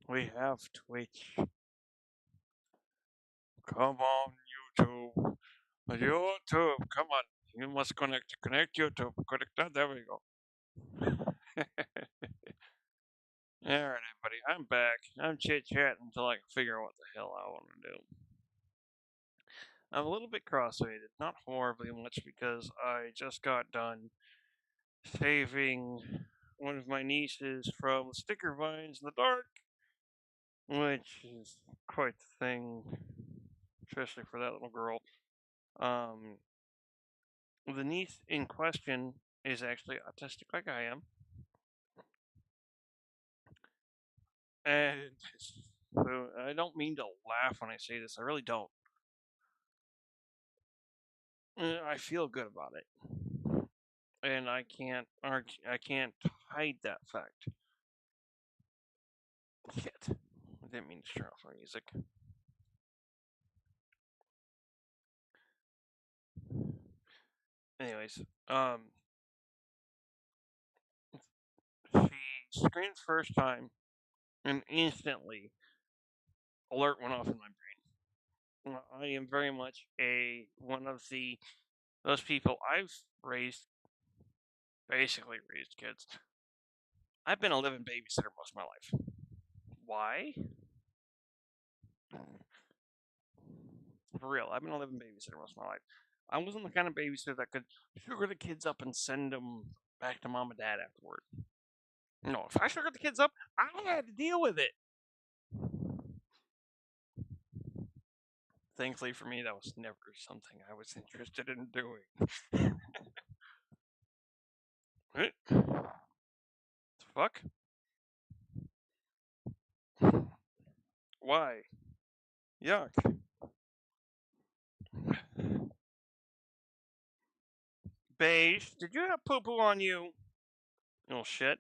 We have Twitch. Come on, YouTube. YouTube, come on. You must connect. Connect YouTube. Connect that. There we go. Alright, everybody. I'm back. I'm chit chatting until I can figure out what the hell I want to do. I'm a little bit cross-eyed, not horribly much, because I just got done saving one of my nieces from sticker vines in the dark, which is quite the thing, especially for that little girl. The niece in question is actually autistic, like I am, and so I don't mean to laugh when I say this. I really don't. I feel good about it, and I can't hide that fact. Shit, I didn't mean to turn off my music. Anyways, she screamed first time, and instantly alert went off in my brain. I am very much one of those people. I've basically raised kids. I've been a living babysitter most of my life. Why? For real, I've been a living babysitter most of my life. I wasn't the kind of babysitter that could sugar the kids up and send them back to mom and dad afterward. No, if I sugared the kids up, I had to deal with it. Thankfully for me, that was never something I was interested in doing. What the fuck? Why? Yuck. Beige, did you have poo poo on you? Oh shit.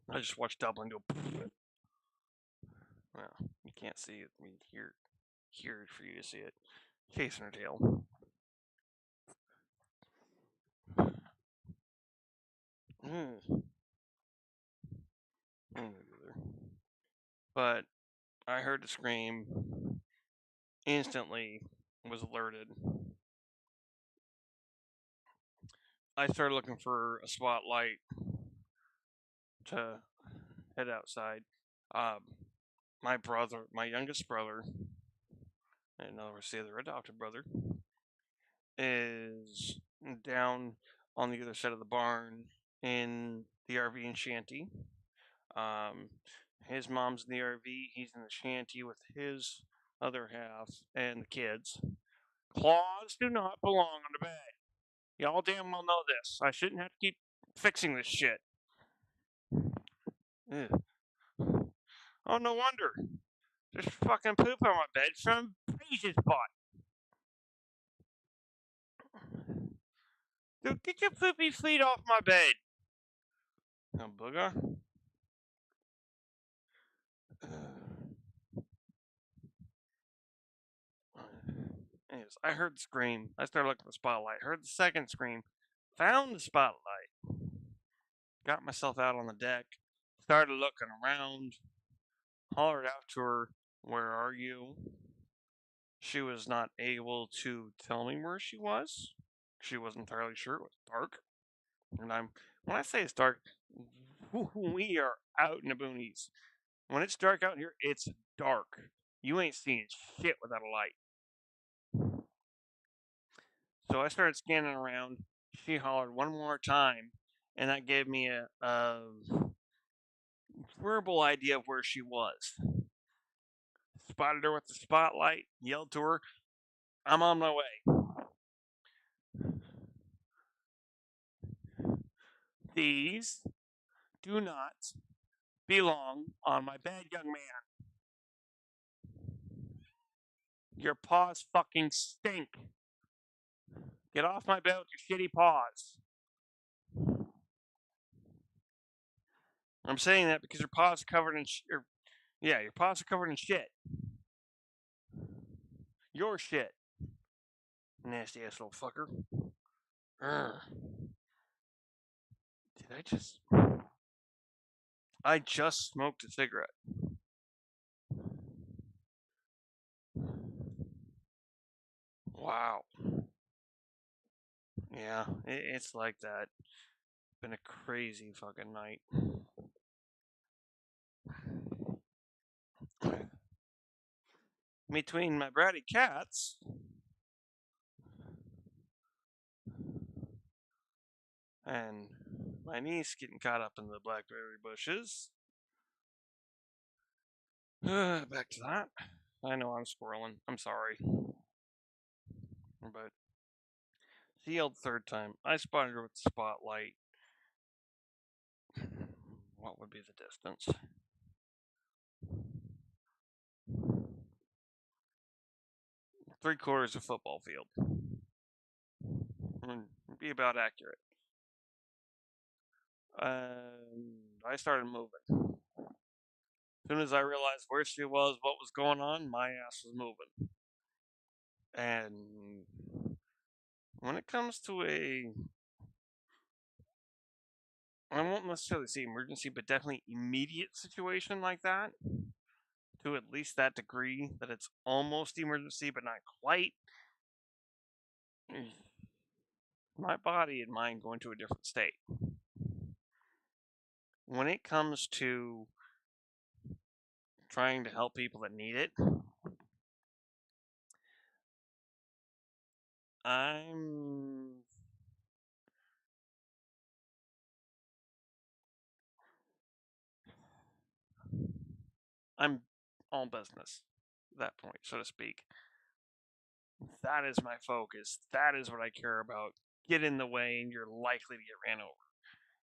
I just watched Dublin go. Well, you can't see it. I mean, here for you to see it. Chasing her tail. But I heard the scream, instantly was alerted. I started looking for a spotlight to head outside. My youngest brother, in other words, the other adopted brother, is down on the other side of the barn in the RV and shanty. His mom's in the RV, he's in the shanty with his other half and the kids. Claws do not belong on the bed. Y'all damn well know this. I shouldn't have to keep fixing this shit. Ugh. Oh, no wonder. There's fucking poop on my bed from Paige's butt. Dude, get your poopy feet off my bed. Oh, booger. Anyways, I heard the scream. I started looking at the spotlight. Heard the second scream. Found the spotlight. Got myself out on the deck. Started looking around. Hollered out to her, "Where are you?" She was not able to tell me where she was. She wasn't entirely sure. It was dark. And when I say it's dark, we are out in the boonies. When it's dark out here, it's dark. You ain't seeing shit without a light. So I started scanning around. She hollered one more time, and that gave me a verbal idea of where she was. Spotted her with the spotlight, yelled to her, "I'm on my way." These do not belong on my bed, young man. Your paws fucking stink. Get off my bed with your shitty paws. I'm saying that because your paws are covered in your paws are covered in shit. Your shit. Nasty ass little fucker. Urgh. Did I just I just smoked a cigarette. Wow. Yeah, it's like that. Been a crazy fucking night. Between my bratty cats and my niece getting caught up in the blackberry bushes. Back to that. I know I'm squirreling. I'm sorry. But she yelled third time. I spotted her with the spotlight. What would be the distance? Three-quarters of football field. Be about accurate. I started moving. As soon as I realized where she was, what was going on, my ass was moving. And when it comes to I won't necessarily say emergency, but definitely immediate situation like that, to at least that degree that it's almost emergency, but not quite, my body and mind go into a different state. When it comes to trying to help people that need it, I'm all business at that point, so to speak. That is my focus. That is what I care about. Get in the way and you're likely to get ran over.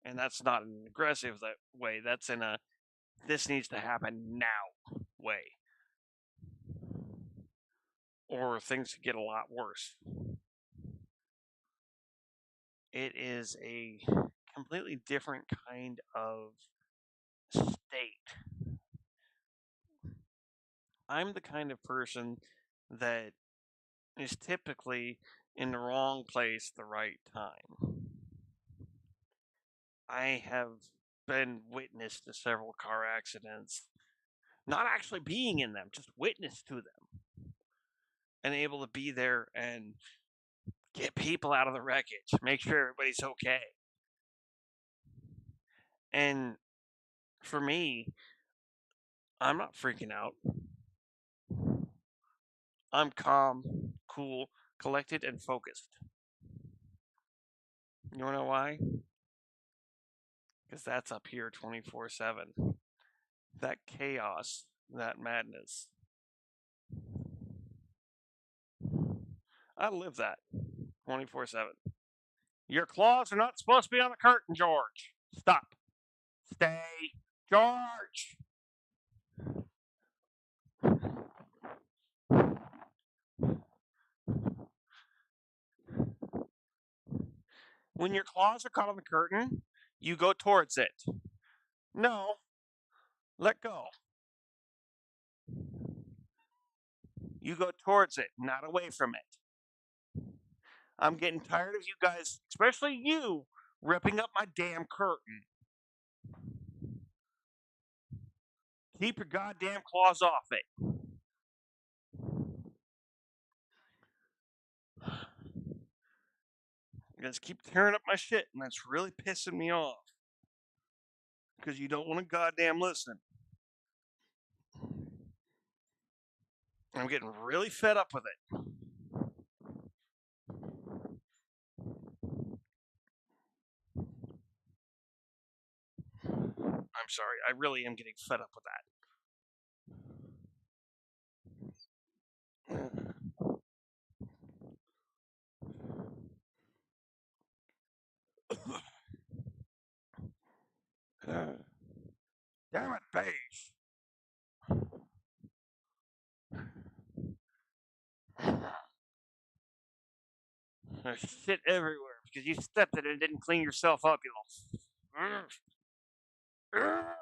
And that's not an aggressive way. That's in a this needs to happen now way. Or things could get a lot worse. It is a completely different kind of state. I'm the kind of person that is typically in the wrong place at the right time. I have been witness to several car accidents, not actually being in them, just witness to them, and able to be there and get people out of the wreckage, make sure everybody's okay. And for me, I'm not freaking out. I'm calm, cool, collected, and focused. You wanna know why? Because that's up here 24/7. That chaos, that madness. I live that 24/7. Your claws are not supposed to be on the curtain, George. Stop. Stay. George! When your claws are caught on the curtain, you go towards it. No. Let go. You go towards it, not away from it. I'm getting tired of you guys, especially you, ripping up my damn curtain. Keep your goddamn claws off it. You guys keep tearing up my shit, and that's really pissing me off. Because you don't want to goddamn listen. I'm getting really fed up with it. I'm sorry. I really am getting fed up with that. Damn it, beige. There's shit everywhere because you stepped in it and didn't clean yourself up, you little.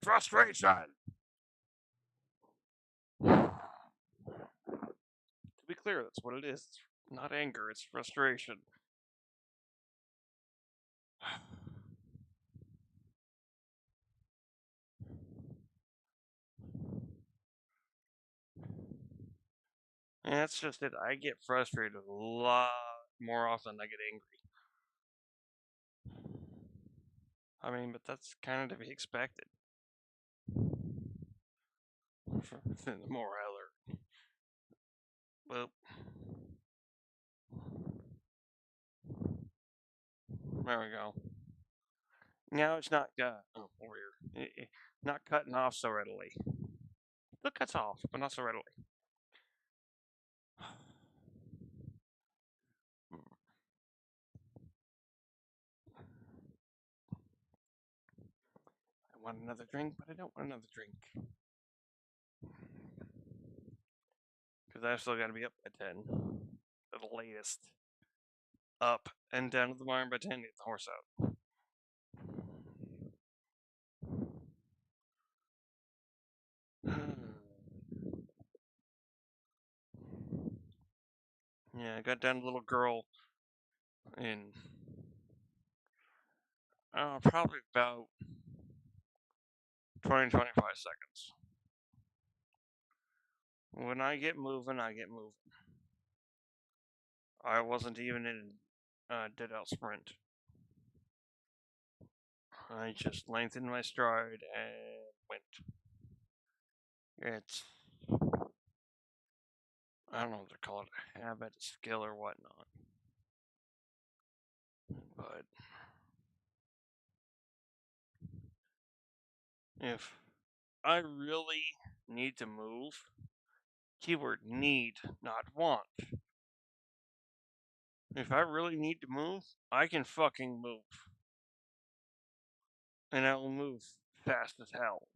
Frustration. To be clear, that's what it is. It's not anger, it's frustration. And that's just it. I get frustrated a lot more often than I get angry. I mean, but that's kind of to be expected. The more I learn. Well, there we go. Now it's not over here. Not cutting off so readily. It cuts off, but not so readily. I want another drink, but I don't want another drink. Because I've still got to be up by 10. At the latest. Up and down to the barn by 10 to get the horse out. Yeah, I got down to a little girl in probably about 20-25 seconds. When I get moving, I get moving. I wasn't even in a dead out sprint. I just lengthened my stride and went. It's, I don't know what to call it, a habit, a skill, or whatnot. But if I really need to move, keyword need, not want. If I really need to move, I can fucking move. And I will move fast as hell.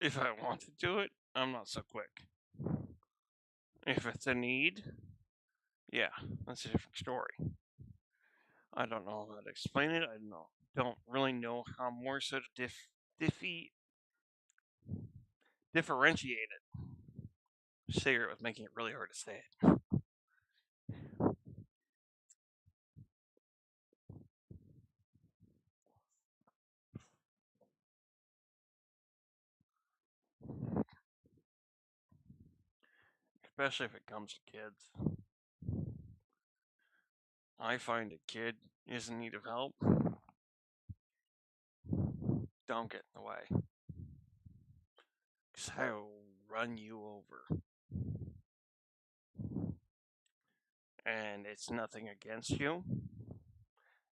If I want to do it, I'm not so quick. If it's a need, yeah, that's a different story. I don't know how to explain it. I don't really know how more so to differentiate it. Cigarette was making it really hard to say it. Especially if it comes to kids. I find a kid is in need of help. Don't get in the way. Because I will run you over. And it's nothing against you.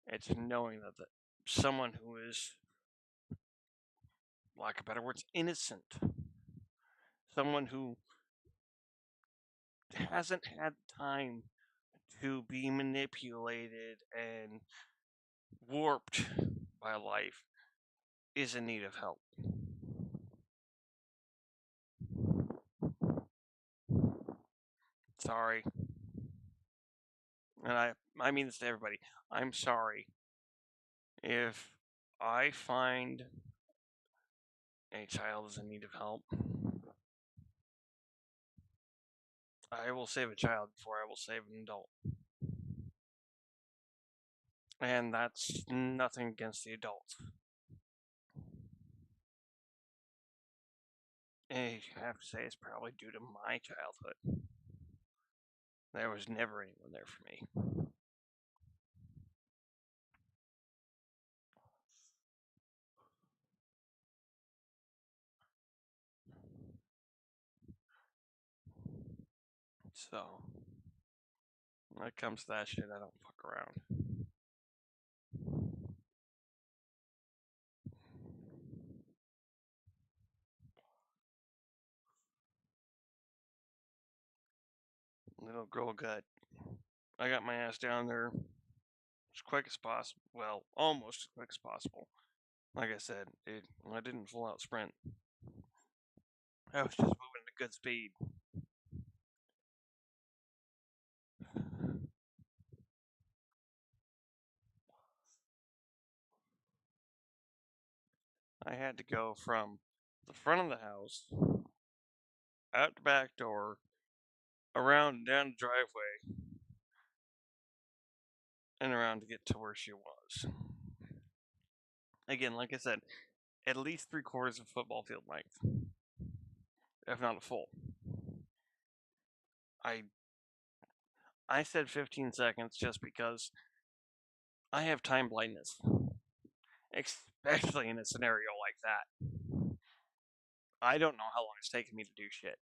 It's knowing that someone who is, lack of better words, innocent. Someone who hasn't had time to be manipulated and warped by life is in need of help. Sorry. And I mean this to everybody. I'm sorry if I find a child is in need of help. I will save a child before I will save an adult. And that's nothing against the adult. I have to say it's probably due to my childhood. There was never anyone there for me. So, when it comes to that shit, I don't fuck around. Little girl I got my ass down there as quick as possible. Well, almost as quick as possible. Like I said, I didn't full out sprint. I was just moving at a good speed. I had to go from the front of the house, out the back door, around and down the driveway, and around to get to where she was. Again, like I said, at least 3/4 of football field length, if not a full. I said 15 seconds just because I have time blindness, especially in a scenario like that. I don't know how long it's taking me to do shit.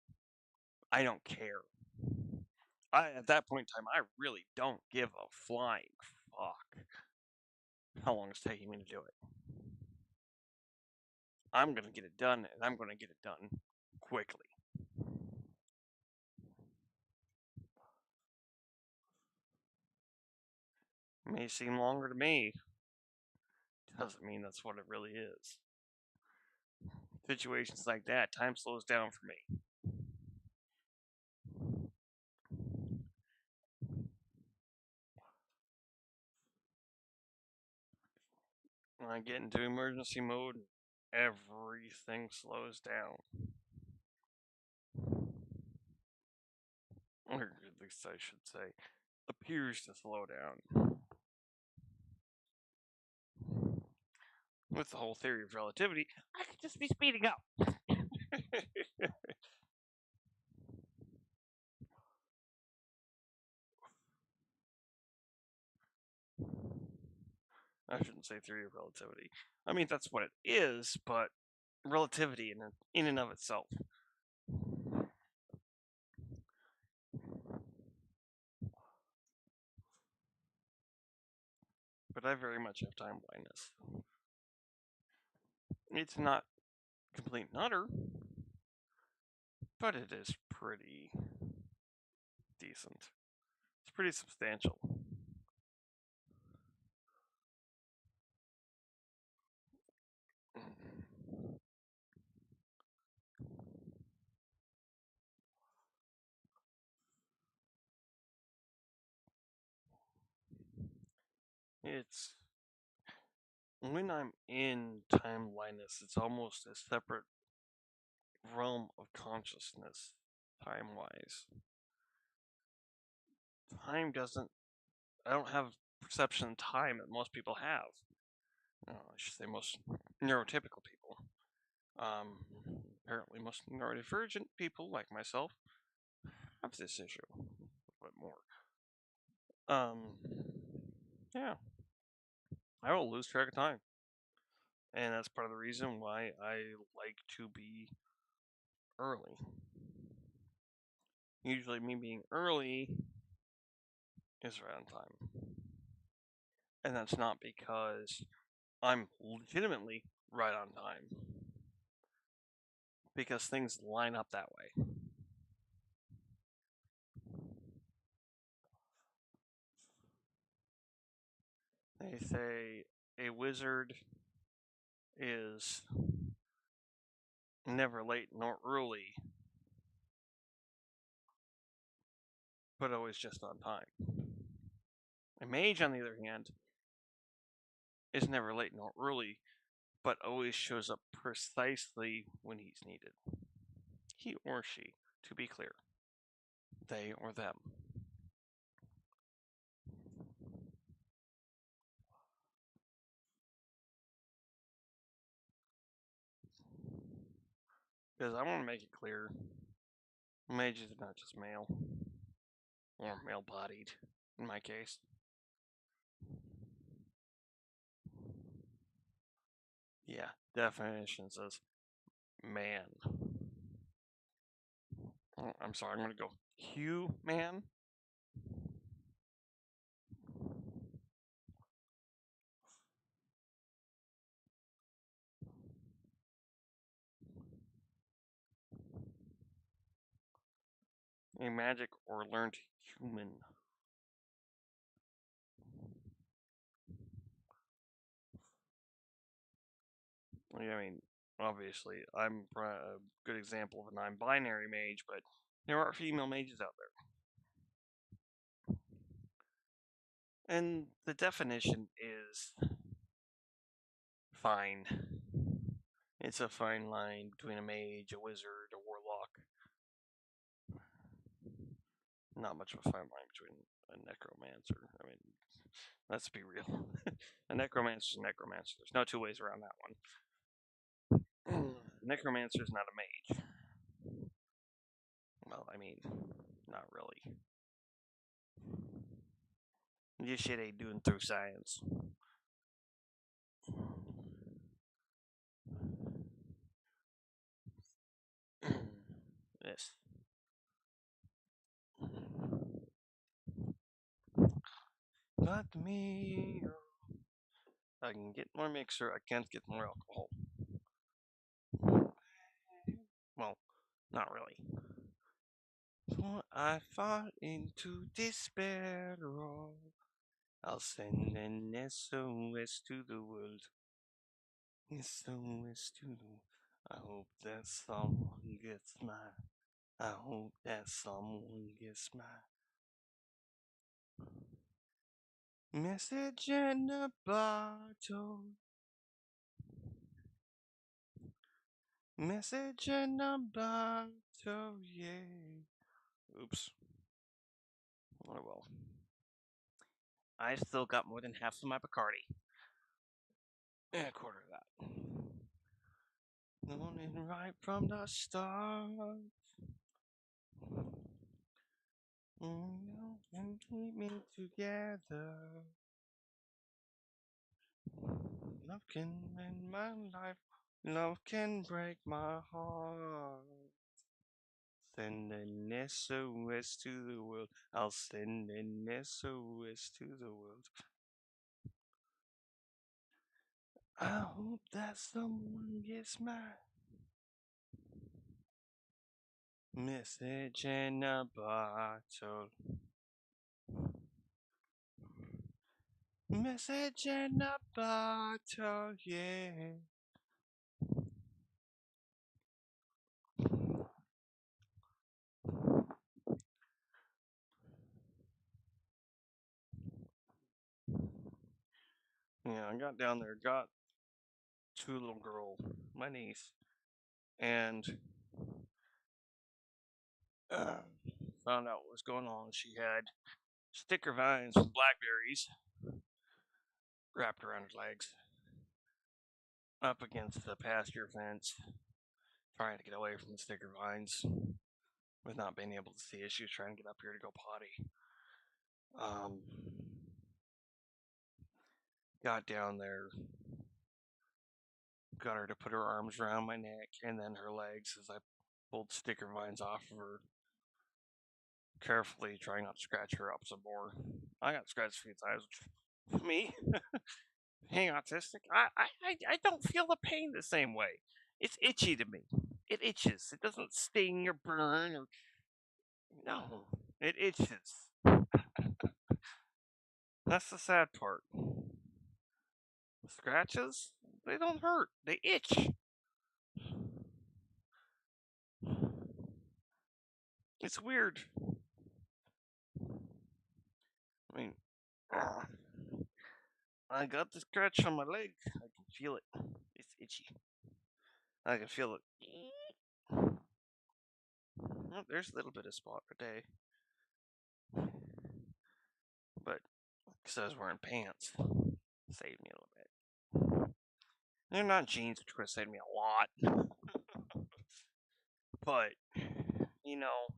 I don't care. At that point in time, I really don't give a flying fuck how long it's taking me to do it. I'm gonna get it done, and I'm gonna get it done quickly. It may seem longer to me. Doesn't mean that's what it really is. Situations like that, time slows down for me. When I get into emergency mode, everything slows down. Or at least I should say, appears to slow down. With the whole theory of relativity, I could just be speeding up. I shouldn't say theory of relativity. I mean, that's what it is, but relativity in and of itself. But I very much have time blindness. It's not complete and utter, but it is pretty decent. It's pretty substantial. It's when I'm in time blindness, it's almost a separate realm of consciousness, time wise. Time doesn't, I don't have perception of time that most people have. I should say most neurotypical people. Apparently, most neurodivergent people like myself have this issue a bit more. Yeah, I will lose track of time, and that's part of the reason why I like to be early. Usually, me being early is right on time, and that's not because I'm legitimately right on time, because things line up that way. They say a wizard is never late nor early, but always just on time. A mage, on the other hand, is never late nor early, but always shows up precisely when he's needed. He or she, to be clear. They or them. Because I want to make it clear, mages are not just male, or male bodied, in my case. Yeah, definition says man. Oh, I'm sorry, I'm going to go human. A magic or learned human. I mean, obviously, I'm a good example of a non binary mage, but there are female mages out there. And the definition is fine. It's a fine line between a mage, a wizard, a warlock. Not much of a fine line between a necromancer. I mean, let's be real. A necromancer is a necromancer. There's no two ways around that one. Necromancer's not a mage. Well, I mean, not really. This shit ain't doing through science. This. Got me. I can get more mixer. I can't get more alcohol. Well, not really. For I fall into despair. I'll send an SOS to the world. SOS to the world. I hope that someone gets mine. I hope that someone gets mine. Message in a bottle. Message in a bottle, yeah. Oops. Oh well. I still got more than half of my Bacardi. And a quarter of that. Known it right from the start. And keep me together. Love can end my life. Love can break my heart. Send an SOS to the world. I'll send an SOS to the world. I hope that someone gets my message in a bottle. Message in a bottle, yeah. Yeah, I got down there, got to a little girl, my niece, and found out what was going on. She had sticker vines with blackberries wrapped around her legs, up against the pasture fence, trying to get away from the sticker vines, with not being able to see it. She was trying to get up here to go potty. Got down there, got her to put her arms around my neck and then her legs as I pulled sticker vines off of her, carefully trying not to scratch her up some more. I got scratched a few times. Me, being autistic, I don't feel the pain the same way. It's itchy to me. It itches. It doesn't sting or burn or no. It itches. That's the sad part. The scratches, they don't hurt. They itch. It's weird. I mean, I got the scratch on my leg. I can feel it. It's itchy. I can feel it. Oh, there's a little bit of spot today. But because I was wearing pants, saved me a little bit. They're not jeans, which would have saved me a lot. But, you know,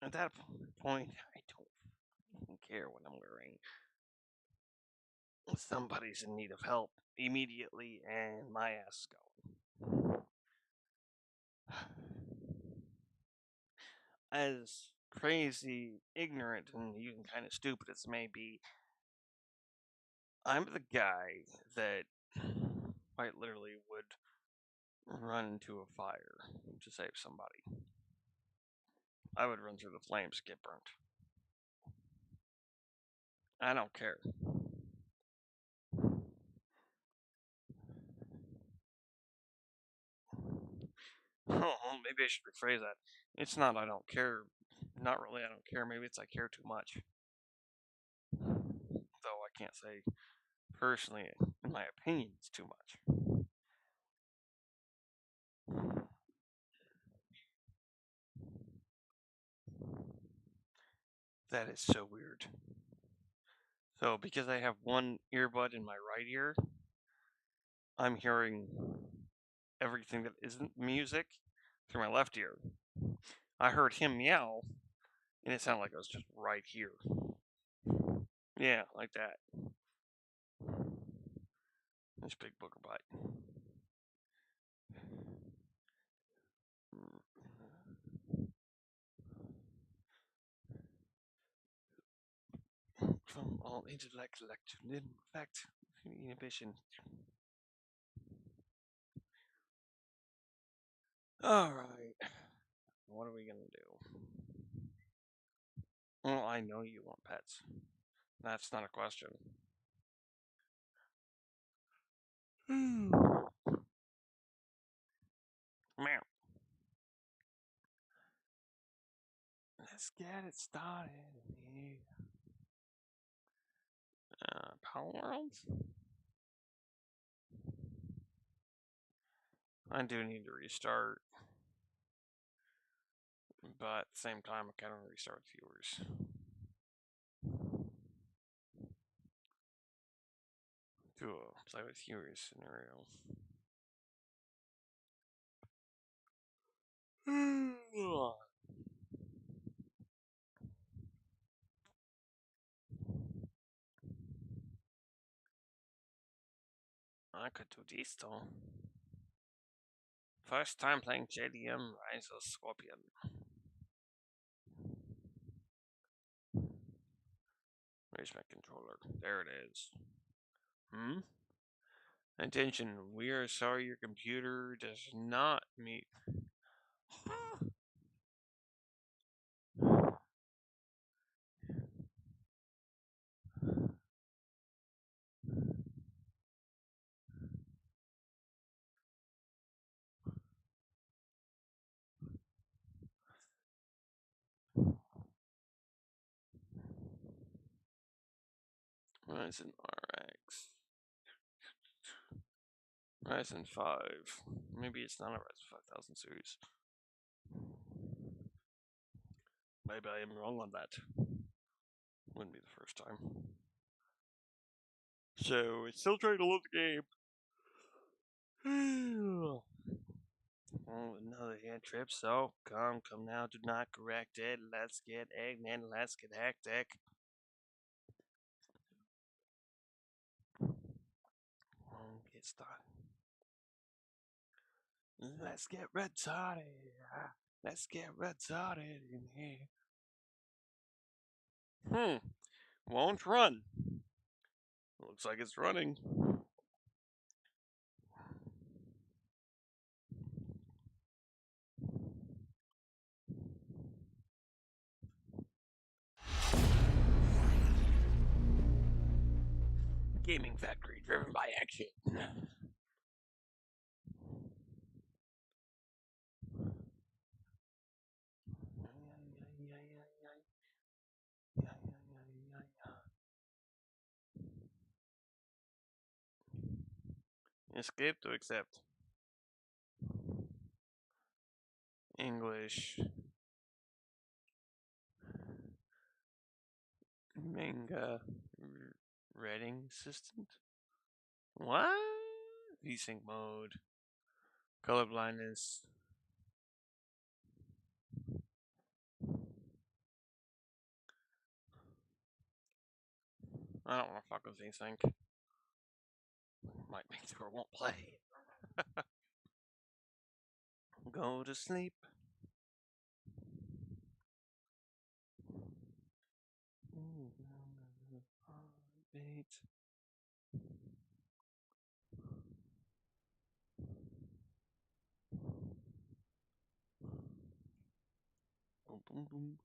at that point, I don't care what I'm wearing. Somebody's in need of help immediately, and my ass is going. As crazy, ignorant, and even kind of stupid as it may be, I'm the guy that quite literally would run into a fire to save somebody. I would run through the flames, get burnt. I don't care. Oh, maybe I should rephrase that. It's not I don't care. Not really I don't care. Maybe it's I care too much. Though I can't say personally, in my opinion, it's too much. That is so weird. So, because I have one earbud in my right ear, I'm hearing everything that isn't music through my left ear. I heard him meow, and it sounded like it was just right here. Yeah, like that. This big booger bite. From all intellect to fact inhibition. Alright. What are we gonna do? Well, I know you want pets. That's not a question. Meow. Let's get it started. Power Worlds? I do need to restart, but at the same time, I kind of restart viewers. Do a play with viewers scenario. I could do this though. First time playing JDM Rise of Scorpion. Where's my controller? There it is. Attention, we are sorry your computer does not meet. Ryzen RX. Ryzen 5. Maybe it's not a Ryzen 5000 series. Maybe I am wrong on that. Wouldn't be the first time. So, it's still trying to load the game. Oh, another hand trip, so come now, do not correct it. Let's get Eggman, let's get hectic. Get started. Let's get retarded. Let's get retarded in here. Won't run. Looks like it's running. Gaming factory driven by action. Escape to accept. English. Manga. Reading assistant. What? VSync mode. Color blindness. I don't want to fuck with VSync. Might make it or won't play. Go to sleep. Heartbeat. Boom, boom, boom.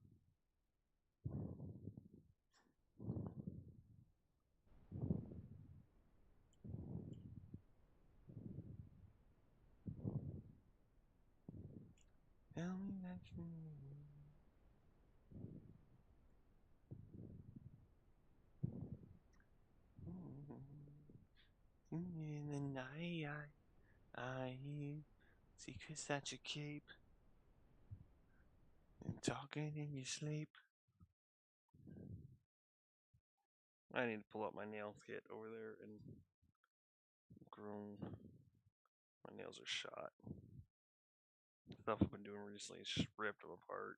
Tell me that you in the night, I hear secrets that you keep and talking in your sleep. I need to pull up my nail kit over there and groom. My nails are shot. Stuff I've been doing recently has just ripped them apart.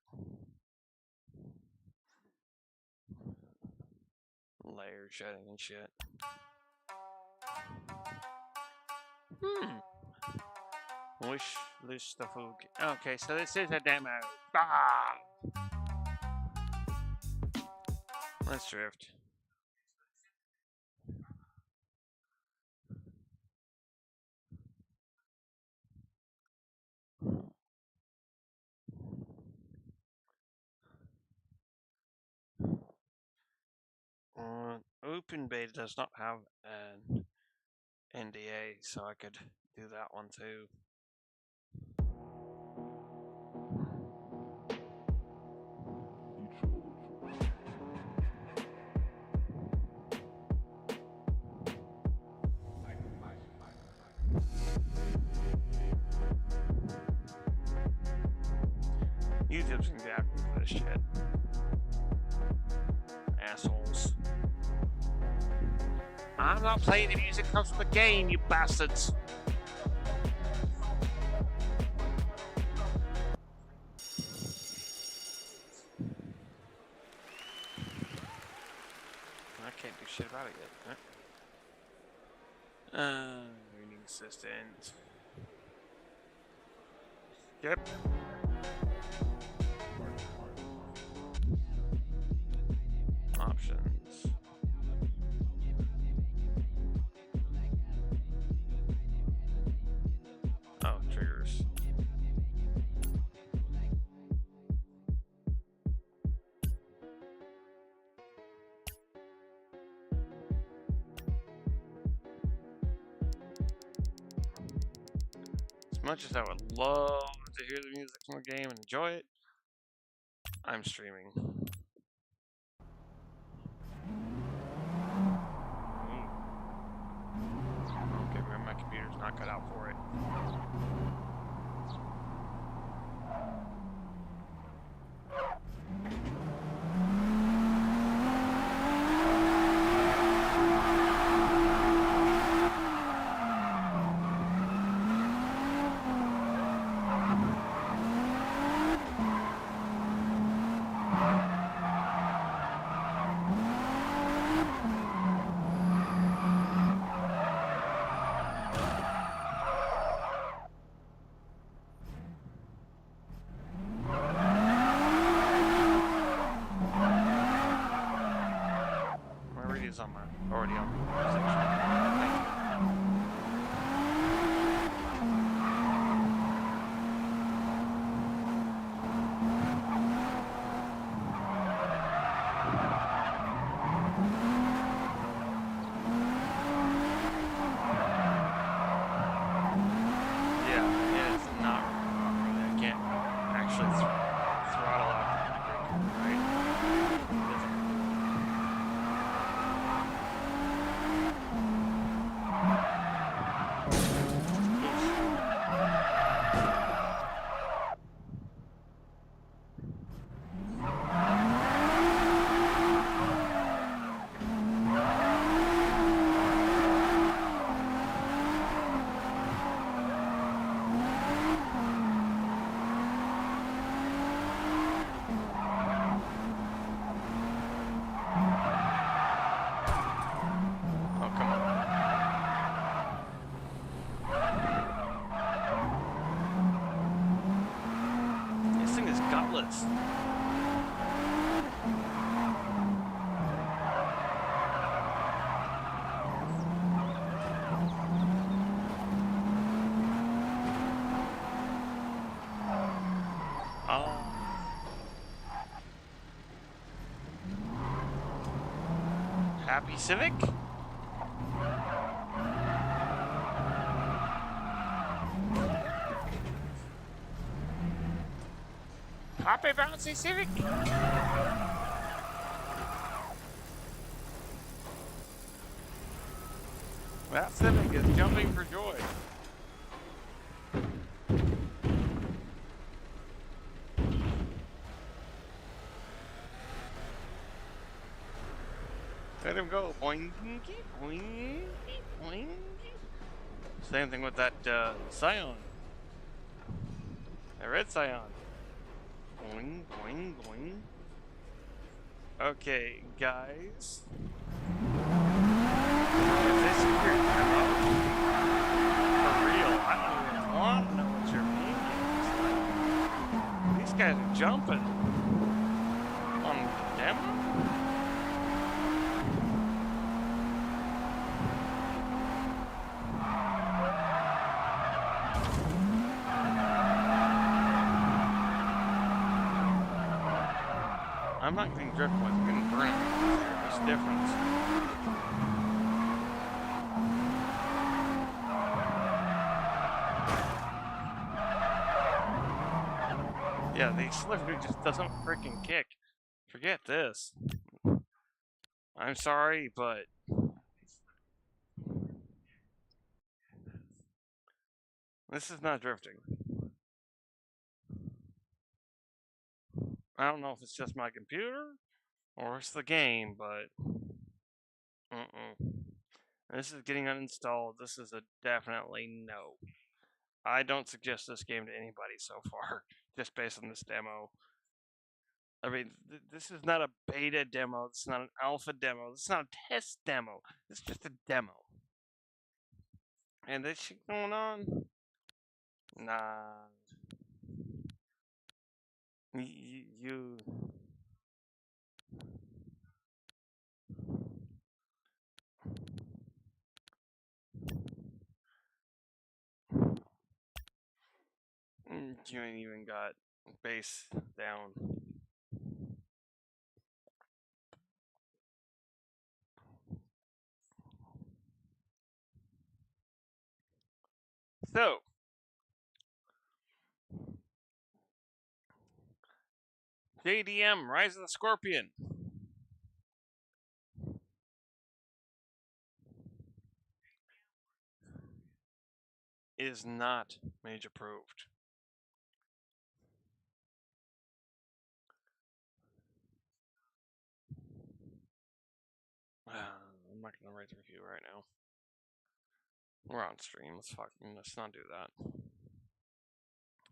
Layer shedding and shit. Wish this stuff will get... Okay, so this is a demo. Ah! Let's drift. Open beta does not have an NDA, so I could do that one too. YouTube's gonna be after for this shit. Assholes. I'm not playing the music comes from the game, you bastards. I can't do shit about it yet. Reading assistant. Yep. Options. Oh, triggers. As much as I would love to hear the music from the game and enjoy it, I'm streaming. Okay, maybe my computer's not cut out for it. Already on the section. Yeah, and it's not really. I can't actually throttle out the brake, right? Gutless. Happy Civic? Happy Bouncy Civic? That Civic is jumping for joy. Let him go. Boing, boing, boing. Same thing with that Scion. The red Scion. Boing, boing, boing. Okay, guys. Is this your demo? For real, I don't even want to know what your main game is like. These guys are jumping on the demo? I'm not getting drift points, I'm getting burnt. There's a difference. Yeah, the slippery just doesn't freaking kick. Forget this. I'm sorry, but this is not drifting. I don't know if it's just my computer or it's the game, but this is getting uninstalled. This is a definitely no. I don't suggest this game to anybody so far, just based on this demo. I mean, this is not a beta demo. This is not an alpha demo. This is not a test demo. It's just a demo. And this shit going on? Nah. You ain't even got bass down. So, JDM, Rise of the Scorpion. Is not mage approved. I'm not gonna write the review right now. We're on stream. Let's not do that.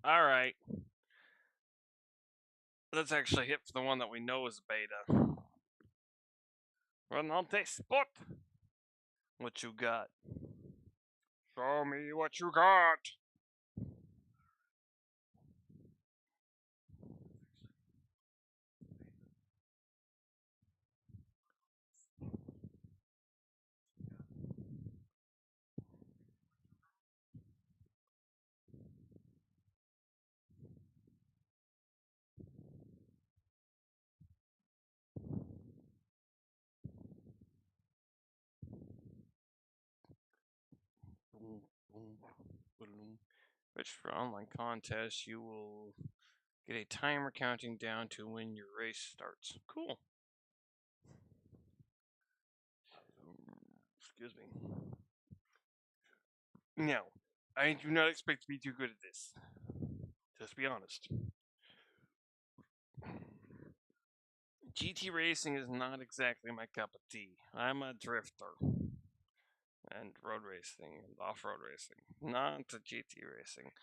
All right. Let's actually hit for the one that we know is beta. Run on this spot. What you got? Show me what you got. Which for online contests you will get a timer counting down to when your race starts. Cool. Excuse me. No, I do not expect to be too good at this. Just be honest. GT racing is not exactly my cup of tea. I'm a drifter. And road racing and off-road racing, not the GT racing.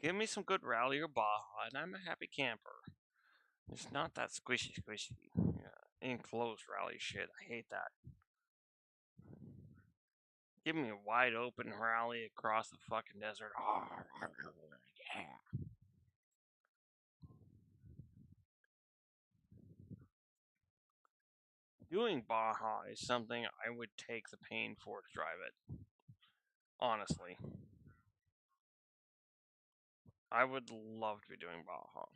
Give me some good rally or Baja, and I'm a happy camper. It's not that squishy, enclosed rally shit. I hate that. Give me a wide open rally across the fucking desert. Oh, yeah. Doing Baja is something I would take the pain for to drive it. Honestly. I would love to be doing Baja.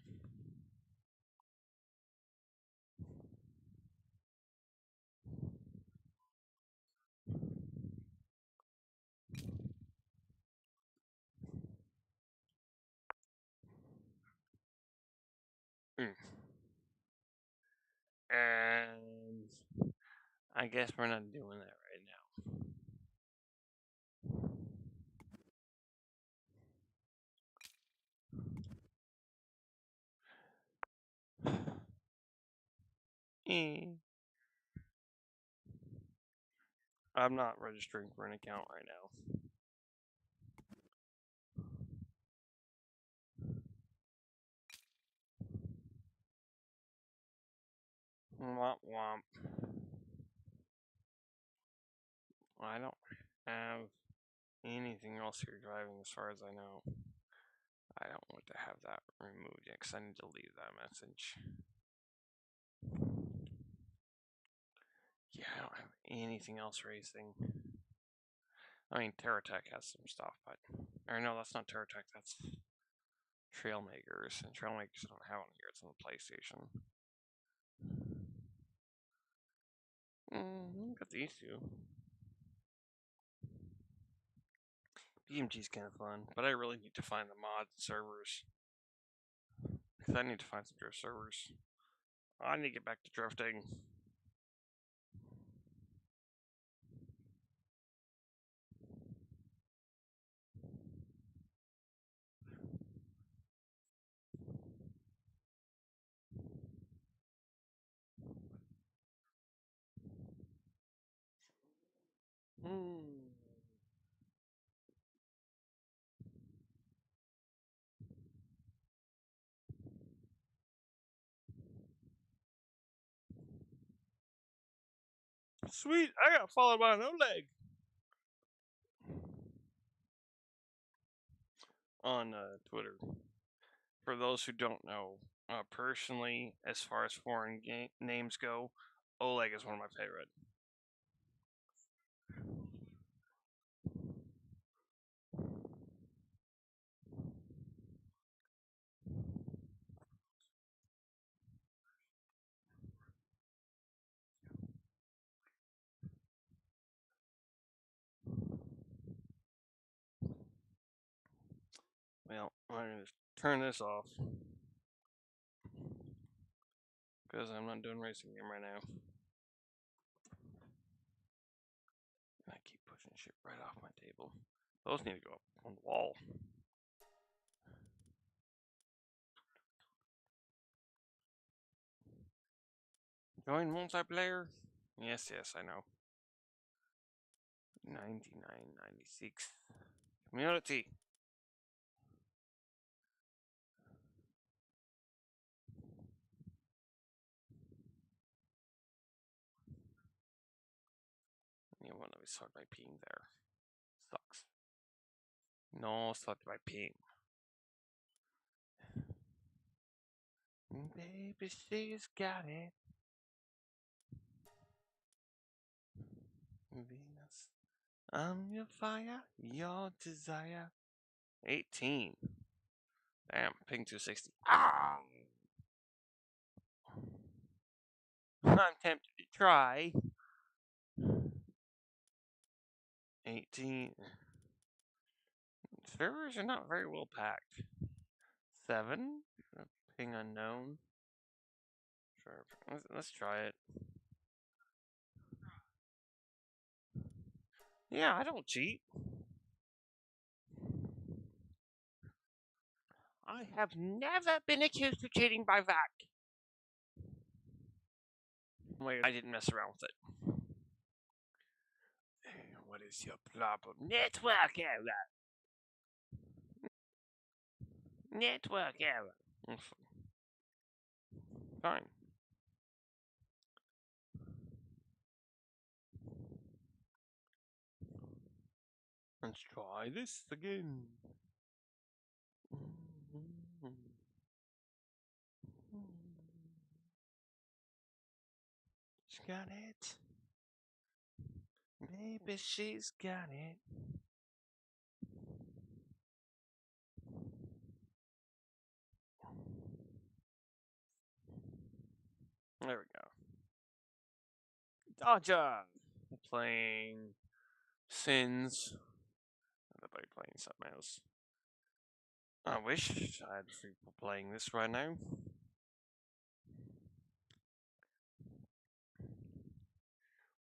And I guess we're not doing that right now. I'm not registering for an account right now. Womp womp. I don't have anything else here driving as far as I know. I don't want to have that removed yet because I need to leave that message. Yeah, I don't have anything else racing. I mean, TerraTech has some stuff, but... Or no, that's not TerraTech, that's Trailmakers. And Trailmakers I don't have on here, it's on the PlayStation. Got these two. BMG's kind of fun, but I really need to find the mods and servers. Because I need to find some drift servers. I need to get back to drifting. Sweet, I got followed by an Oleg. On Twitter. For those who don't know, personally, as far as foreign names go, Oleg is one of my favorite. Well, I'm going to turn this off. Because I'm not doing racing game right now. I keep pushing shit right off my table. Those need to go up on the wall. Join multiplayer? Yes, I know. 99.96. Community. You want to be sorted by peeing there. Sucks. No, sorted by peeing. Baby, she's got it. Venus. I'm your fire, your desire. 18. Damn, ping 260. Ah! I'm tempted to try. 18. Servers are not very well packed. 7. Ping unknown. Sure. Let's try it. Yeah, I don't cheat. I have never been accused of cheating by VAC. Wait, I didn't mess around with it. What is your problem? Network error. Network error. Fine. Let's try this again. She got it. Maybe she's got it. There we go. Dodger! Playing Sins. Everybody playing something else. I wish I had people playing this right now.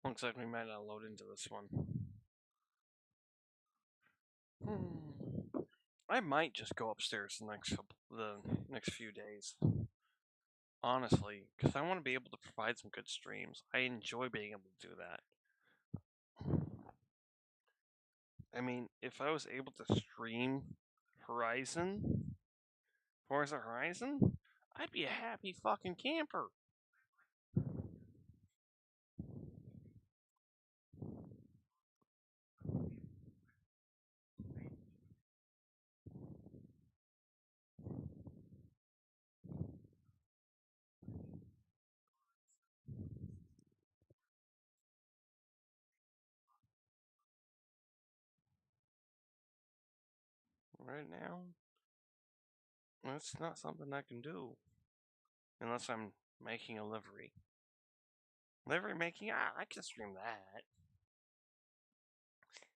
Looks like we might not load into this one. I might just go upstairs the next few days. Honestly, because I want to be able to provide some good streams. I enjoy being able to do that. I mean, if I was able to stream Forza Horizon, I'd be a happy fucking camper. Right now, that's not something I can do unless I'm making a livery. Livery making, I can stream that.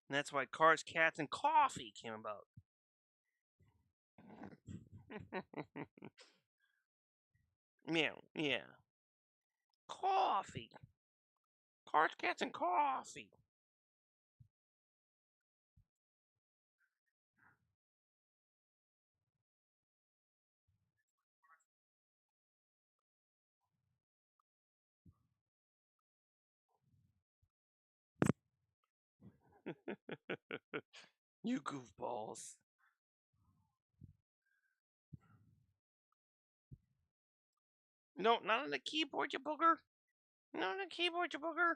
And that's why Cars, Cats, and Coffee came about. Yeah. Coffee. Cars, Cats, and Coffee. You goofballs. No, not on the keyboard, you booger. Not on the keyboard, you booger.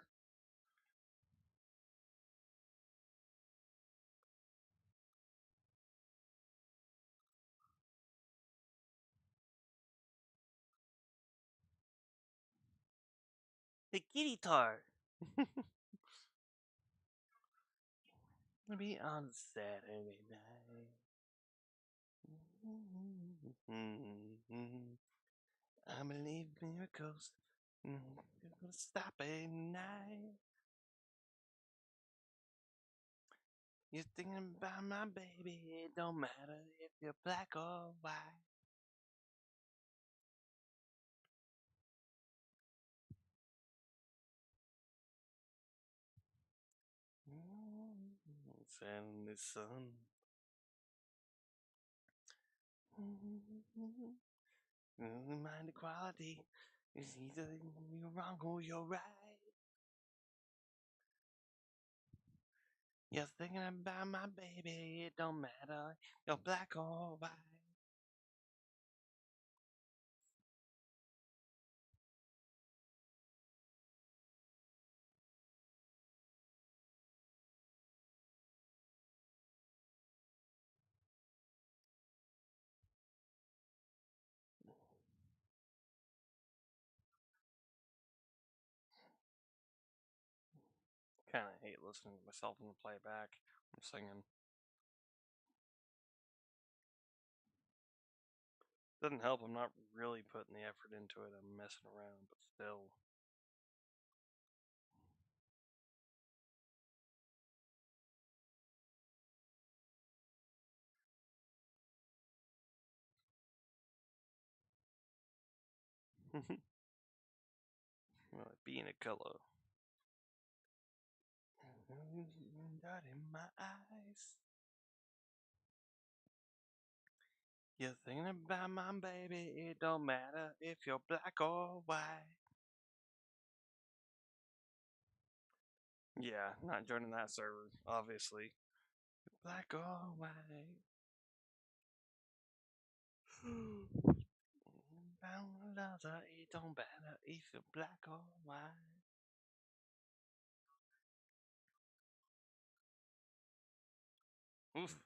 The guitar. Maybe on Saturday night. I believe miracles. Gonna stop at night. You're thinking about my baby. It don't matter if you're black or white. And the sun. Mind equality is either you're wrong or you're right. You're thinking about my baby. It don't matter. You're black or white. Kind of hate listening to myself in the playback. I'm singing. Doesn't help. I'm not really putting the effort into it. I'm messing around, but still. Well, being a color. Got in my eyes. You're thinking about my baby. It don't matter if you're black or white. Yeah, not joining that server, obviously. Black or white. Found another, it don't matter if you're black or white. Oof.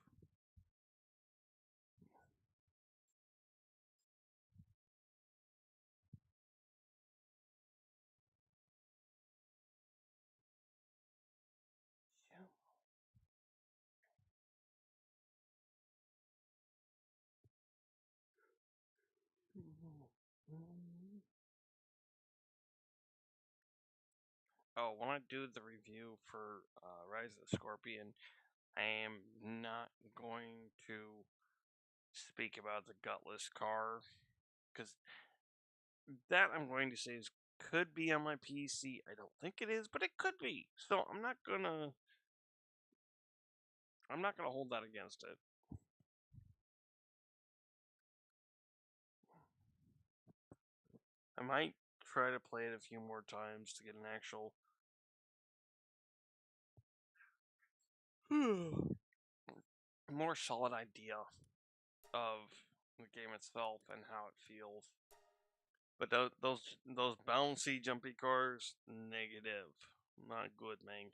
Oh, when I do the review for Rise of the Scorpion, I am not going to speak about the gutless car because that I'm going to say is could be on my PC. I don't think it is, but it could be. So I'm not gonna hold that against it. I might try to play it a few more times to get an actual more solid idea of the game itself and how it feels. But those bouncy jumpy cars, negative, not good, man.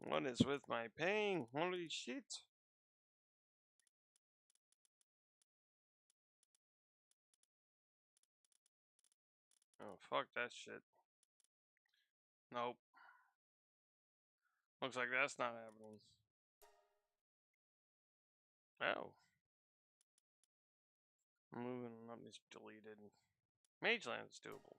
What is with my ping? Holy shit. Oh, fuck that shit. Nope. Looks like that's not happening. Oh. Moving up is deleted. Mage Land is doable.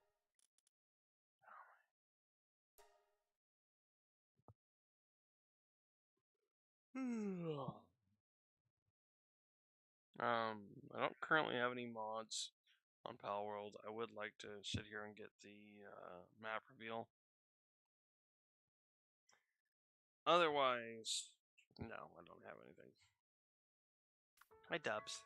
I don't currently have any mods on Pal World. I would like to sit here and get the map reveal. Otherwise, no, I don't have anything. Hi, Dubs.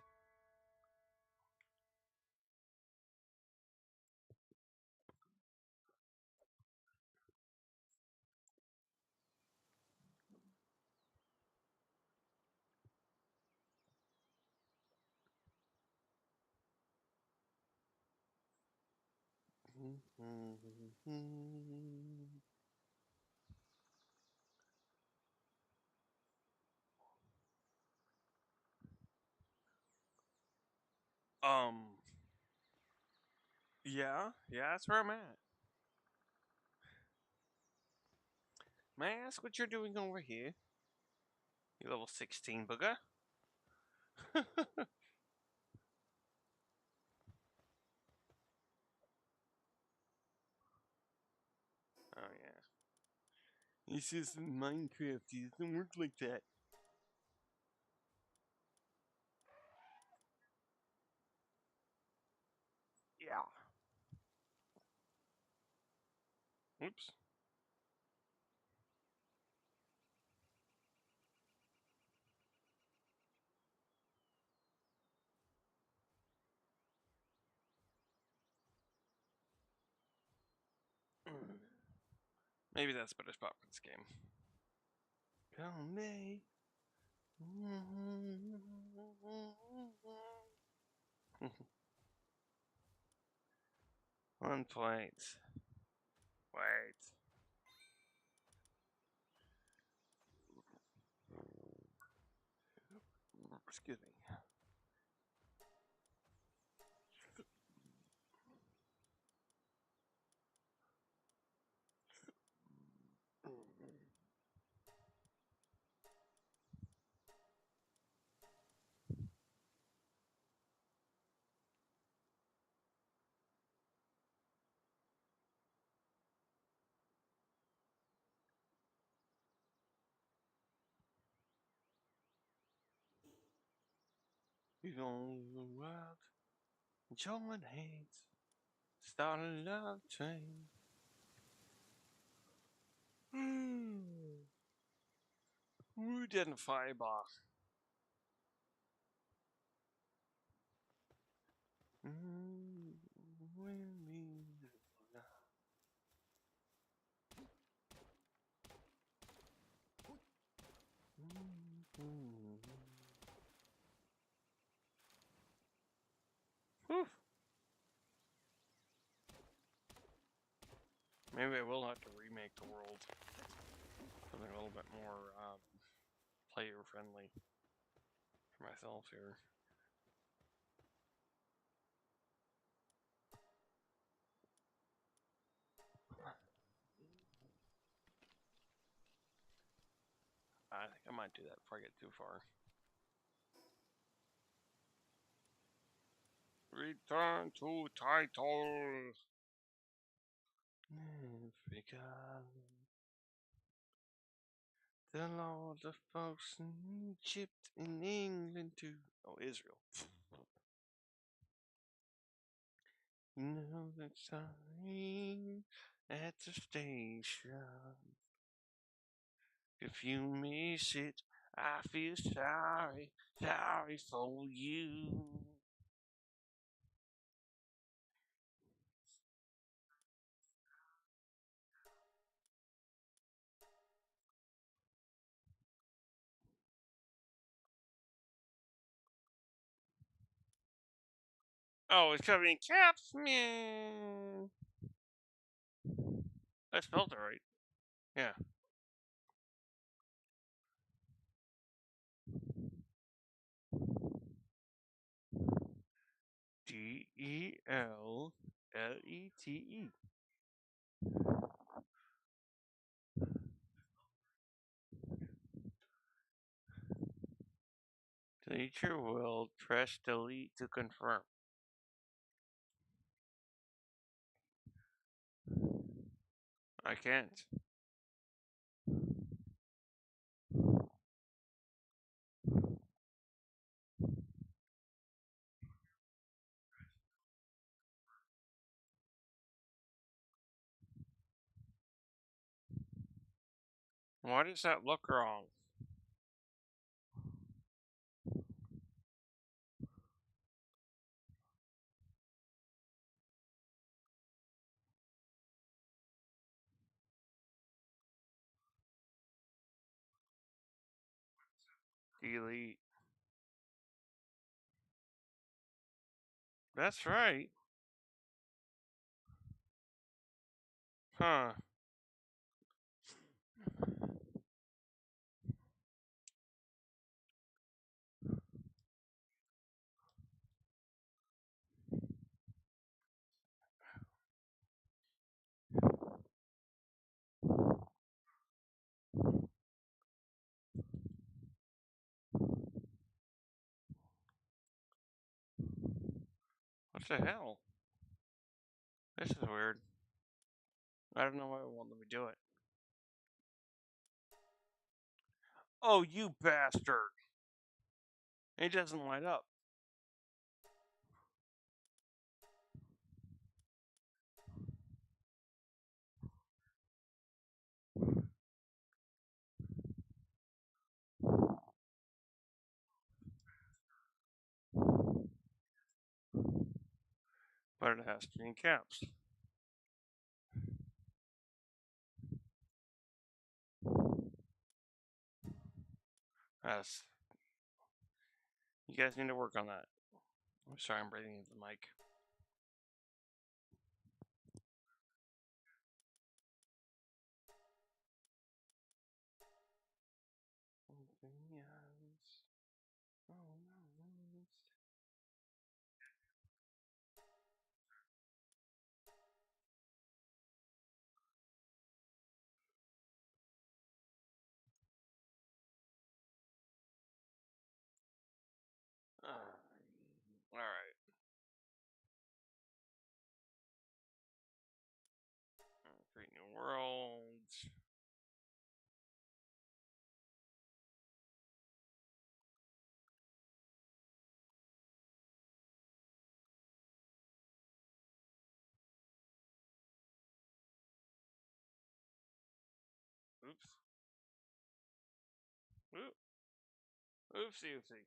Yeah, that's where I'm at. May I ask what you're doing over here? You level 16 booger? Oh, yeah. This is Minecraft. It doesn't work like that. Yeah. Oops. Maybe that's a better spot for this game. Come me. 1 point. Wait. Excuse me. We on the world. Join hands. Start a love train. Who didn't fiber? Maybe I will have to remake the world. Something a little bit more player friendly for myself here. I think I might do that before I get too far. Return to title. Africa. The Lord of folks in Egypt, in England too. Oh, Israel. You know the sign at the station. If you miss it, I feel sorry, sorry for you. Oh, it's covered in caps, man. I spelled it right. Yeah. DELLETE. Teacher will press delete to confirm. I can't. Why does that look wrong? Delete. That's right. Huh. What the hell? This is weird. I don't know why it won't let me do it. Oh, you bastard. It doesn't light up. But it has to be in caps. Yes. You guys need to work on that. I'm sorry, I'm breathing into the mic. Alright. Create new worlds. Oops. Oop. Oopsie oopsie.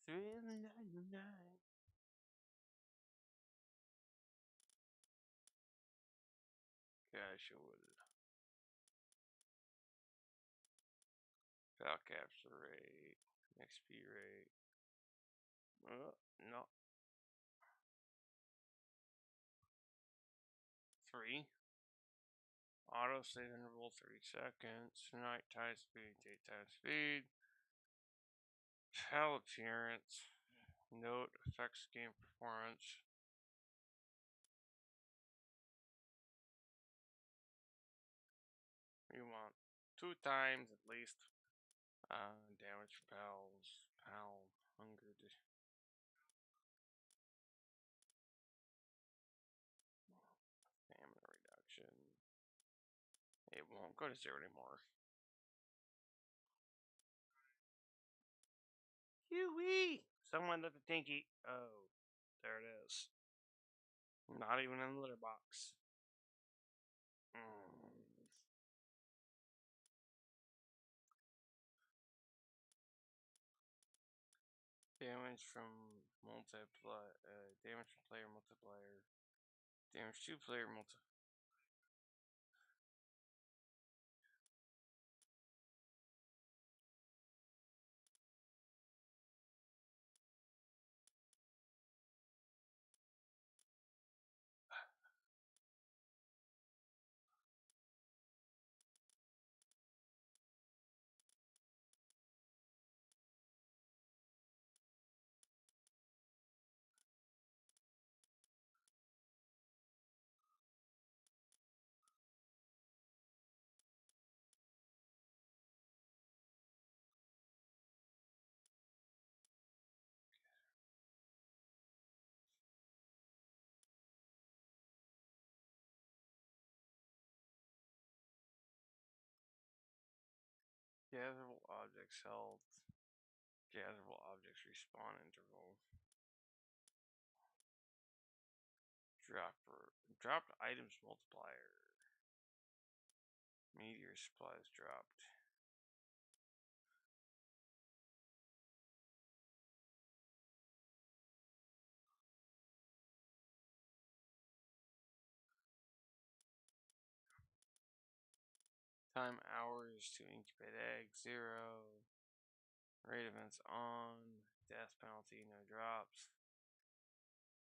Through the night. Casual. Val capture rate. XP rate. No. 3. Auto save interval 30 seconds. Nighttime speed, daytime speed. Hell appearance. Note affects game performance. You want 2 times at least. Damage pals. Pal. Hunger. Stamina reduction. It won't go to 0 anymore. Yoo-wee! Someone left a Tinky. Oh, there it is. Not even in the litter box. Damage from multiplier. Damage from player multiplier. Damage to player multiplier. Gatherable objects held. Gatherable objects respawn interval. Dropped items multiplier. Meteor supplies dropped. Time hours to incubate eggs 0. Rate events on. Death penalty no drops.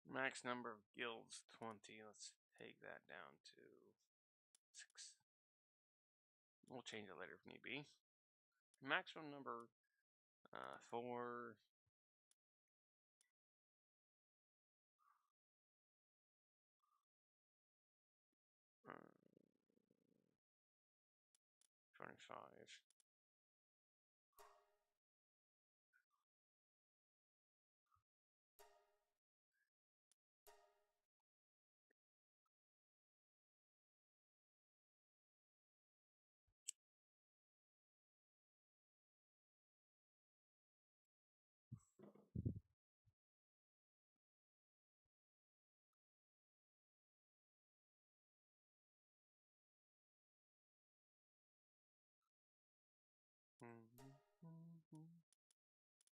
Max number of guilds 20. Let's take that down to 6. We'll change it later if need be. Maximum number 4. 25.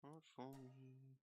Not for me.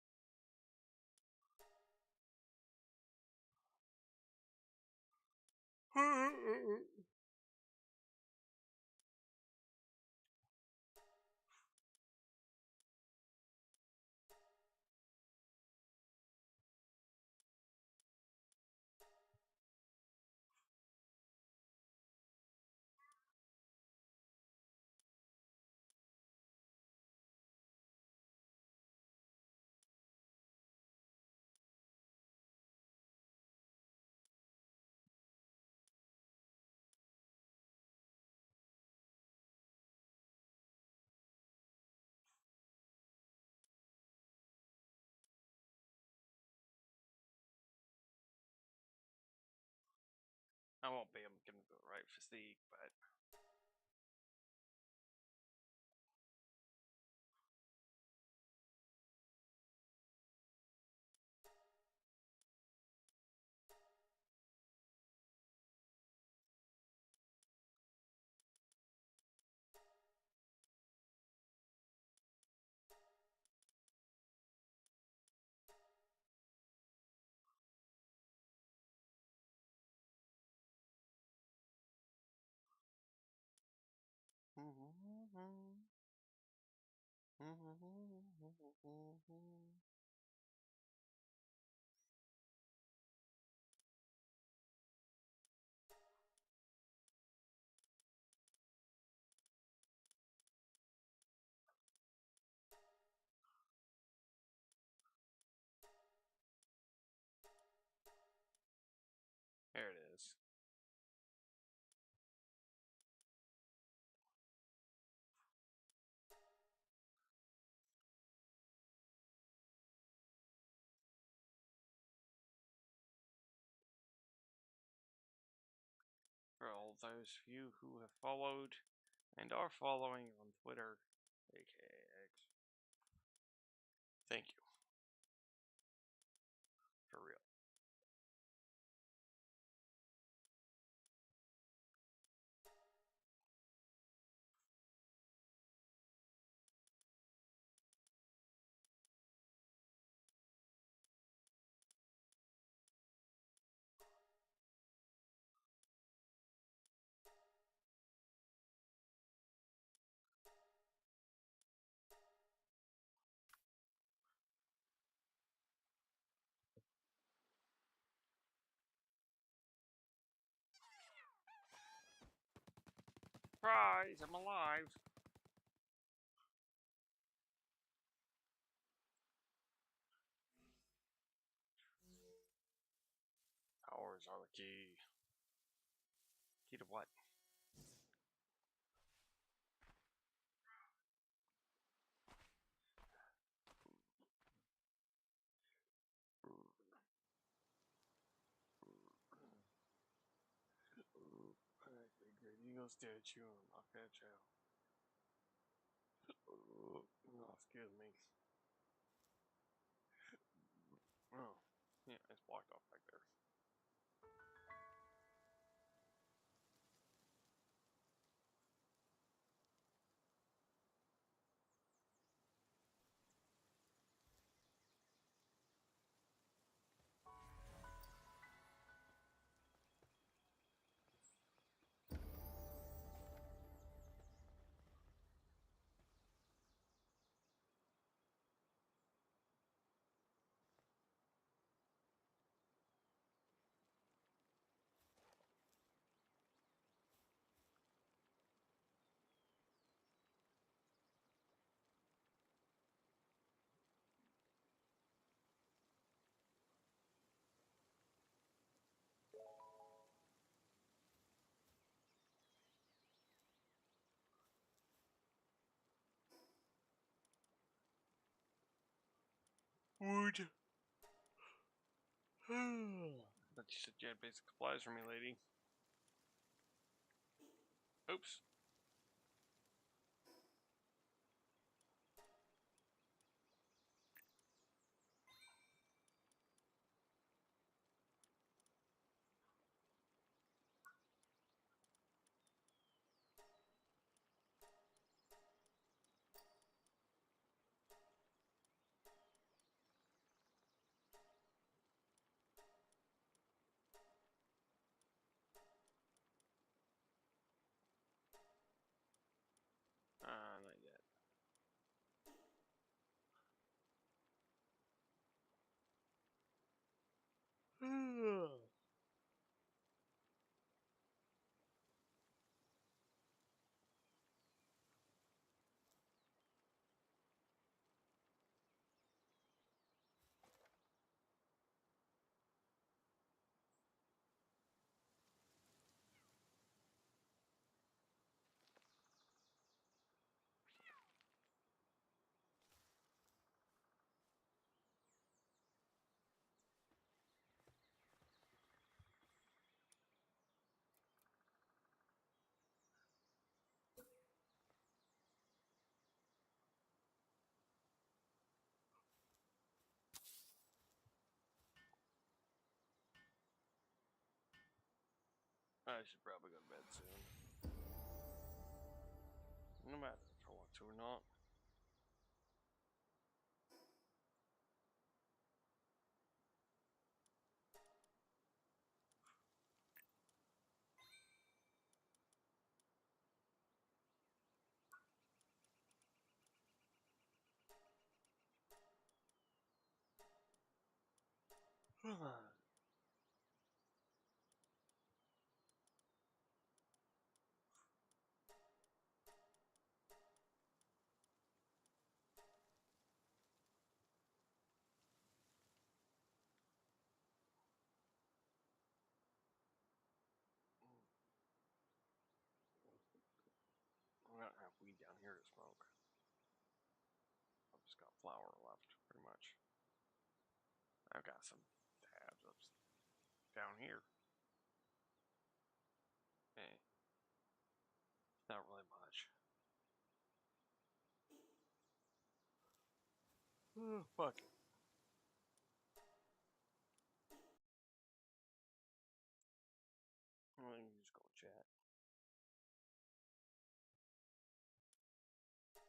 I won't be able to do it right physique, but there it is. For all those of you who have followed and are following on Twitter, aka X, Thank you. For real. Surprise! I'm alive. Powers are the key. Key to what? Great Eagle statue and lock that child. Oh, excuse me. Oh, yeah, it's blocked off back there. Would. But you said you had basic supplies for me, lady. Oops. Not yet. I should probably go to bed soon. No matter if I want to or not. I don't have weed down here to smoke. I've just got flour left, pretty much. I've got some tabs up down here. Hey, not really much. Oh, fuck. Let me just go chat. Then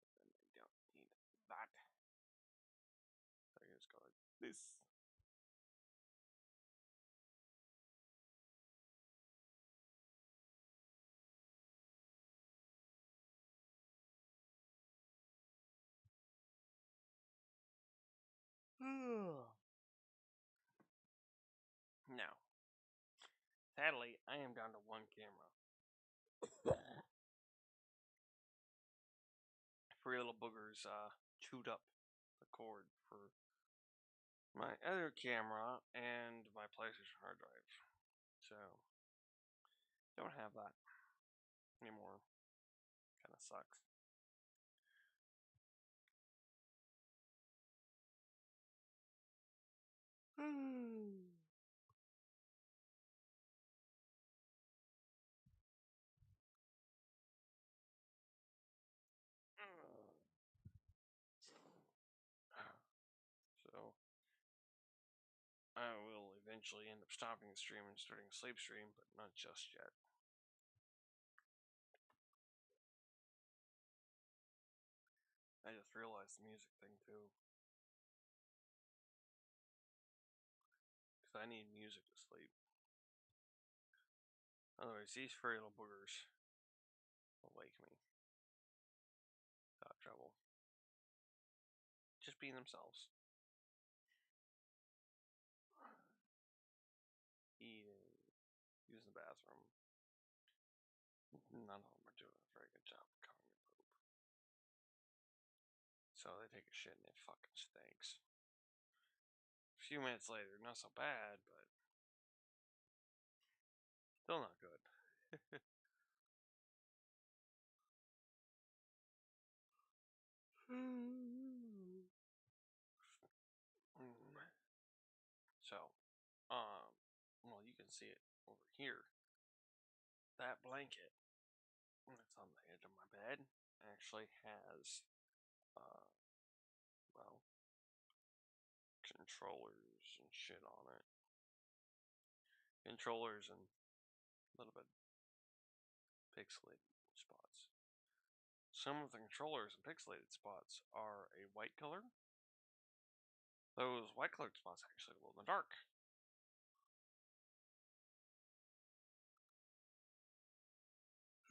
I don't need that. So I just go like this. Now, sadly, I am down to one camera. Three little boogers chewed up the cord for my other camera and my PlayStation hard drive. So, don't have that anymore. Kind of sucks. So, I will eventually end up stopping the stream and starting a sleep stream, but not just yet. I just realized the music thing too. Because I need music to sleep. Otherwise, these furry little boogers will wake me. Without trouble. Just being themselves. Eating. Using the bathroom. None of them are doing a very good job of covering their poop. So they take a shit and it fucking stinks. A few minutes later, not so bad, but still not good. So, well, you can see it over here. That blanket that's on the edge of my bed actually has, well, controllers and shit on it. Controllers and a little bit pixelated spots. Some of the controllers and pixelated spots are a white color. Those white colored spots actually glow in the dark.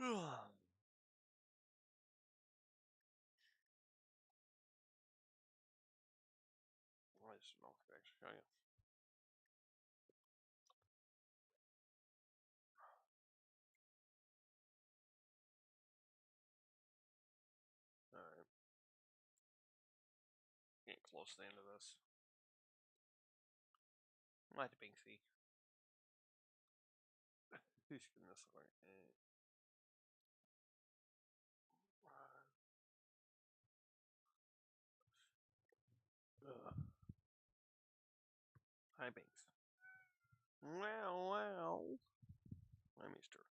I just don't know if I can actually show you. Alright. Get close to the end of this. Might be see. Who's getting this way? Hi, Binks. Well. Let me stir.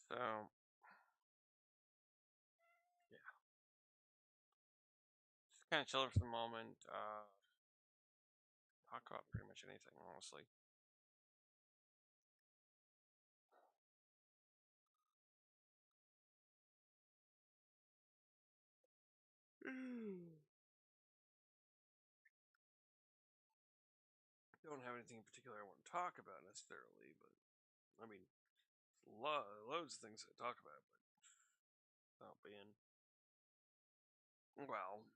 So, yeah. Just kind of chill for the moment. Talk about pretty much anything, honestly. Don't have anything in particular I want to talk about necessarily, but I mean, loads of things to talk about, but without being, well,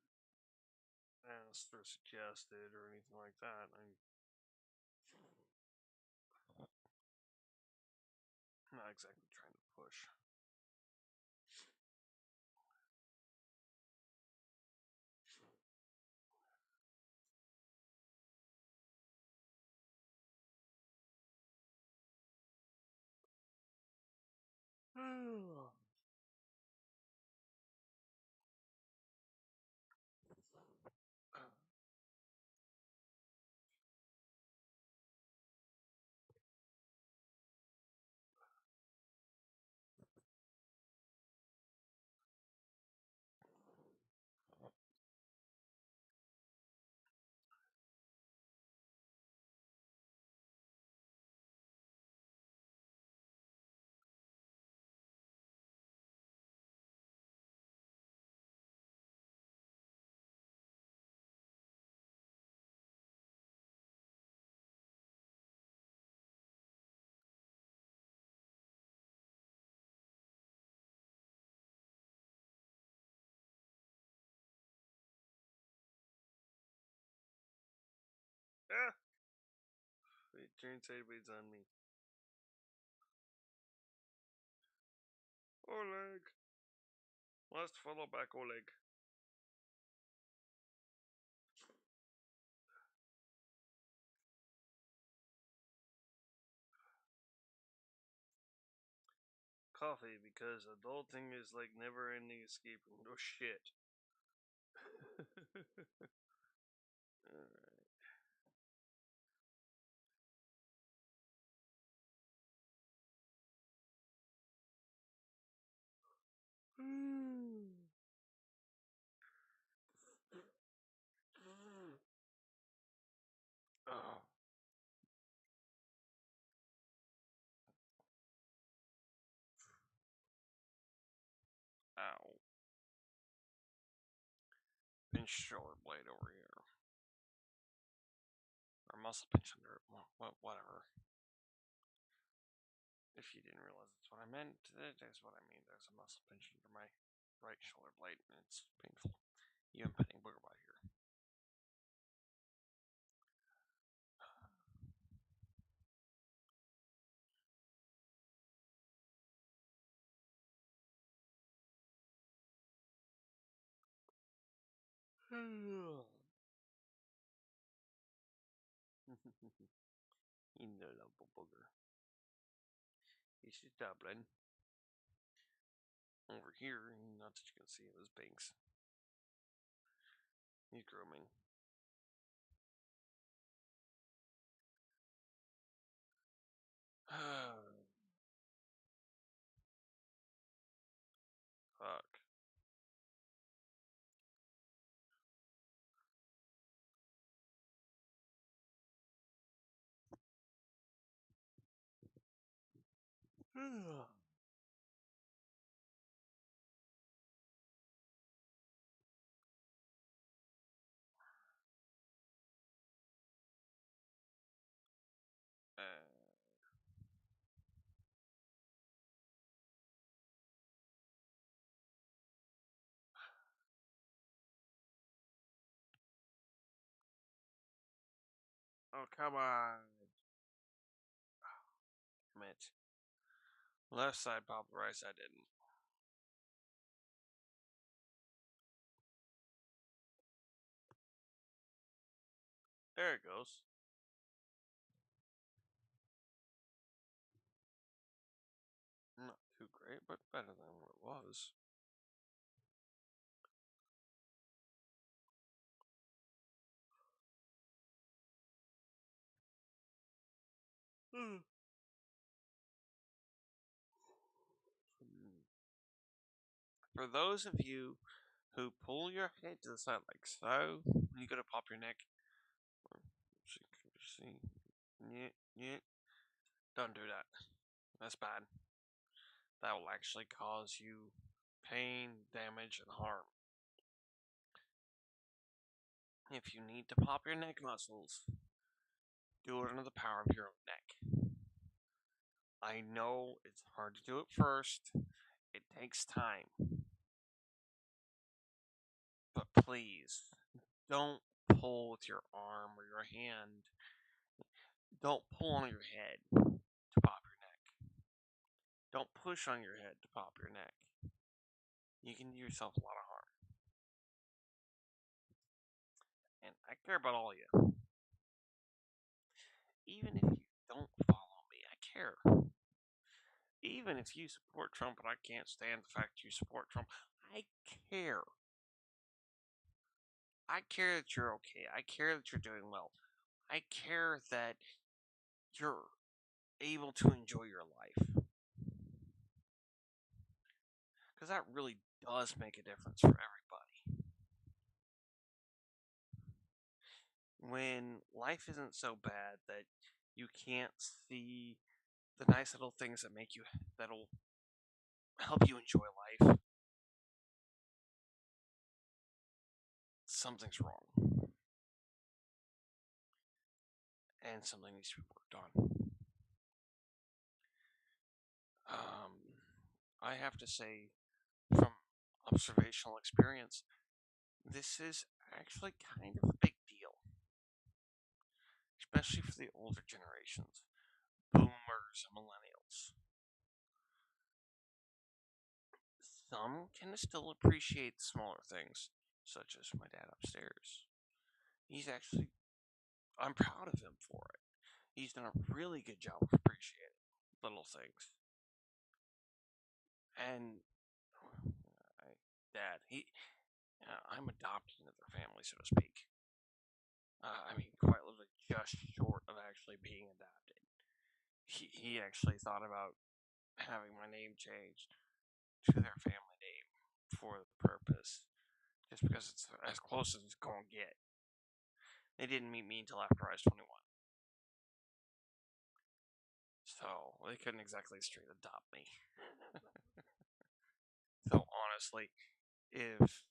asked or suggested or anything like that. I'm not exactly trying to push. Turn sideways on me. Oleg. Last follow back, Oleg. Coffee, because adulting is like never ending escape room. Oh shit. Oh. Ow. Pinch shoulder blade over here. Or muscle pinch under it. Whatever. If you didn't realize that's what I meant, that's what I mean. There's a muscle pinch under my right shoulder blade, and it's painful. Even petting booger bot here. In the little booger. He's just doubling. Over here, not that you can see his banks. He's grooming. Fuck. Oh, come on. Damn it. Left side popped, right side didn't. There it goes. Not too great, but better than what it was. For those of you who pull your head to the side like so, when you go to pop your neck, see, yeah, don't do that. That's bad. That will actually cause you pain, damage, and harm. If you need to pop your neck muscles, do it under the power of your own neck. I know it's hard to do it first. It takes time. But please, don't pull with your arm or your hand. Don't pull on your head to pop your neck. Don't push on your head to pop your neck. You can do yourself a lot of harm. And I care about all of you. Even if you don't follow me, I care. Even if you support Trump and I can't stand the fact you support Trump, I care. I care that you're okay. I care that you're doing well. I care that you're able to enjoy your life. Because that really does make a difference for everybody. When life isn't so bad that you can't see the nice little things that'll help you enjoy life, something's wrong. And something needs to be worked on. I have to say, from observational experience, this is actually kind of a big deal. especially for the older generations, boomers and millennials. Some can still appreciate smaller things, such as my dad upstairs. He's actually, I'm proud of him for it. He's done a really good job of appreciating little things. And Dad, I'm adopted into their family, so to speak. I mean, quite literally just short of actually being adopted. He actually thought about having my name changed to their family name for the purpose, just because it's as close as it's going to get. They didn't meet me until after I was 21. So they couldn't exactly straight adopt me. So honestly, if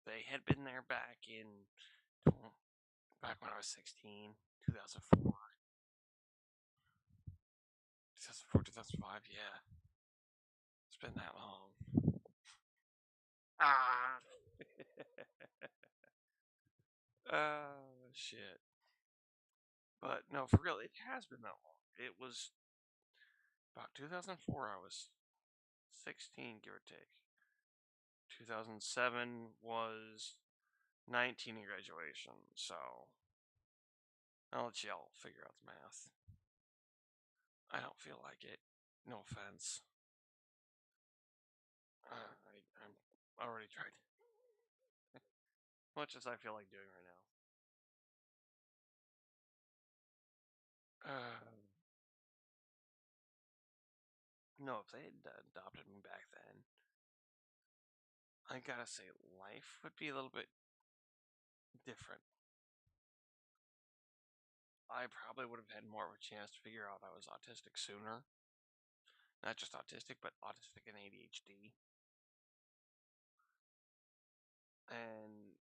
they had been there back when I was 16, 2004, 2004, 2005, yeah. It's been that long. Ah! Shit. But no, for real, it has been that long. It was about 2004, I was 16, give or take. 2007 was 19 in graduation, so I'll let y'all figure out the math. I don't feel like it. No offense. I'm already tried. Much as I feel like doing right now. No, if they had adopted me back then, I gotta say, life would be a little bit different. I probably would have had more of a chance to figure out I was autistic sooner. Not just autistic, but autistic and ADHD. And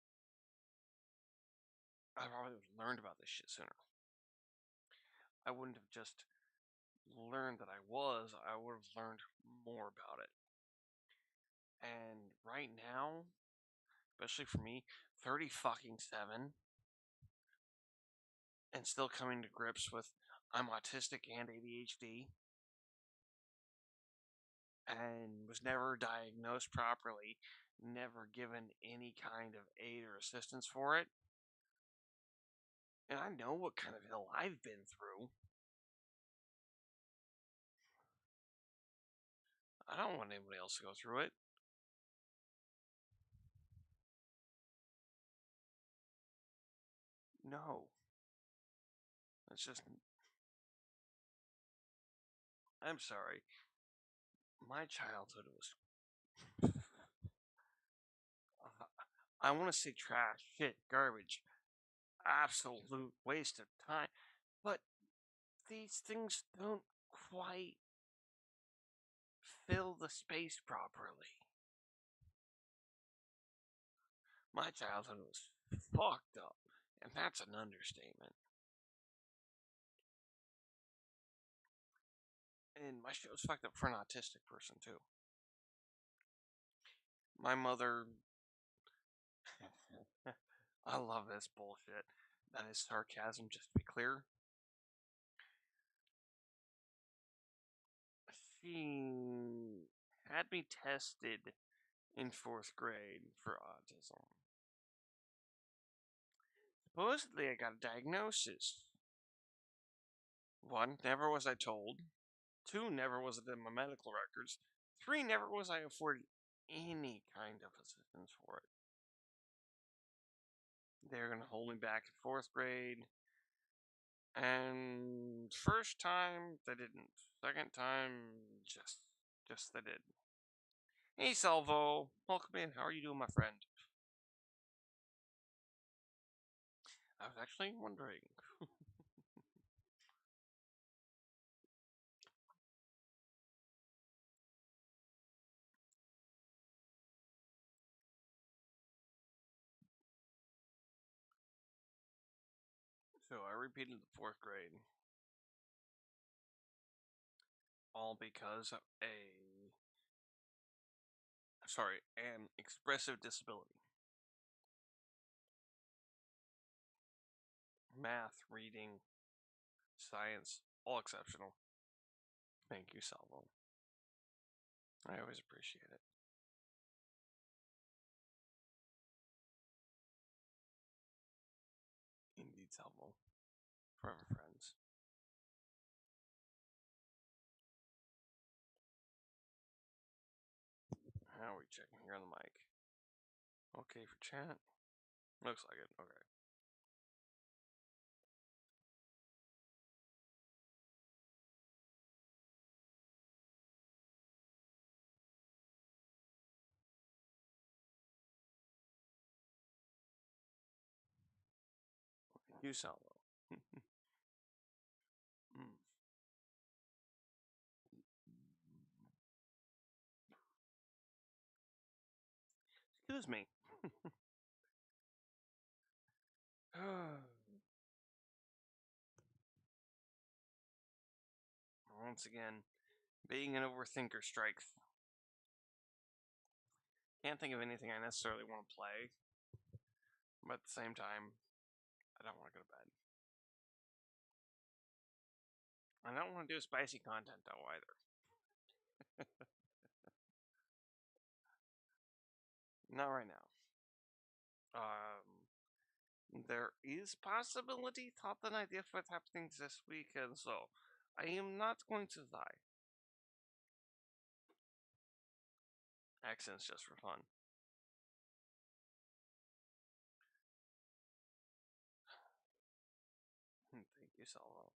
I probably would have learned about this shit sooner. I wouldn't have just learned that I would have learned more about it. And right now, especially for me, 30 fucking 7, and still coming to grips with I'm autistic and ADHD, and was never diagnosed properly, never given any kind of aid or assistance for it. And I know what kind of hell I've been through. I don't want anybody else to go through it. No. It's just. I'm sorry. My childhood was. I want to say trash, shit, garbage, absolute waste of time. But these things don't quite fill the space properly. My childhood was fucked up, and that's an understatement. And my shit was fucked up for an autistic person, too. My mother. I love this bullshit. That is sarcasm, just to be clear. She had me tested in 4th grade for autism. Supposedly, I got a diagnosis. 1, never was I told. 2, never was it in my medical records. 3, never was I afforded any kind of assistance for it. They're going to hold me back in 4th grade. And first time, they didn't. Second time, just they did. Hey, Salvo. Welcome in. How are you doing, my friend? I was actually wondering. So I repeated the 4th grade. All because of an expressive disability. Math, reading, science, all exceptional. Thank you, Salvo. I always appreciate it. Indeed, Salvo. Forever friends. How are we checking here on the mic? Okay for chat? Looks like it. Okay. You, Salvo. Mm. Excuse me. Once again, being an overthinker strikes. Can't think of anything I necessarily want to play, but at the same time, I don't want to go to bed. I don't want to do spicy content though either. Not right now. There is possibility thought an idea for what happenings this weekend, so I am not going to lie. Accents just for fun. Thank you, Salvo.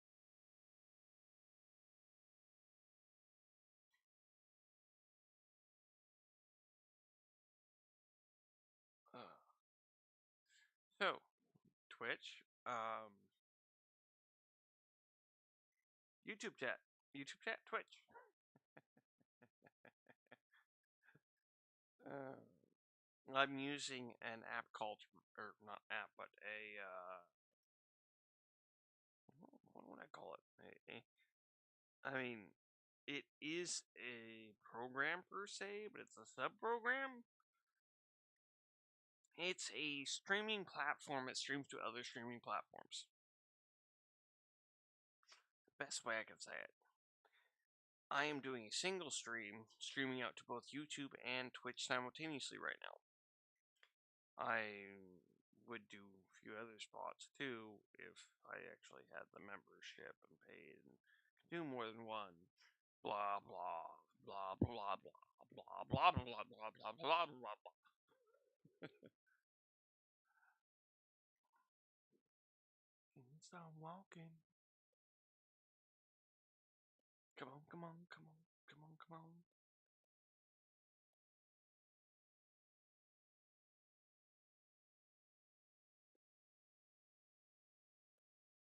So, Twitch, YouTube chat, Twitch. I'm using an app called, or not app, but a, what would I call it? I mean, it is a program per se, but it's a sub-program. It's a streaming platform that streams to other streaming platforms. Best way I can say it. I am doing a single stream, streaming out to both YouTube and Twitch simultaneously right now. I would do a few other spots too if I actually had the membership and paid and could do more than one. Blah blah blah blah blah blah blah blah blah blah blah blah blah blah. Stop walking. Come on, come on, come on, come on, come on.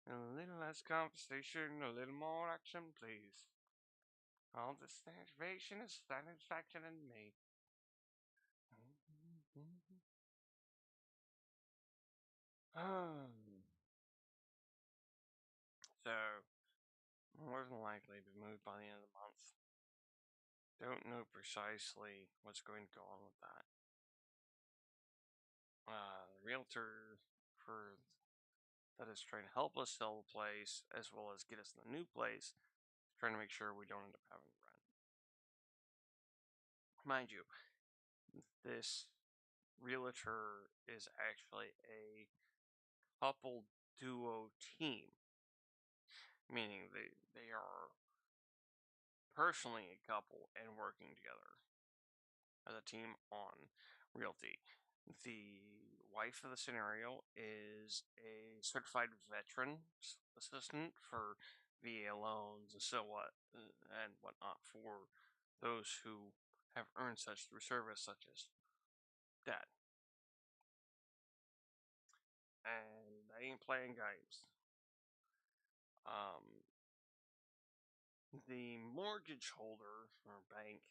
A little less conversation, a little more action, please. All this satisfaction is satisfaction in me. So, more than likely be moved by the end of the month. Don't know precisely what's going to go on with that. The realtor for that is trying to help us sell the place as well as get us in the new place, trying to make sure we don't end up having rent. Mind you, this realtor is actually a couple duo team, meaning they are personally a couple and working together as a team on realty. The wife of the scenario is a certified veteran assistant for VA loans and so what and whatnot for those who have earned such through service, such as dad. And I ain't playing games. The mortgage holder or bank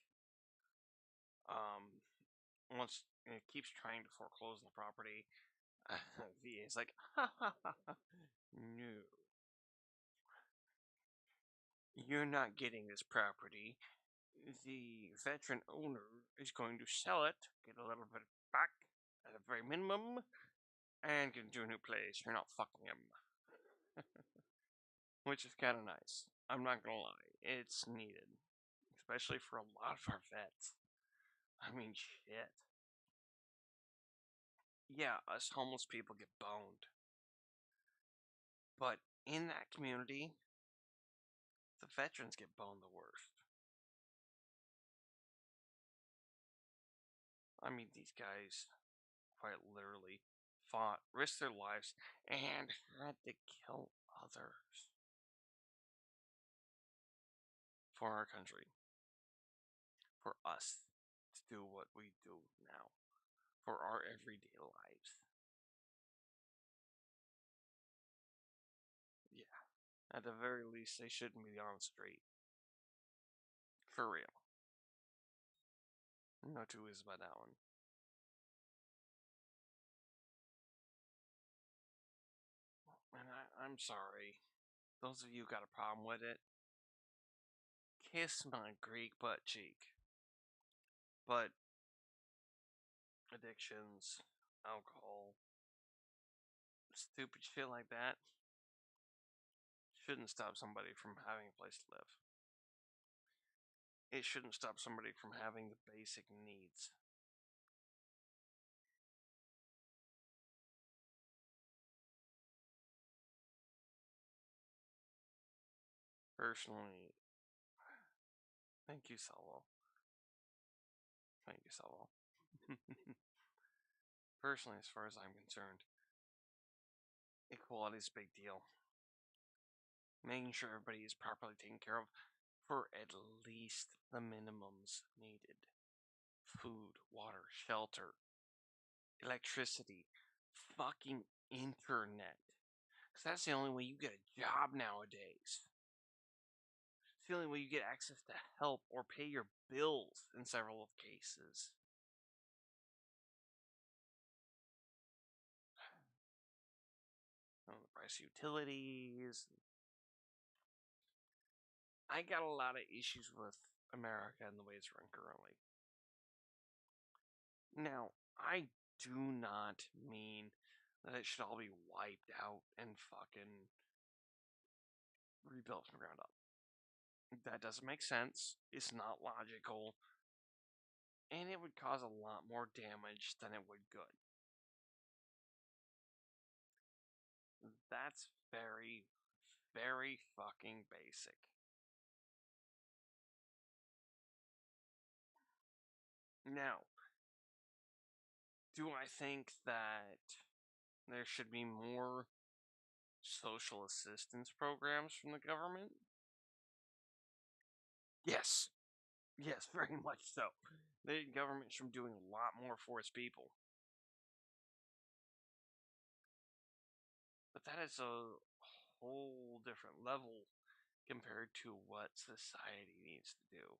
once it keeps trying to foreclose the property. VA is like, ha ha ha ha, no, you're not getting this property. The veteran owner is going to sell it, get a little bit back at a very minimum, and get into a new place. You're not fucking him. which is kind of nice. I'm not gonna lie, it's needed, especially for a lot of our vets. I mean, shit. Yeah, us homeless people get boned, but in that community, the veterans get boned the worst. I mean, these guys quite literally fought, risked their lives, and had to kill others for our country, for us to do what we do now, for our everyday lives. Yeah, at the very least, they shouldn't be on the street. For real. No two ways about that one. And I'm sorry. Those of you who got a problem with it, kiss my Greek butt cheek. But addictions, alcohol, stupid shit like that shouldn't stop somebody from having a place to live. It shouldn't stop somebody from having the basic needs. Personally, thank you, Solo. Thank you, Solo. Personally, as far as I'm concerned, equality is a big deal. Making sure everybody is properly taken care of for at least the minimums needed: food, water, shelter, electricity, fucking internet. Because that's the only way you get a job nowadays. It's the only way you get access to help or pay your bills in several of cases. The price of utilities. I got a lot of issues with America and the way it's run currently. Now, I do not mean that it should all be wiped out and fucking rebuilt from the ground up. That doesn't make sense. It's not logical. And it would cause a lot more damage than it would good. That's very, very fucking basic. Now, do I think that there should be more social assistance programs from the government? Yes. Yes, very much so. The government should be doing a lot more for its people. But that is a whole different level compared to what society needs to do.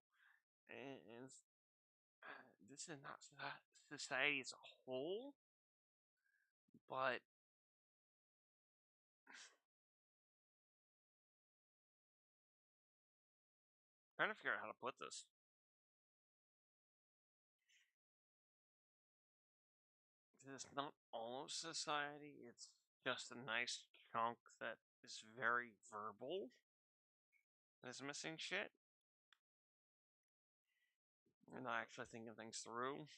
And this is not society as a whole, but trying to figure out how to put this. It's not all of society, it's just a nice chunk that is very verbal, that is missing shit. You're not actually thinking things through.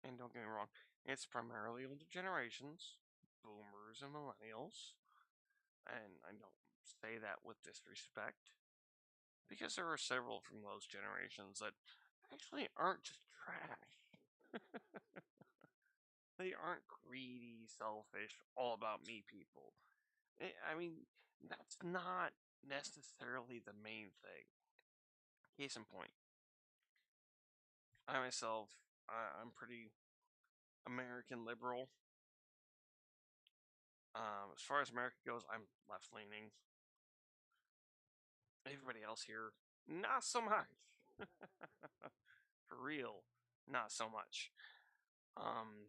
And don't get me wrong, it's primarily older generations, boomers and millennials. And I don't say that with disrespect, because there are several from those generations that actually aren't just trash. They aren't greedy, selfish, all about me people. I mean, that's not necessarily the main thing. Case in point, I myself, I'm pretty American liberal. As far as America goes, I'm left leaning. Everybody else here, not so much. For real, not so much. Um,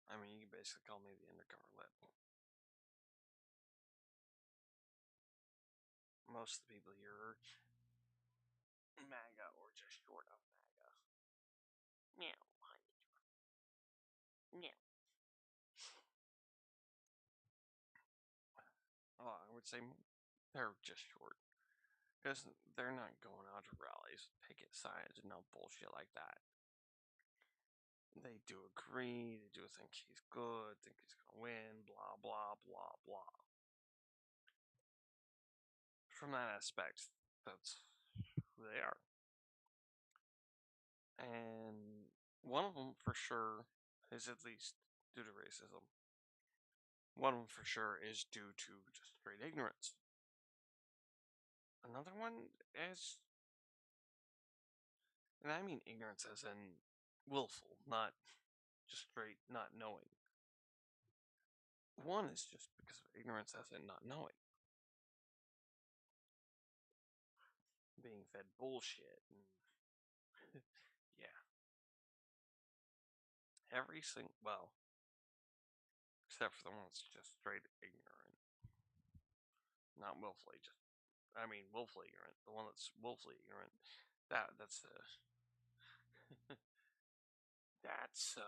I mean, you can basically call me the undercover lip. Most of the people here are MAGA or just short of MAGA. Yeah. they're just short. Because they're not going out to rallies, picket signs, and no bullshit like that. They do agree, they do think he's good, think he's gonna win, blah, blah, blah, blah. From that aspect, that's who they are. And one of them, for sure, is at least due to racism. One of them, for sure, is due to just straight ignorance. Another one is, and I mean ignorance as in willful, not just straight not knowing. One is just because of ignorance as in not knowing. Being fed bullshit. And yeah. Every single, well, except for the one that's just straight ignorant. Not willfully, just, I mean, willfully ignorant. The one that's willfully ignorant, that's, that's,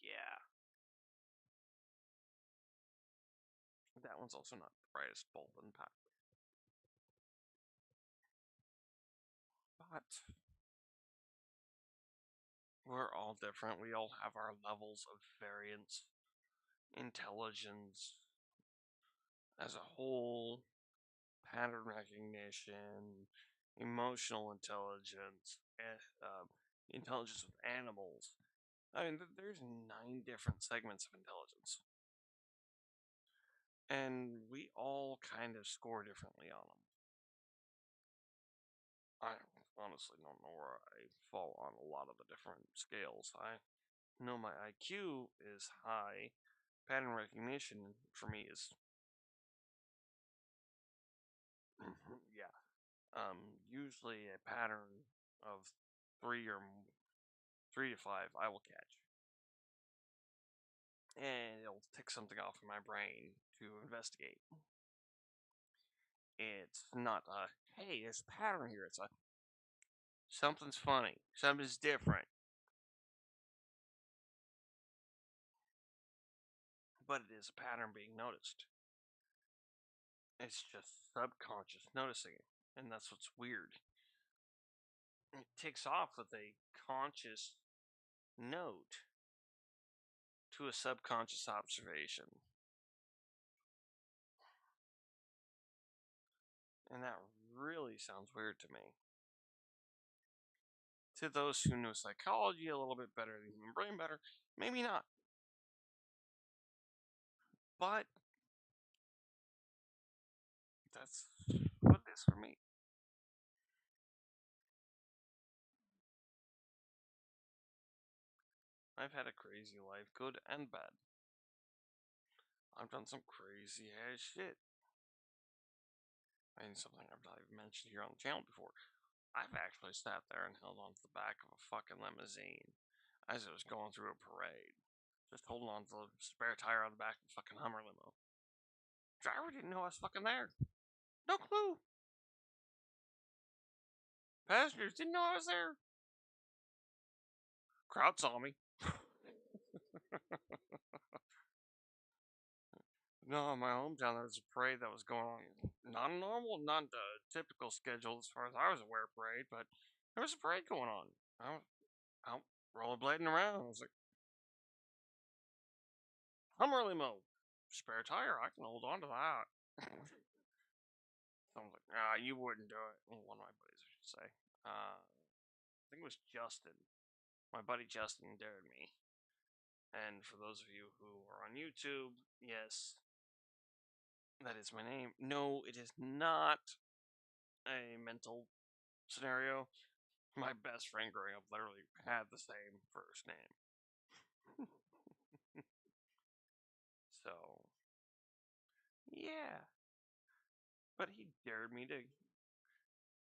yeah. That one's also not the brightest bulb in the pack. But we're all different. We all have our levels of variance, intelligence as a whole, pattern recognition, emotional intelligence, intelligence with animals. I mean, there's 9 different segments of intelligence. And we all kind of score differently on them. I honestly don't know where I fall on a lot of the different scales. I know my IQ is high. Pattern recognition for me is yeah. Usually a pattern of 3 to 5 I will catch. And it'll tick something off in my brain to investigate. It's not a, hey, there's a pattern here. It's a, something's funny. Something's different. But it is a pattern being noticed. It's just subconscious noticing it. And that's what's weird. It ticks off with a conscious note to a subconscious observation. And that really sounds weird to me. To those who know psychology a little bit better, the human brain better, maybe not. But that's what it is for me. I've had a crazy life, good and bad. I've done some crazy ass shit. I mean, something I've not even mentioned here on the channel before. I've actually sat there and held onto the back of a fucking limousine as it was going through a parade. Just holding on to the spare tire on the back of the fucking Hummer limo. Driver didn't know I was fucking there. No clue. Passengers didn't know I was there. Crowd saw me. No, in my hometown, there was a parade that was going on. Not a normal, not a typical schedule as far as I was aware parade, but there was a parade going on. I was out rollerblading around. I was like, Hummer limo. Spare tire, I can hold on to that. So I was like, ah, you wouldn't do it. Well, one of my buddies, I should say. I think it was Justin. My buddy Justin dared me. And for those of you who are on YouTube, yes, that is my name. No, it is not a mental scenario. My best friend growing up literally had the same first name. So, yeah. But he dared me to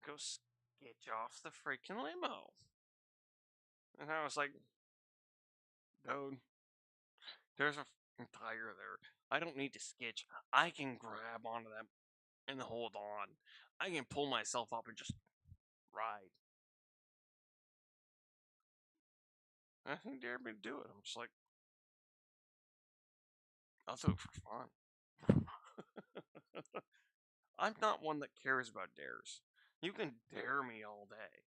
go sketch off the freaking limo. And I was like, dude, there's a tire there. I don't need to sketch. I can grab onto them and hold on. I can pull myself up and just ride. And he dared me to do it. I'm just like, I'll do it for fun. I'm not one that cares about dares. You can dare me all day.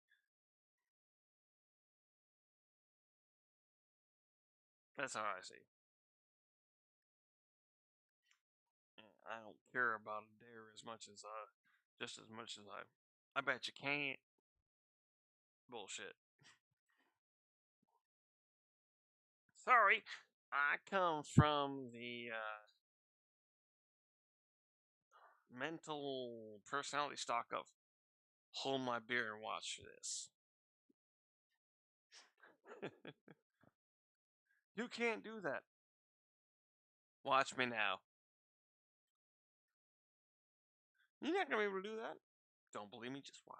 That's how I see. I don't care about a dare as much as just as much as I bet you can't. Bullshit. Sorry, I come from the mental personality stock of hold my beer and watch this. You can't do that. Watch me now. You're not gonna be able to do that. Don't believe me? Just watch.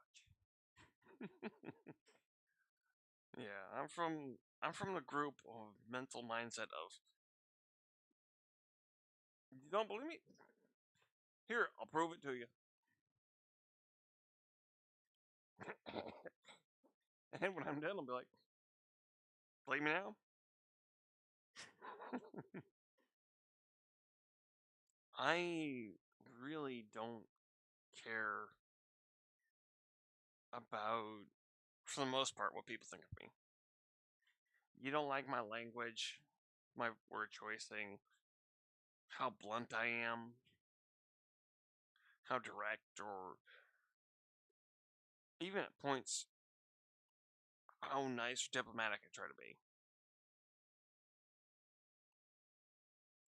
Yeah, I'm from the group of mental mindset of you don't believe me? Here, I'll prove it to you. And when I'm done, I'll be like, believe me now? I really don't care about, for the most part, what people think of me. You don't like my language, my word choicing, how blunt I am, how direct, or even at points, how nice or diplomatic I try to be.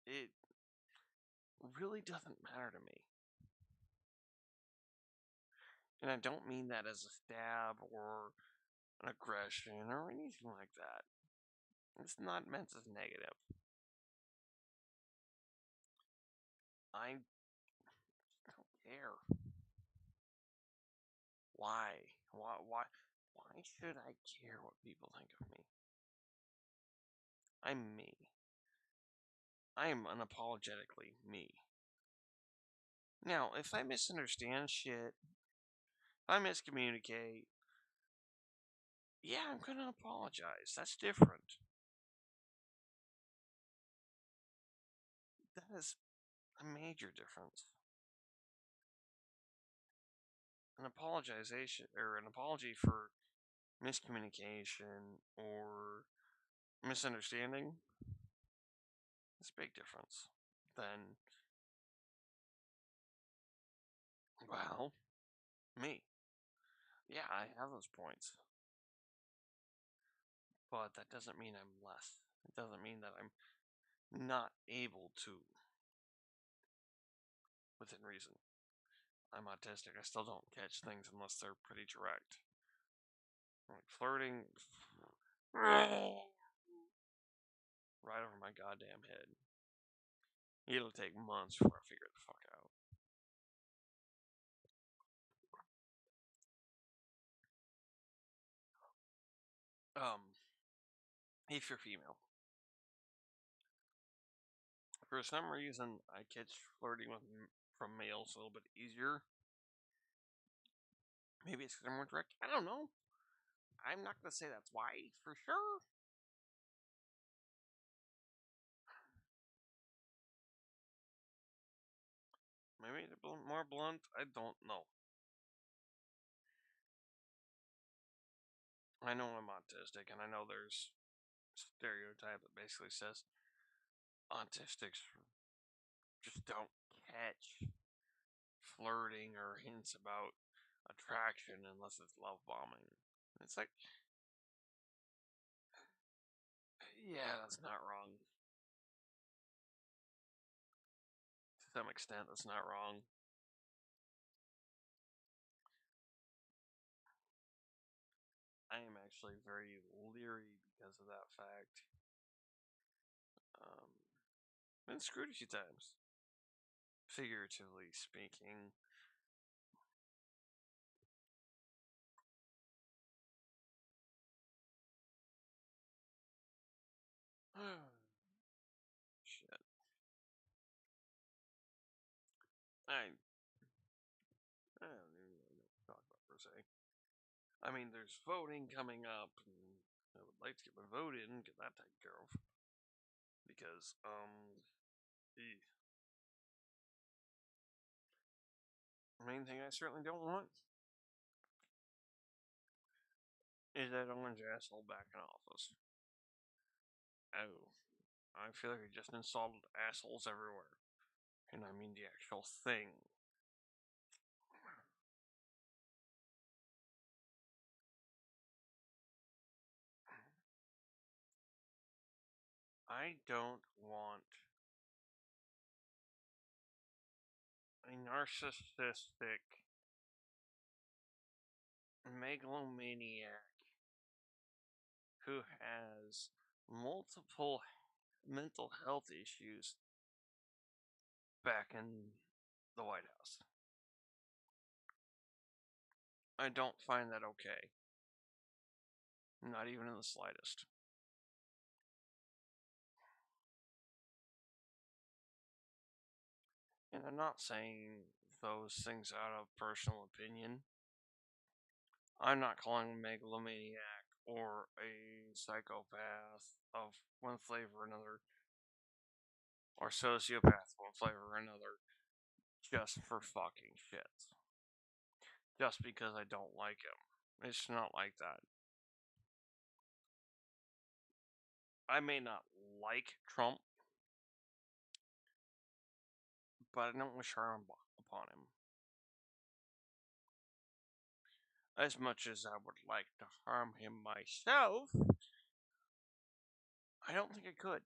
It really doesn't matter to me. And I don't mean that as a stab or an aggression or anything like that. It's not meant as negative. I don't care. Why? Why should I care what people think of me? I'm me. I am unapologetically me. Now, if I misunderstand shit, if I miscommunicate, yeah, I'm gonna apologize. That's different. That is a major difference. An apologization or an apology for miscommunication or misunderstanding is a big difference than, well, me. Yeah, I have those points. But that doesn't mean I'm less. It doesn't mean that I'm not able to, within reason. I'm autistic. I still don't catch things unless they're pretty direct. Like flirting, right over my goddamn head. It'll take months before I figure it the fuck out. If you're female, for some reason, I catch flirting with from males a little bit easier. Maybe it's because I'm more direct. I don't know. I'm not gonna say that's why for sure. Maybe it's more blunt. I don't know. I know I'm autistic, and I know there's stereotype that basically says autistics just don't catch flirting or hints about attraction unless it's love bombing. It's like, yeah, that's not wrong. To some extent, that's not wrong. I am actually very leery because of that fact. Um, been screwed a few times, figuratively speaking. Shit. I I don't even know what to talk about per se. I mean, there's voting coming up, and I would like to get my vote in and get that taken care of. Because, Main thing I certainly don't want is that orange asshole back in office. Oh, I feel like I just installed assholes everywhere. And I mean the actual thing. I don't want a narcissistic megalomaniac who has multiple mental health issues back in the White House. I don't find that okay. Not even in the slightest. And I'm not saying those things out of personal opinion. I'm not calling him a megalomaniac or a psychopath of one flavor or another, or sociopath of one flavor or another, just for fucking shit. Just because I don't like him. It's not like that. I may not like Trump, but I don't wish harm upon him. As much as I would like to harm him myself, I don't think I could.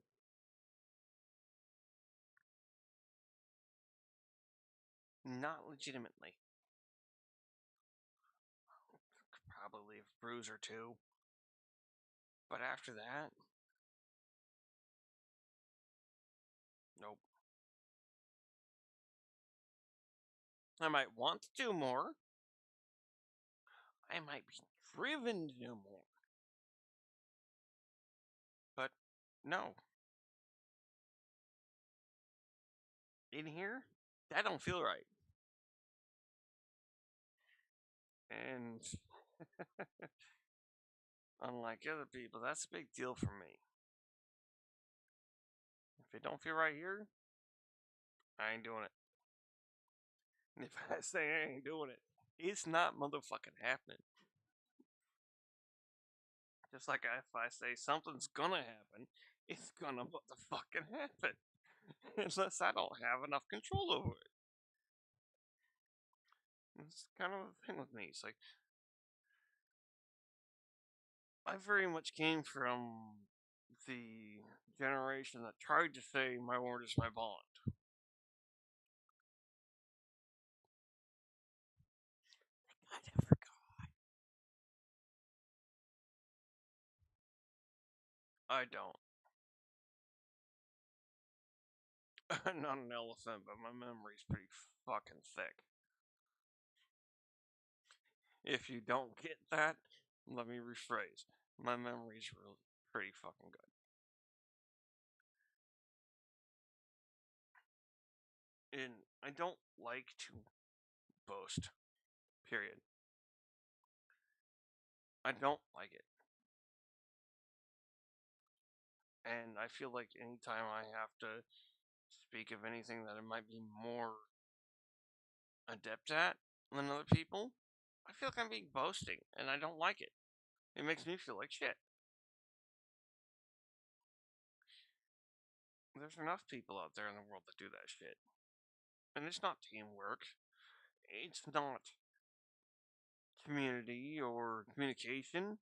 Not legitimately. Could probably leave a bruise or two. But after that, nope. I might want to do more. I might be driven to do more. But no. In here, that don't feel right. And unlike other people, that's a big deal for me. If it don't feel right here, I ain't doing it. And if I say I ain't doing it, it's not motherfucking happening. Just like if I say something's gonna happen, it's gonna motherfucking happen. Unless I don't have enough control over it. It's kind of a thing with me. It's like, I very much came from the generation that tried to say my word is my bond. I never I don't. I'm not an elephant, but my memory's pretty fucking thick. If you don't get that, let me rephrase. My memory's really pretty fucking good. And I don't like to boast. Period. I don't like it. And I feel like anytime I have to speak of anything that I might be more adept at than other people, I feel like I'm being boasting, and I don't like it. It makes me feel like shit. There's enough people out there in the world that do that shit. And it's not teamwork. It's not community or communication.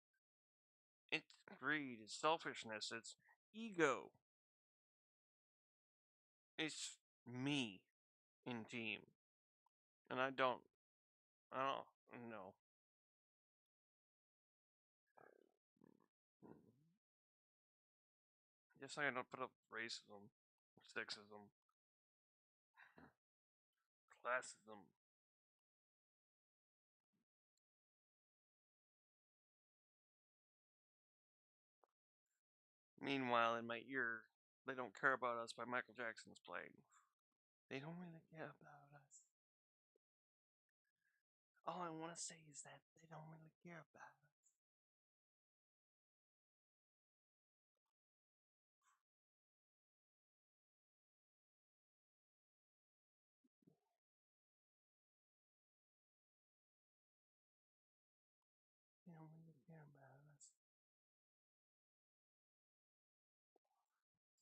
It's greed, it's selfishness, it's ego. It's me in team. And I don't know. Just like I don't put up racism, sexism, classism. Meanwhile, in my ear, They Don't Care About Us by Michael Jackson's playing. They don't really care about us. All I want to say is that they don't really care about us.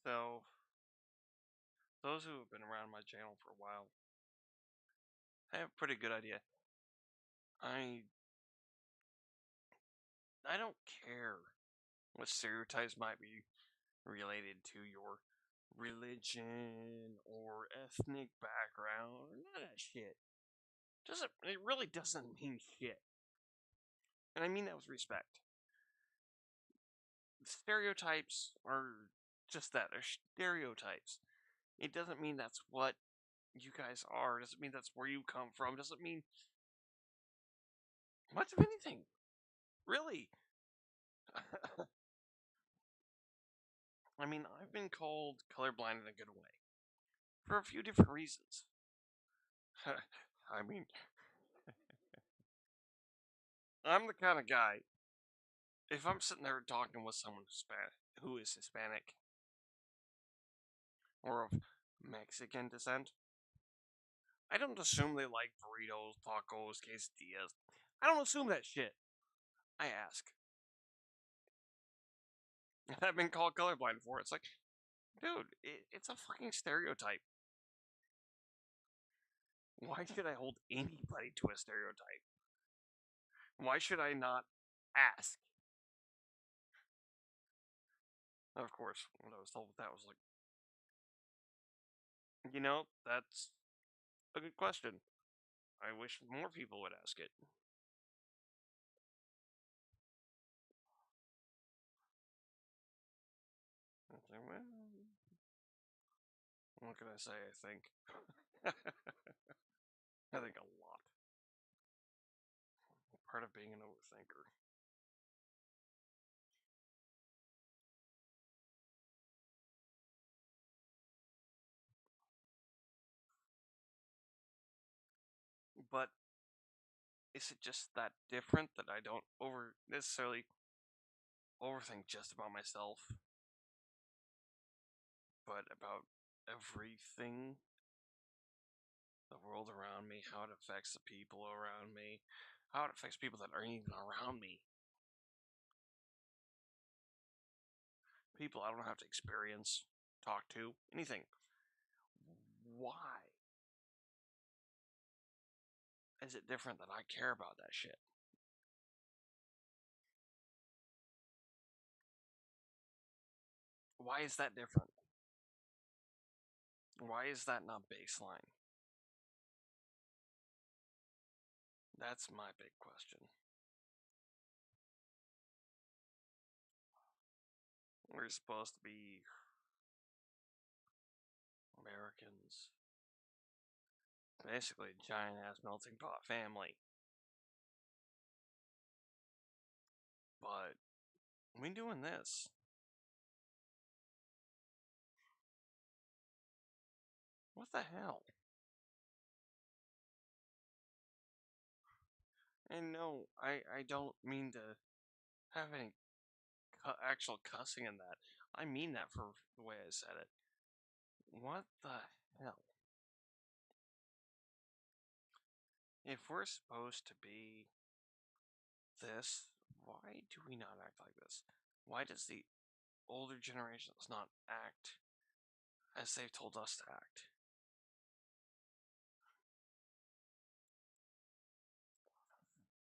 So, those who have been around my channel for a while have a pretty good idea. I don't care what stereotypes might be related to your religion or ethnic background. None of that shit. It really doesn't mean shit. And I mean that with respect. Stereotypes are just that. They're stereotypes. It doesn't mean that's what you guys are. It doesn't mean that's where you come from. It doesn't mean much of anything. Really. I mean, I've been called colorblind in a good way. For a few different reasons. I mean, I'm the kind of guy, if I'm sitting there talking with someone who is Hispanic or of Mexican descent, I don't assume they like burritos, tacos, quesadillas. I don't assume that shit. I ask. I've been called colorblind before. It's like, dude, it's a fucking stereotype. Why should I hold anybody to a stereotype? Why should I not ask? Of course, when I was told that was like, that's a good question. I wish more people would ask it. Well, what can I say? I think. I think a lot. Part of being an overthinker. But is it just that different that I don't necessarily overthink just about myself, but about everything? The world around me, how it affects the people around me, how it affects people that aren't even around me. People I don't have to experience, talk to, anything. Why is it different that I care about that shit? Why is that different? Why is that not baseline? That's my big question. We're supposed to be Americans. Basically, a giant ass melting pot family. But we doing this. What the hell? And no, I don't mean to have any actual cussing in that. I mean that for the way I said it. What the hell? If we're supposed to be this, why do we not act like this? Why does the older generations not act as they've told us to act?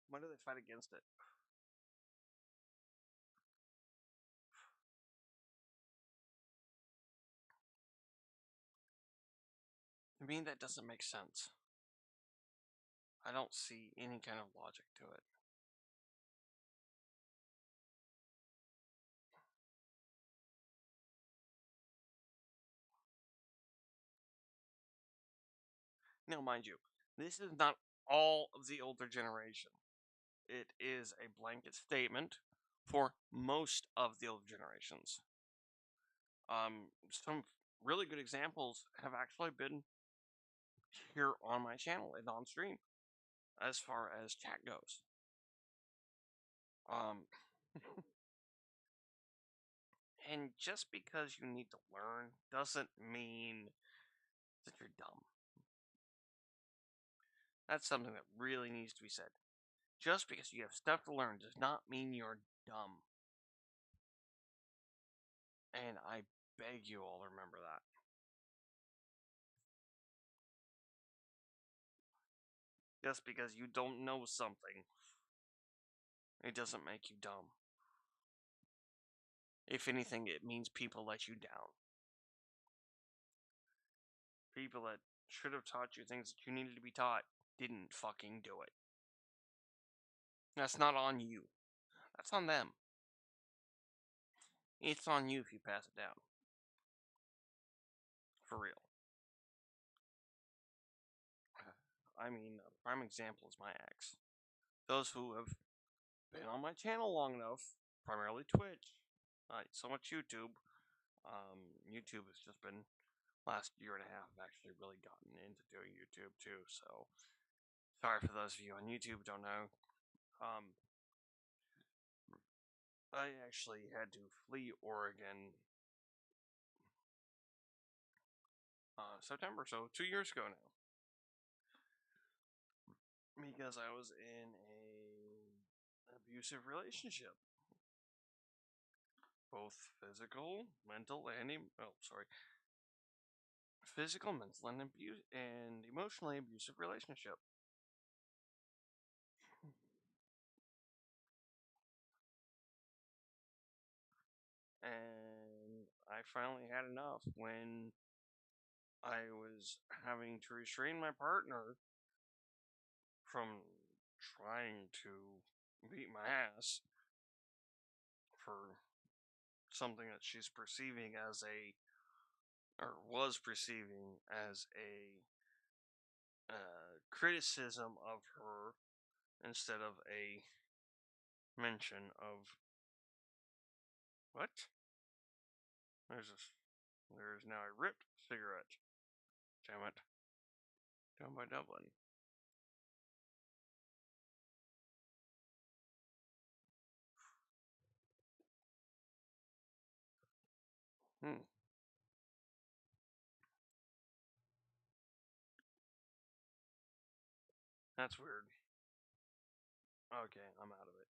Why do they fight against it? To me, that doesn't make sense. I don't see any kind of logic to it. Now, mind you, this is not all of the older generation. It is a blanket statement for most of the older generations. Some really good examples have actually been here on my channel and on stream, as far as chat goes. And just because you need to learn doesn't mean that you're dumb. That's something that really needs to be said. Just because you have stuff to learn does not mean you're dumb. And I beg you all to remember that. Just because you don't know something, it doesn't make you dumb. If anything, it means people let you down. People that should have taught you things that you needed to be taught didn't fucking do it. That's not on you. That's on them. It's on you if you pass it down. For real. I mean, a prime example is my ex. Those who have been on my channel long enough, primarily Twitch, not so much YouTube. YouTube has just been last year and a half. I've actually really gotten into doing YouTube too. So sorry for those of you on YouTube who don't know. I actually had to flee Oregon September, so 2 years ago now, because I was in a abusive relationship, both physical, mental, and physical, mental, and emotionally abusive relationship. And I finally had enough when I was having to restrain my partner from trying to beat my ass for something that she's perceiving as or was perceiving as a criticism of her instead of a mention of what? There's now a ripped cigarette. Damn it. Down by Dublin. Hmm. That's weird. Okay, I'm out of it.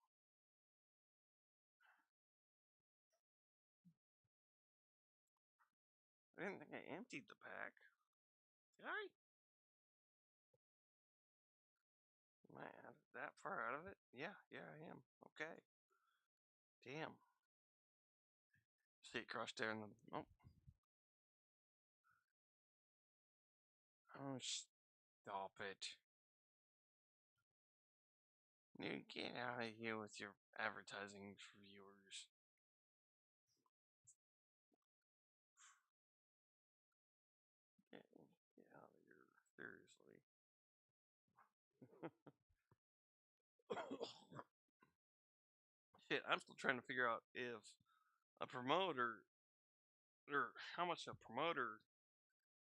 I didn't think I emptied the pack. Did I? Am I that far out of it? Yeah, I am. Okay. Damn. See it crushed there in the. Oh. Oh, stop it. You get out of here with your advertising for viewers. Get out of here. Seriously. Shit, I'm still trying to figure out if a promoter, or how much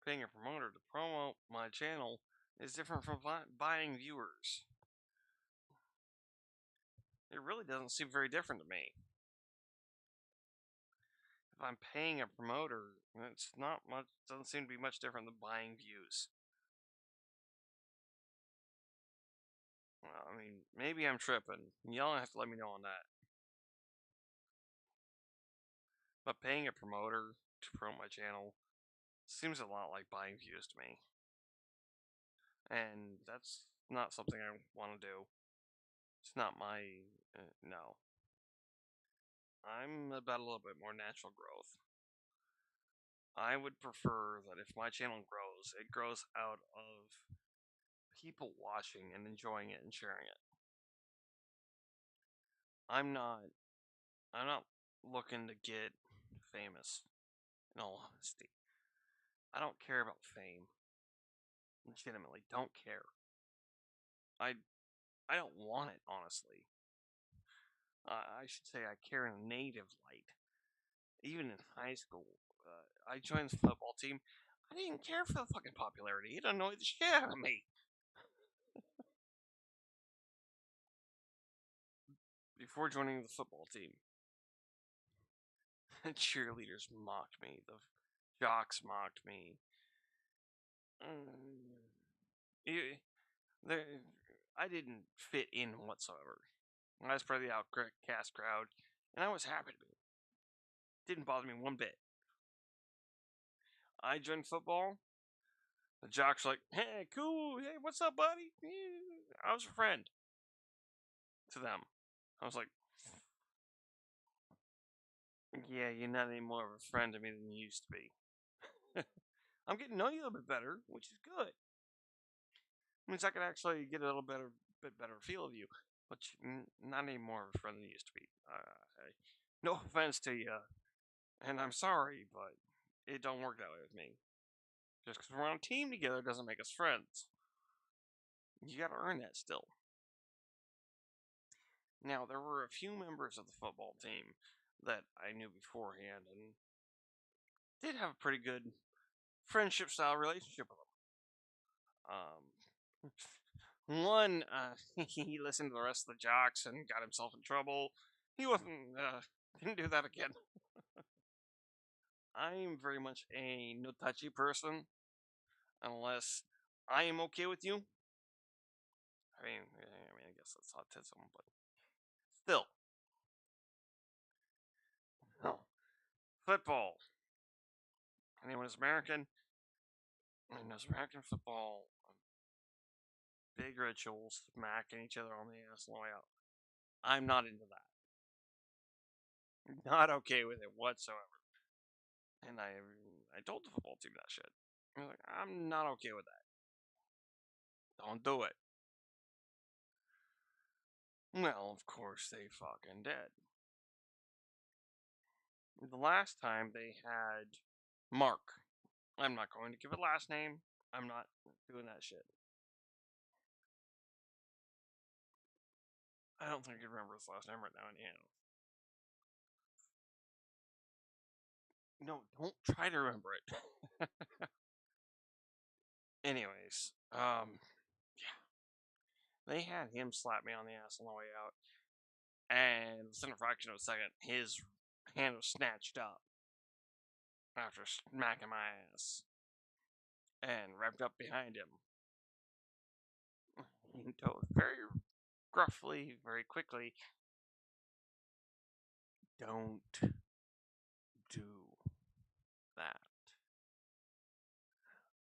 paying a promoter to promote my channel is different from buying viewers. It really doesn't seem very different to me. If I'm paying a promoter, it's not much, doesn't seem to be much different than buying views. Well, I mean, maybe I'm tripping. Y'all have to let me know on that. But paying a promoter to promote my channel seems a lot like buying views to me. And that's not something I want to do. It's not my. No. I'm about a little bit more natural growth. I would prefer that if my channel grows, it grows out of people watching and enjoying it and sharing it. I'm not I'm not looking to get famous, in all honesty. I don't care about fame. Legitimately, don't care. I I don't want it, honestly. I should say I care in a native light. Even in high school, I joined the football team. I didn't care for the fucking popularity. It annoyed the shit out of me. Before joining the football team, the cheerleaders mocked me. The jocks mocked me. I didn't fit in whatsoever. I was part of the outcast crowd, and I was happy to be. Didn't bother me one bit. I joined football. The jocks like, hey, cool. Hey, what's up, buddy? I was a friend to them. I was like, yeah, you're not any more of a friend to me than you used to be. I'm getting to know you a little bit better, which is good. Means I can actually get a bit better feel of you, but you're not any more of a friend than you used to be. Hey, no offense to you, and I'm sorry, but it don't work that way with me. Just because we're on a team together doesn't make us friends. You gotta earn that still. Now, there were a few members of the football team that I knew beforehand and did have a pretty good friendship style relationship with them. One, he listened to the rest of the jocks and got himself in trouble. He didn't do that again. I'm very much a no touchy person unless I am okay with you. I guess that's autism, but still, no. Football. Anyone is American, and knows American football, big rituals, smacking each other on the ass on the way out. I'm not into that. Not okay with it whatsoever. And I told the football team that shit. I was like, I'm not okay with that. Don't do it. Well, of course they fucking did. The last time they had Mark. I'm not going to give a last name. I'm not doing that shit. I don't think I can remember his last name right now, anyhow. No, don't try to remember it. Anyways, yeah. They had him slap me on the ass on the way out, and within a fraction of a second, his hand was snatched up after smacking my ass and wrapped up behind him. He told very gruffly, very quickly, don't do that.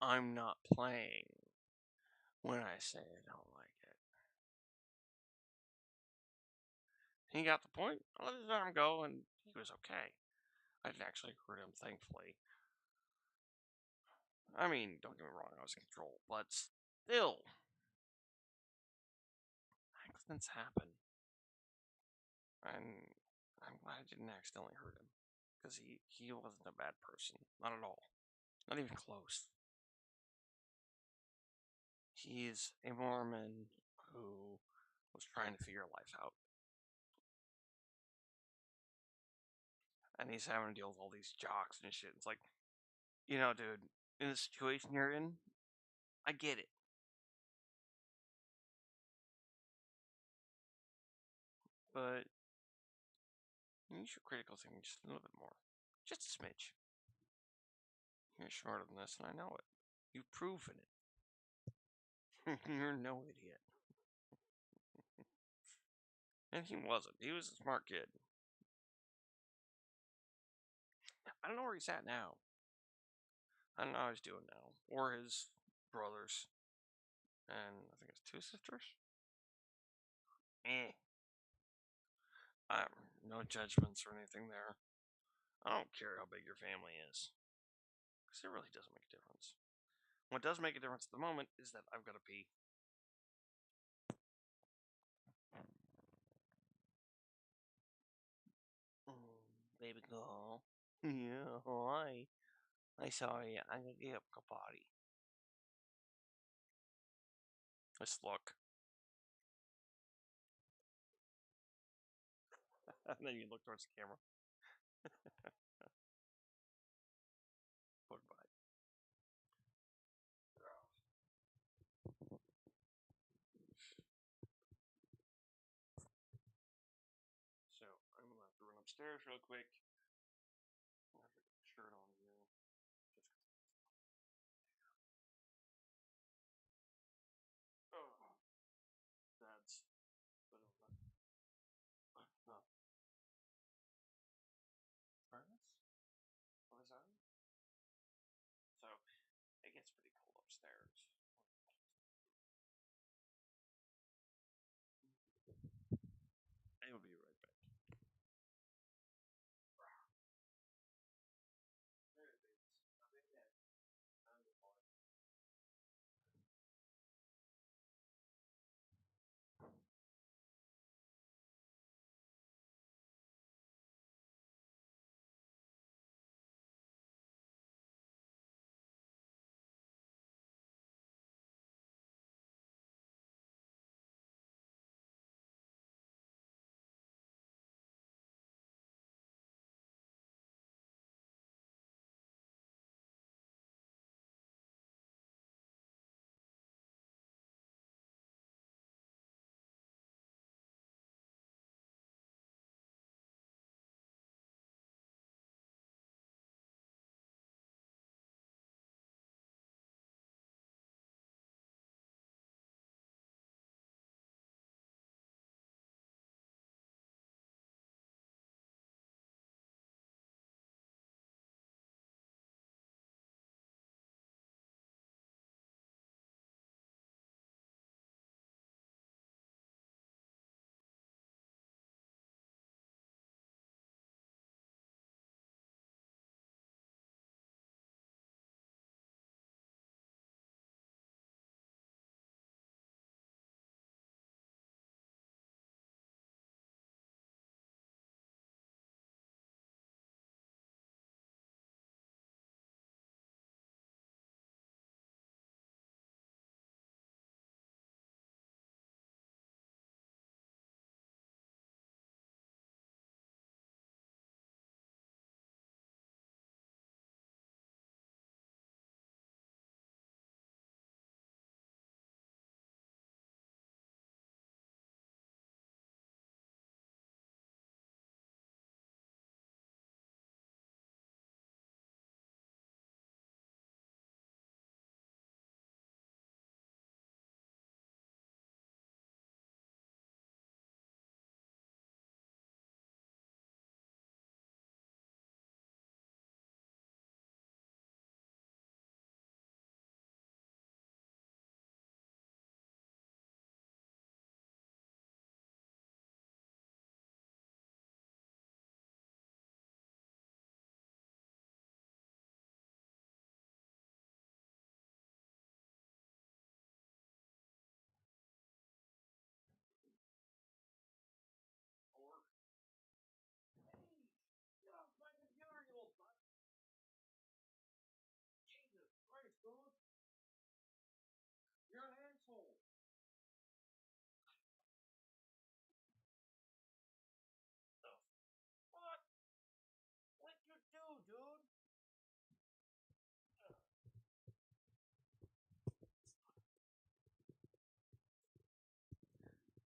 I'm not playing when I say I don't like it. He got the point. I let his arm go, and he was okay. I didn't actually hurt him, thankfully. I mean, don't get me wrong, I was in control, but still, accidents happen. And I'm glad I didn't accidentally hurt him. Because he wasn't a bad person. Not at all. Not even close. He's a Mormon who was trying to figure life out. And he's having to deal with all these jocks and shit. It's like, dude, in the situation you're in, I get it. But you should critical think just a little bit more. Just a smidge. You're smarter than this, and I know it. You've proven it. You're no idiot. And he wasn't. He was a smart kid. I don't know where he's at now. I don't know how he's doing now. Or his brothers. And I think it's two sisters. Eh. No judgments or anything there. I don't care how big your family is. Because it really doesn't make a difference. What does make a difference at the moment is that I've got to pee. Baby girl. Yeah, hi. I sorry, I'm gonna get up a potty. Just look. And then you look towards the camera. Goodbye. So, I'm gonna have to run upstairs real quick. I'm gonna have to put the shirt on here. Oh, that's a bit of a furnace? What is that?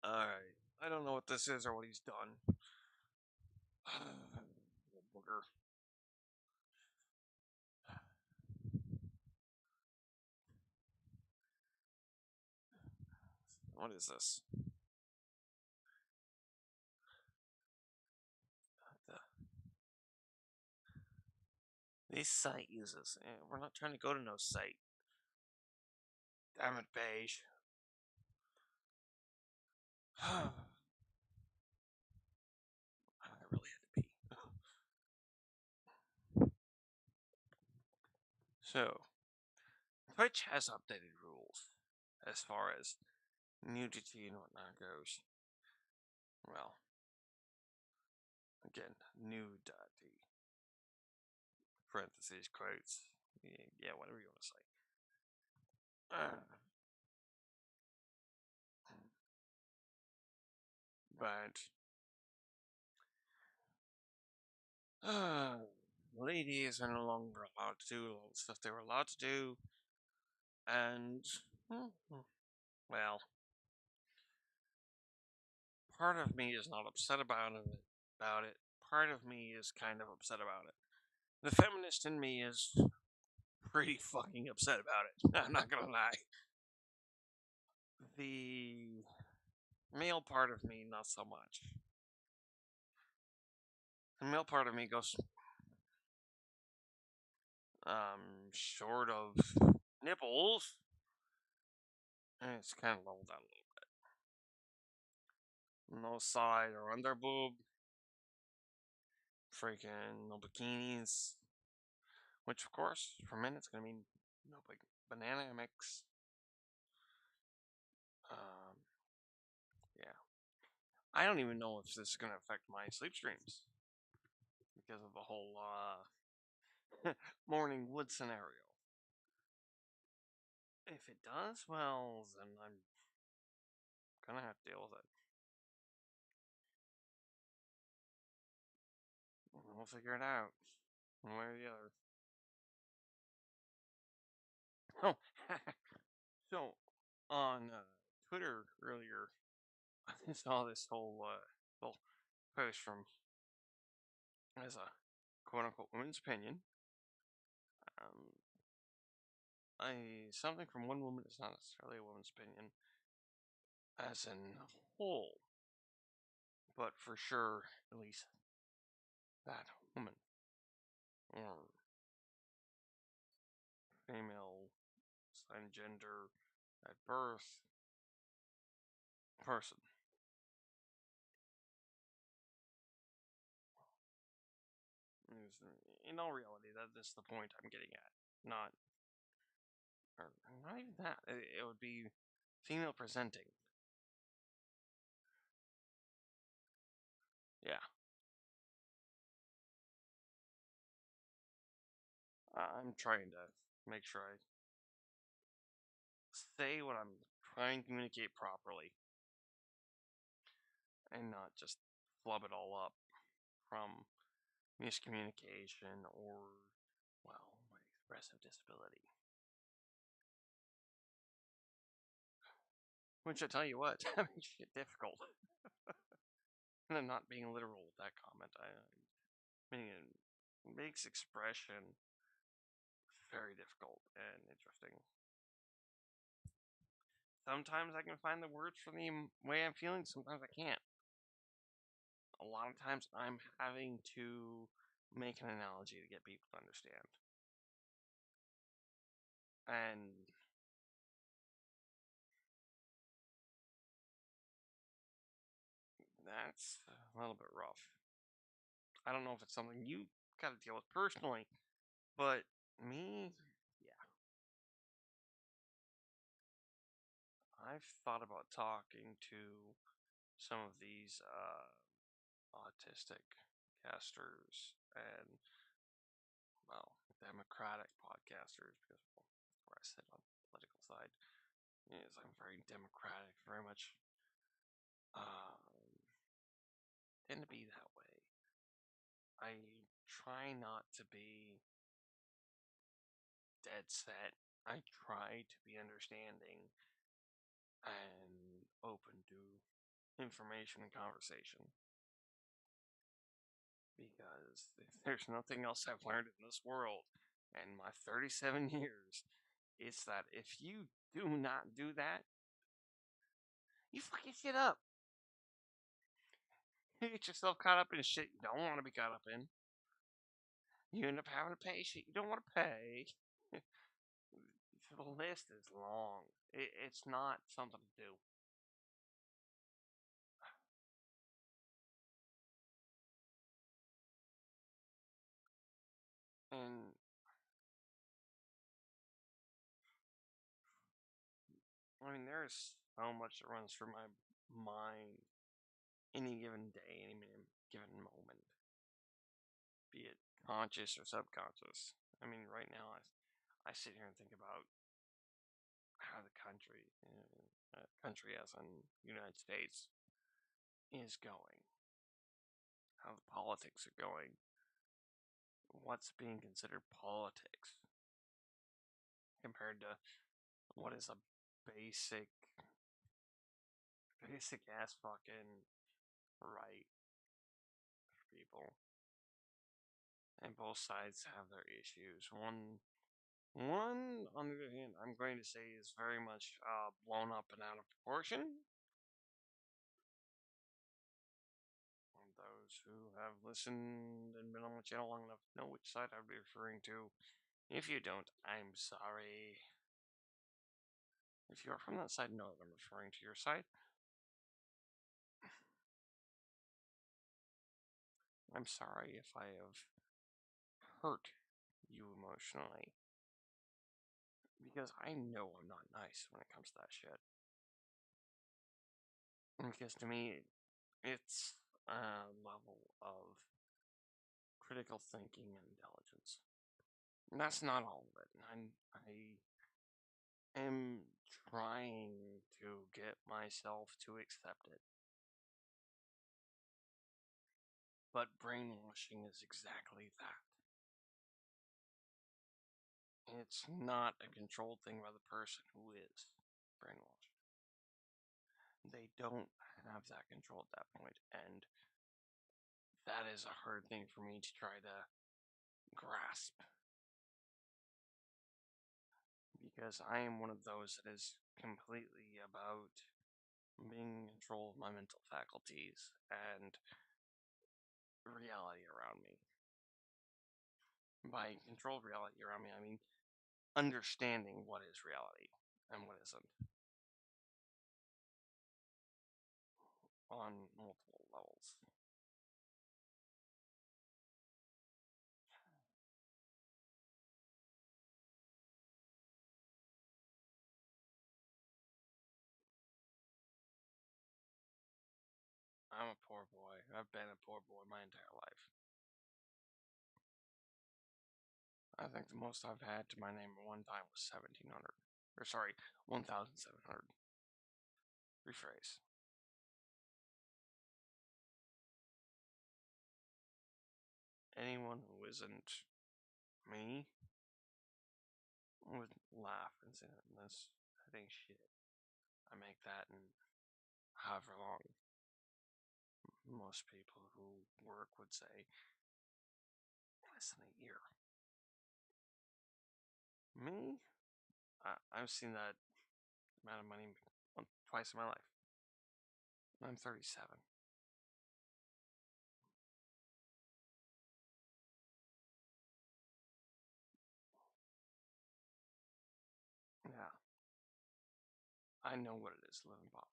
Alright. I don't know what this is or what he's done. Booger. What is this? This site uses. We're not trying to go to no site. Damn it, beige. I really had to pee. So, Twitch has updated rules as far as nudity and whatnot goes. Well, again, nudity. Parentheses, quotes. Yeah, whatever you want to say. But ladies are no longer allowed to do all the stuff they were allowed to do, and well, part of me is not upset about it. Part of me is kind of upset about it. The feminist in me is pretty fucking upset about it. I'm not gonna lie. The male part of me, not so much. The male part of me goes, short of nipples, and it's kind of leveled out a little bit. No side or under boob. Freaking no bikinis. Which, of course, for men, it's gonna mean no big banana mix. Yeah. I don't even know if this is gonna affect my sleep streams because of the whole morning wood scenario. If it does, well, then I'm gonna have to deal with it. We'll figure it out, one way or the other. Oh, so on Twitter earlier, I saw this whole little post from as a quote unquote woman's opinion. Something from one woman is not necessarily a woman's opinion, as in whole, but for sure, at least that woman or female assigned gender at birth person. In all reality, that's the point I'm getting at. Not, or not even that. It would be female presenting. Yeah. I'm trying to make sure I say what I'm trying to communicate properly and not just flub it all up from miscommunication or, well, my expressive disability. Which I tell you what, that makes it difficult. And I'm not being literal with that comment. I mean, it makes expression very difficult and interesting. Sometimes I can find the words for the way I'm feeling, sometimes I can't. A lot of times I'm having to make an analogy to get people to understand. And that's a little bit rough. I don't know if it's something you got to deal with personally, but me, yeah. I've thought about talking to some of these autistic casters and, well, democratic podcasters because, well, that's where I sit on the political side. Is I'm very democratic, very much tend to be that way. I try not to be dead set. I try to be understanding and open to information and conversation. Because if there's nothing else I've learned in this world in my 37 years, it's that if you do not do that, you fucking shit up. You get yourself caught up in shit you don't want to be caught up in. You end up having to pay shit you don't want to pay. The list is long. It's not something to do. And I mean, there's so much that runs through my mind any given day, any given moment, be it conscious or subconscious. I mean, right now, I sit here and think about how the country as in United States, is going, how the politics are going, what's being considered politics compared to what is a basic, basic ass fucking right for people. And both sides have their issues. One, on the other hand, I'm going to say is very much blown up and out of proportion. And those who have listened and been on the channel long enough know which side I'd be referring to. If you don't, I'm sorry. If you are from that side, know that I'm referring to your side. I'm sorry if I have hurt you emotionally. Because I know I'm not nice when it comes to that shit. Because to me, it's a level of critical thinking and intelligence. And that's not all of it. I am trying to get myself to accept it. But brainwashing is exactly that. It's not a controlled thing by the person who is brainwashed. They don't have that control at that point, and that is a hard thing for me to try to grasp. Because I am one of those that is completely about being in control of my mental faculties and reality around me. By controlled reality around me, I mean understanding what is reality and what isn't on multiple levels. I'm a poor boy. I've been a poor boy my entire life. I think the most I've had to my name at one time was 1,700. Or sorry, 1,700. Rephrase. Anyone who isn't me would laugh and say, "This, that ain't shit." I make that in however long. Most people who work would say, less than a year. Me? I've seen that amount of money twice in my life. I'm 37. Yeah. I know what it is to live in poverty.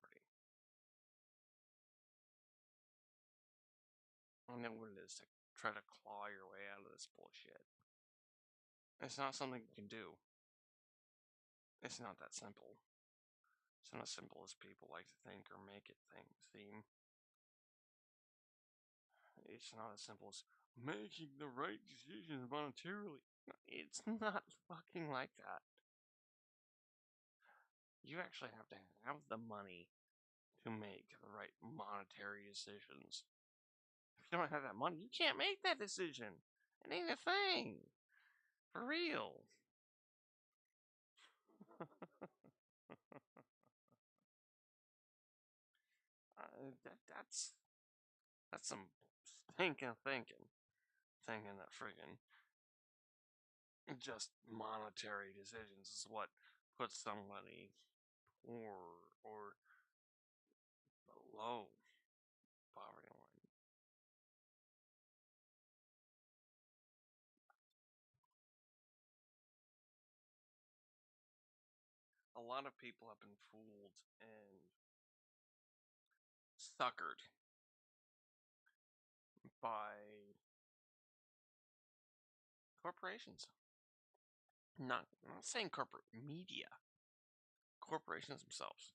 I know what it is to try to claw your way out of this bullshit. It's not something you can do. It's not that simple. It's not as simple as people like to think or make it seem. It's not as simple as making the right decisions monetarily. It's not fucking like that. You actually have to have the money to make the right monetary decisions. If you don't have that money, you can't make that decision. It ain't a thing. For real. That's some stinking thinking that friggin' just monetary decisions is what puts somebody poor or below poverty line. A lot of people have been fooled and suckered by corporations. I'm not saying corporate media, corporations themselves.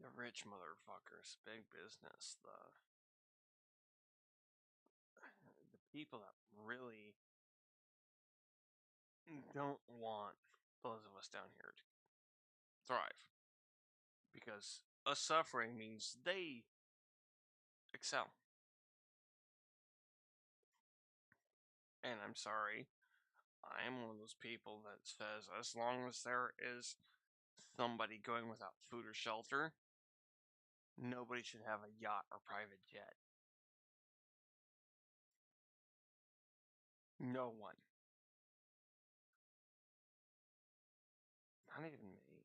The rich motherfuckers, big business, the people that really don't want those of us down here to thrive. Because us suffering means they excel. And I'm sorry, I am one of those people that says as long as there is somebody going without food or shelter, nobody should have a yacht or private jet. No one. Not even me.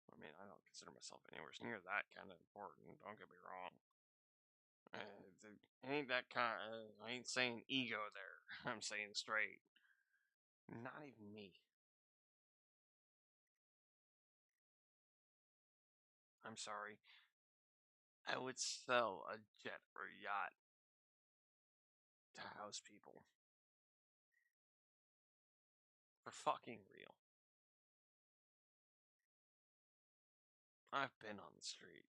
I mean, I don't consider myself anywhere near that kind of important. Don't get me wrong. Ain't that kind I ain't saying ego there. I'm saying straight. Not even me. I'm sorry. I would sell a jet or yacht to house people. For fucking real. I've been on the street.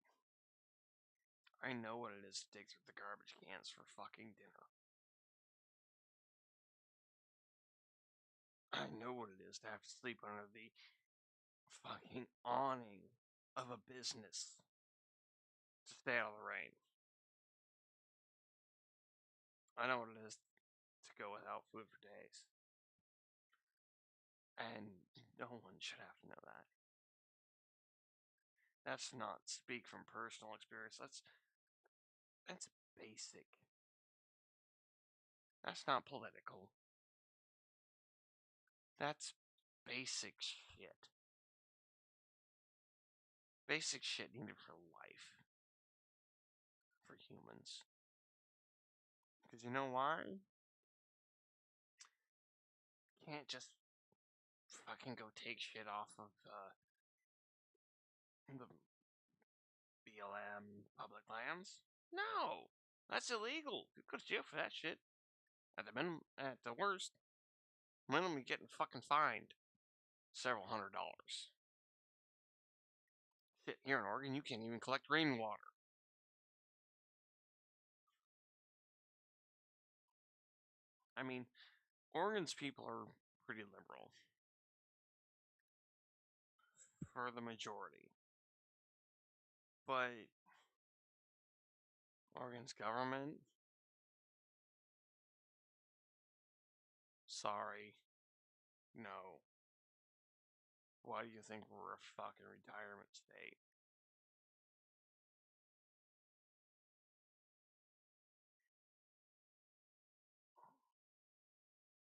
I know what it is to dig through the garbage cans for fucking dinner. I know what it is to have to sleep under the fucking awning of a business to stay out of the rain. I know what it is to go without food for days. And no one should have to know that. That's not speak from personal experience. That's basic. That's not political. That's basic shit. Basic shit needed for life. For humans. Because you know why? You can't just fucking go take shit off of the BLM public lands. No! That's illegal. You go to jail for that shit. At the minimum, at the worst, minimum you're getting fucking fined several $100s. Shit, here in Oregon, you can't even collect rainwater. I mean, Oregon's people are pretty liberal. For the majority. But Oregon's government, sorry, no. Why do you think we're a fucking retirement state?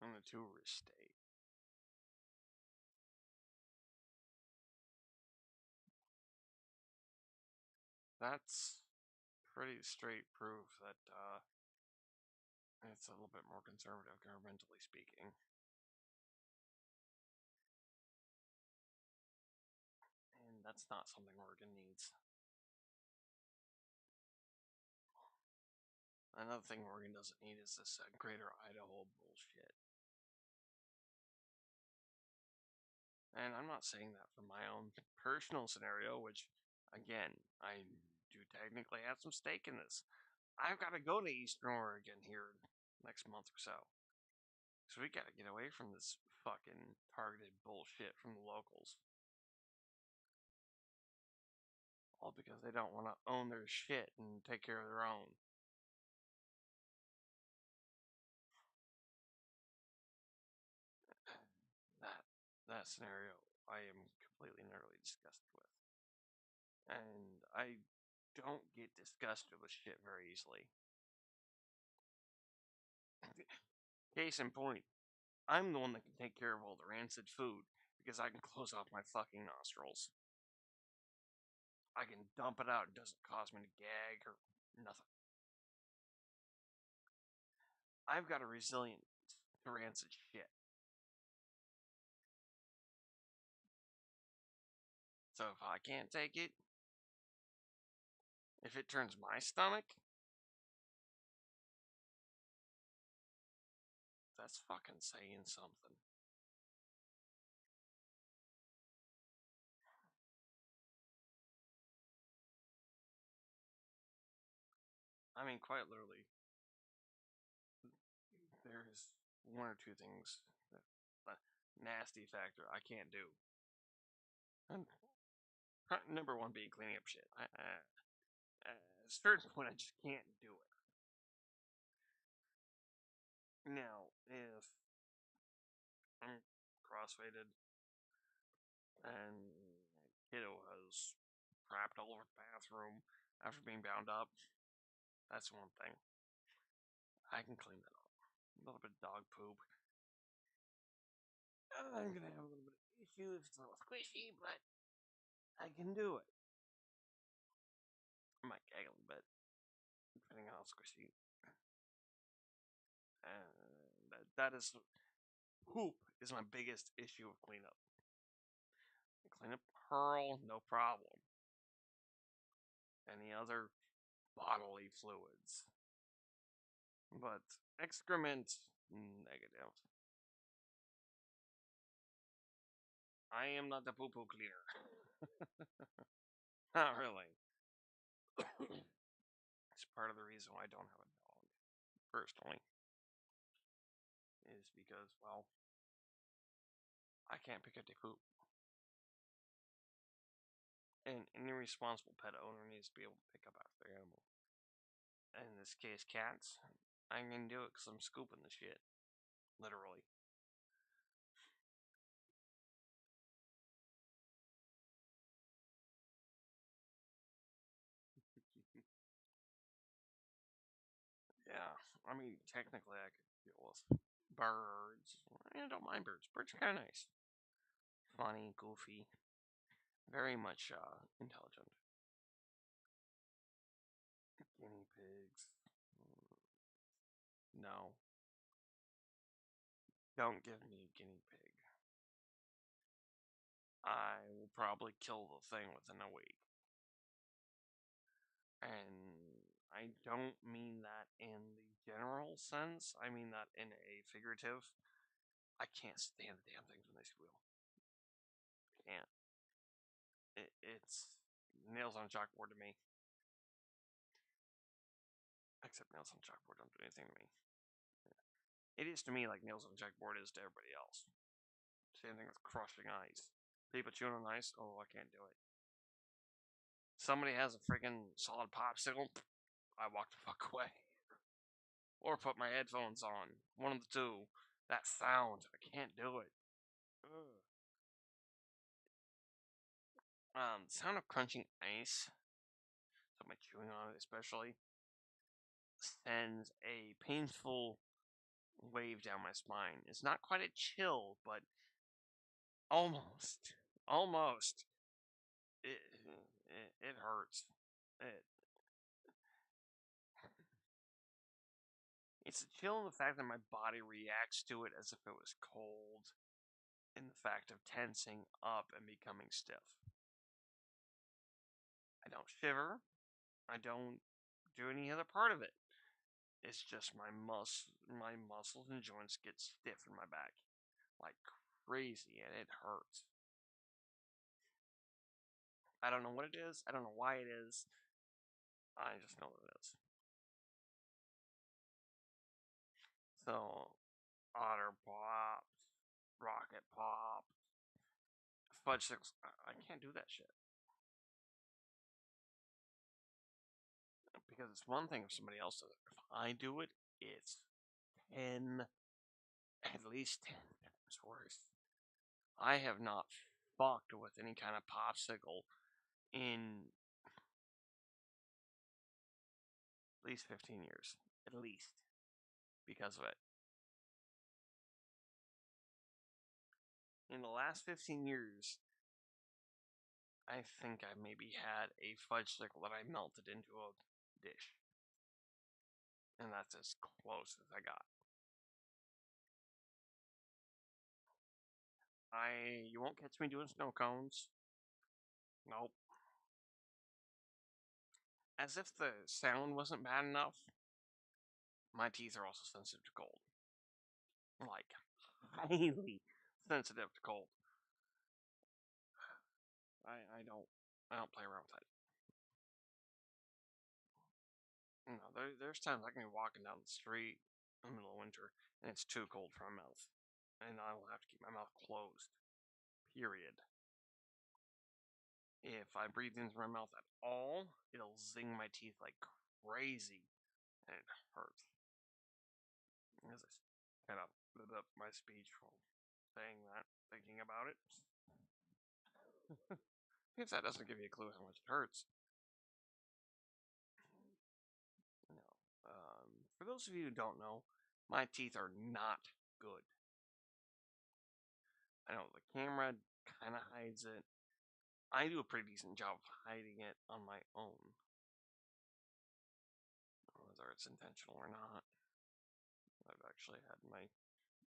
I'm a tourist state. That's pretty straight proof that it's a little bit more conservative, governmentally speaking. And that's not something Oregon needs. Another thing Oregon doesn't need is this Greater Idaho bullshit. And I'm not saying that from my own personal scenario, which, again, I do technically have some stake in this. I've got to go to Eastern Oregon here next month or so. So we got to get away from this fucking targeted bullshit from the locals. All because they don't want to own their shit and take care of their own. That scenario, I am completely and utterly disgusted with. And I don't get disgusted with shit very easily. Case in point, I'm the one that can take care of all the rancid food because I can close off my fucking nostrils. I can dump it out. It doesn't cause me to gag or nothing. I've got a resilience to rancid shit. So if I can't take it, if it turns my stomach, that's fucking saying something. I mean, quite literally, there's one or two things that nasty factor I can't do. And number one being cleaning up shit. At a certain point, I just can't do it. Now, if I'm crossfaded and kiddo has crapped all over the bathroom after being bound up, that's one thing. I can clean that up. A little bit of dog poop. I'm gonna have a little bit of issue if it's a little squishy, but I can do it. I might gag a little bit, depending on how squishy. And that is poop is my biggest issue of cleanup. Clean up pearl, no problem. Any other bodily fluids. But excrement, negative. I am not the poo poo cleaner. Not really. It's part of the reason why I don't have a dog, personally, is because, well, I can't pick up the poop. And any responsible pet owner needs to be able to pick up after their animal. And in this case, cats. I can do it because I'm scooping the shit. Literally. Yeah, I mean, technically, I could deal with birds. I don't mind birds. Birds are kind of nice. Funny, goofy, very much intelligent. Guinea pigs. No. Don't give me a guinea pig. I will probably kill the thing within a week. And I don't mean that in the general sense. I mean that in a figurative. I can't stand the damn things when they squeal. Can't. It's nails on a chalkboard to me. Except nails on a chalkboard don't do anything to me. It is to me like nails on a chalkboard is to everybody else. Same thing with crushing ice. People chewing on ice, oh, I can't do it. Somebody has a freaking solid popsicle, I walk the fuck away. Or put my headphones on. One of the two. That sound, I can't do it. Ugh. The sound of crunching ice, so my chewing on it especially, sends a painful wave down my spine. It's not quite a chill, but almost. Almost. It hurts. It, it's a chill in the fact that my body reacts to it as if it was cold, in the fact of tensing up and becoming stiff. I don't shiver. I don't do any other part of it. It's just my muscles and joints get stiff in my back like crazy, and it hurts. I don't know what it is. I don't know why it is. I just know what it is. So, otter pops, rocket pop, fudge sticks. I can't do that shit because it's one thing if somebody else does it. If I do it, it's 10, at least 10 times worse. I have not fucked with any kind of popsicle in at least 15 years. At least. Because of it. In the last 15 years, I think I maybe had a fudgesicle that I melted into a dish. And that's as close as I got. You won't catch me doing snow cones. Nope. As if the sound wasn't bad enough, my teeth are also sensitive to cold. Like, highly sensitive to cold. I don't play around with that. You know, there's times I can be walking down the street in the middle of winter and it's too cold for my mouth. And I will have to keep my mouth closed. Period. If I breathe into my mouth at all, it'll zing my teeth like crazy. And it hurts. As I kind of lit up my speech from saying that, thinking about it. If that doesn't give you a clue how much it hurts. No. For those of you who don't know, my teeth are not good. I know the camera kind of hides it. I do a pretty decent job of hiding it on my own. Whether it's intentional or not. I've actually had my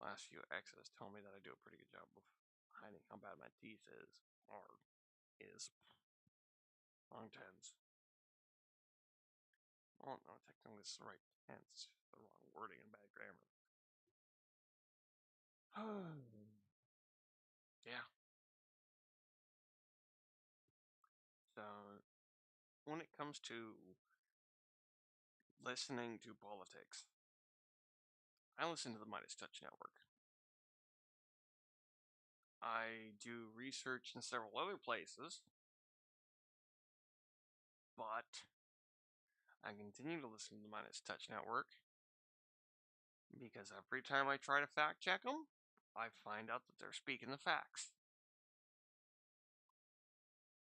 last few exes tell me that I do a pretty good job of hiding how bad my teeth is. Or is. Long tense. Well, no, technically this is the right tense. The wrong wording and bad grammar. Yeah. So, when it comes to listening to politics, I listen to the Midas Touch Network. I do research in several other places, but I continue to listen to the Midas Touch Network because every time I try to fact check them, I find out that they're speaking the facts.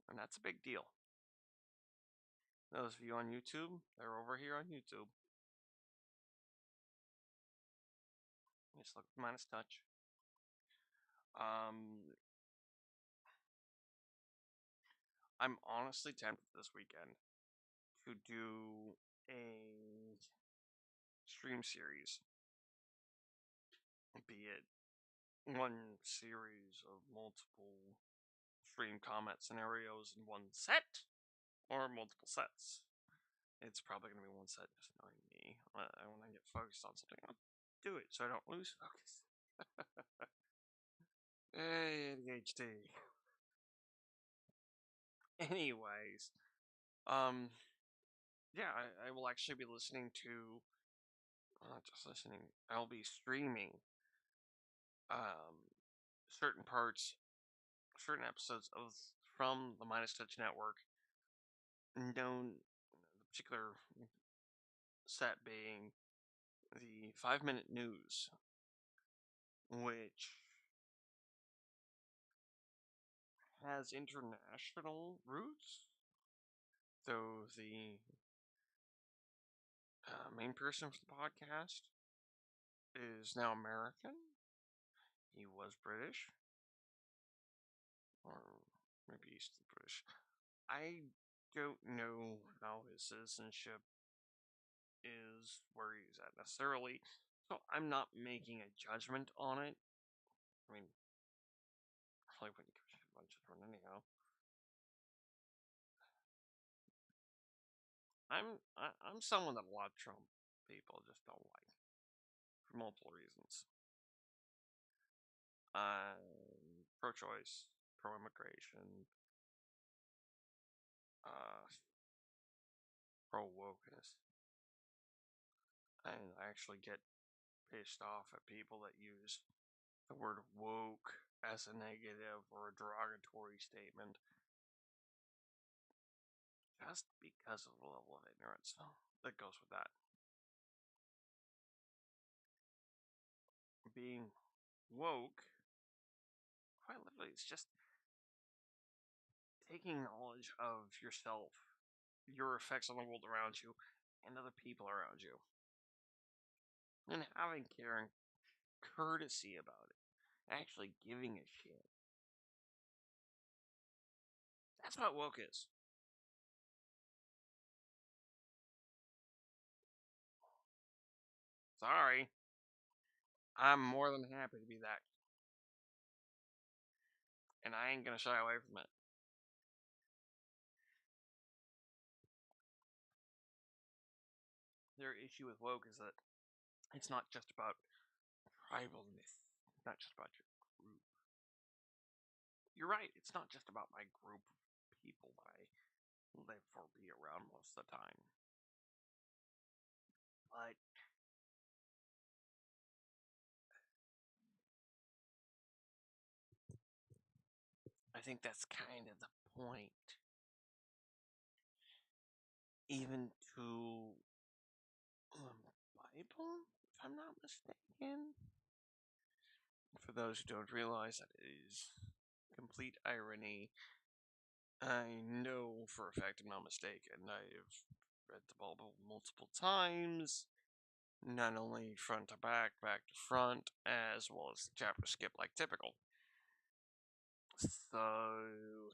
And that's a big deal. Those of you on YouTube, they're over here on YouTube. Just look at Midas Touch. I'm honestly tempted this weekend to do a stream series, be it one series of multiple stream comment scenarios in one set, or multiple sets. It's probably going to be one set, just knowing me. When I get focused on something, I'll do it so I don't lose focus. Hey, ADHD. Anyways, yeah, I will actually be listening to, not just listening, I'll be streaming, certain parts, certain episodes of from the Midas Touch Network, known, the particular set being the 5-minute news, which has international roots. Though the main person for the podcast is now American. He was British, or maybe he's still British. I don't know how his citizenship is, where he's at necessarily, so I'm not making a judgment on it. I mean, probably wouldn't give a shit about judgment anyhow. I'm someone that a lot of Trump people just don't like for multiple reasons. Pro-choice, pro-immigration, pro-wokeness, and I actually get pissed off at people that use the word woke as a negative or a derogatory statement just because of the level of ignorance that goes with that. Being woke, quite literally, it's just taking knowledge of yourself, your effects on the world around you, and other people around you, and having care and courtesy about it, actually giving a shit. That's what woke is. Sorry. I'm more than happy to be that. And I ain't gonna shy away from it. Their issue with woke is that it's not just about tribalness. It's not just about your group. You're right, it's not just about my group of people that I live or be around most of the time. But I think that's kind of the point. Even to Bible, if I'm not mistaken. For those who don't realize, that is complete irony. I know for a fact I'm not mistaken. I've read the Bible multiple times, not only front to back, back to front, as well as the chapter skip like typical. So,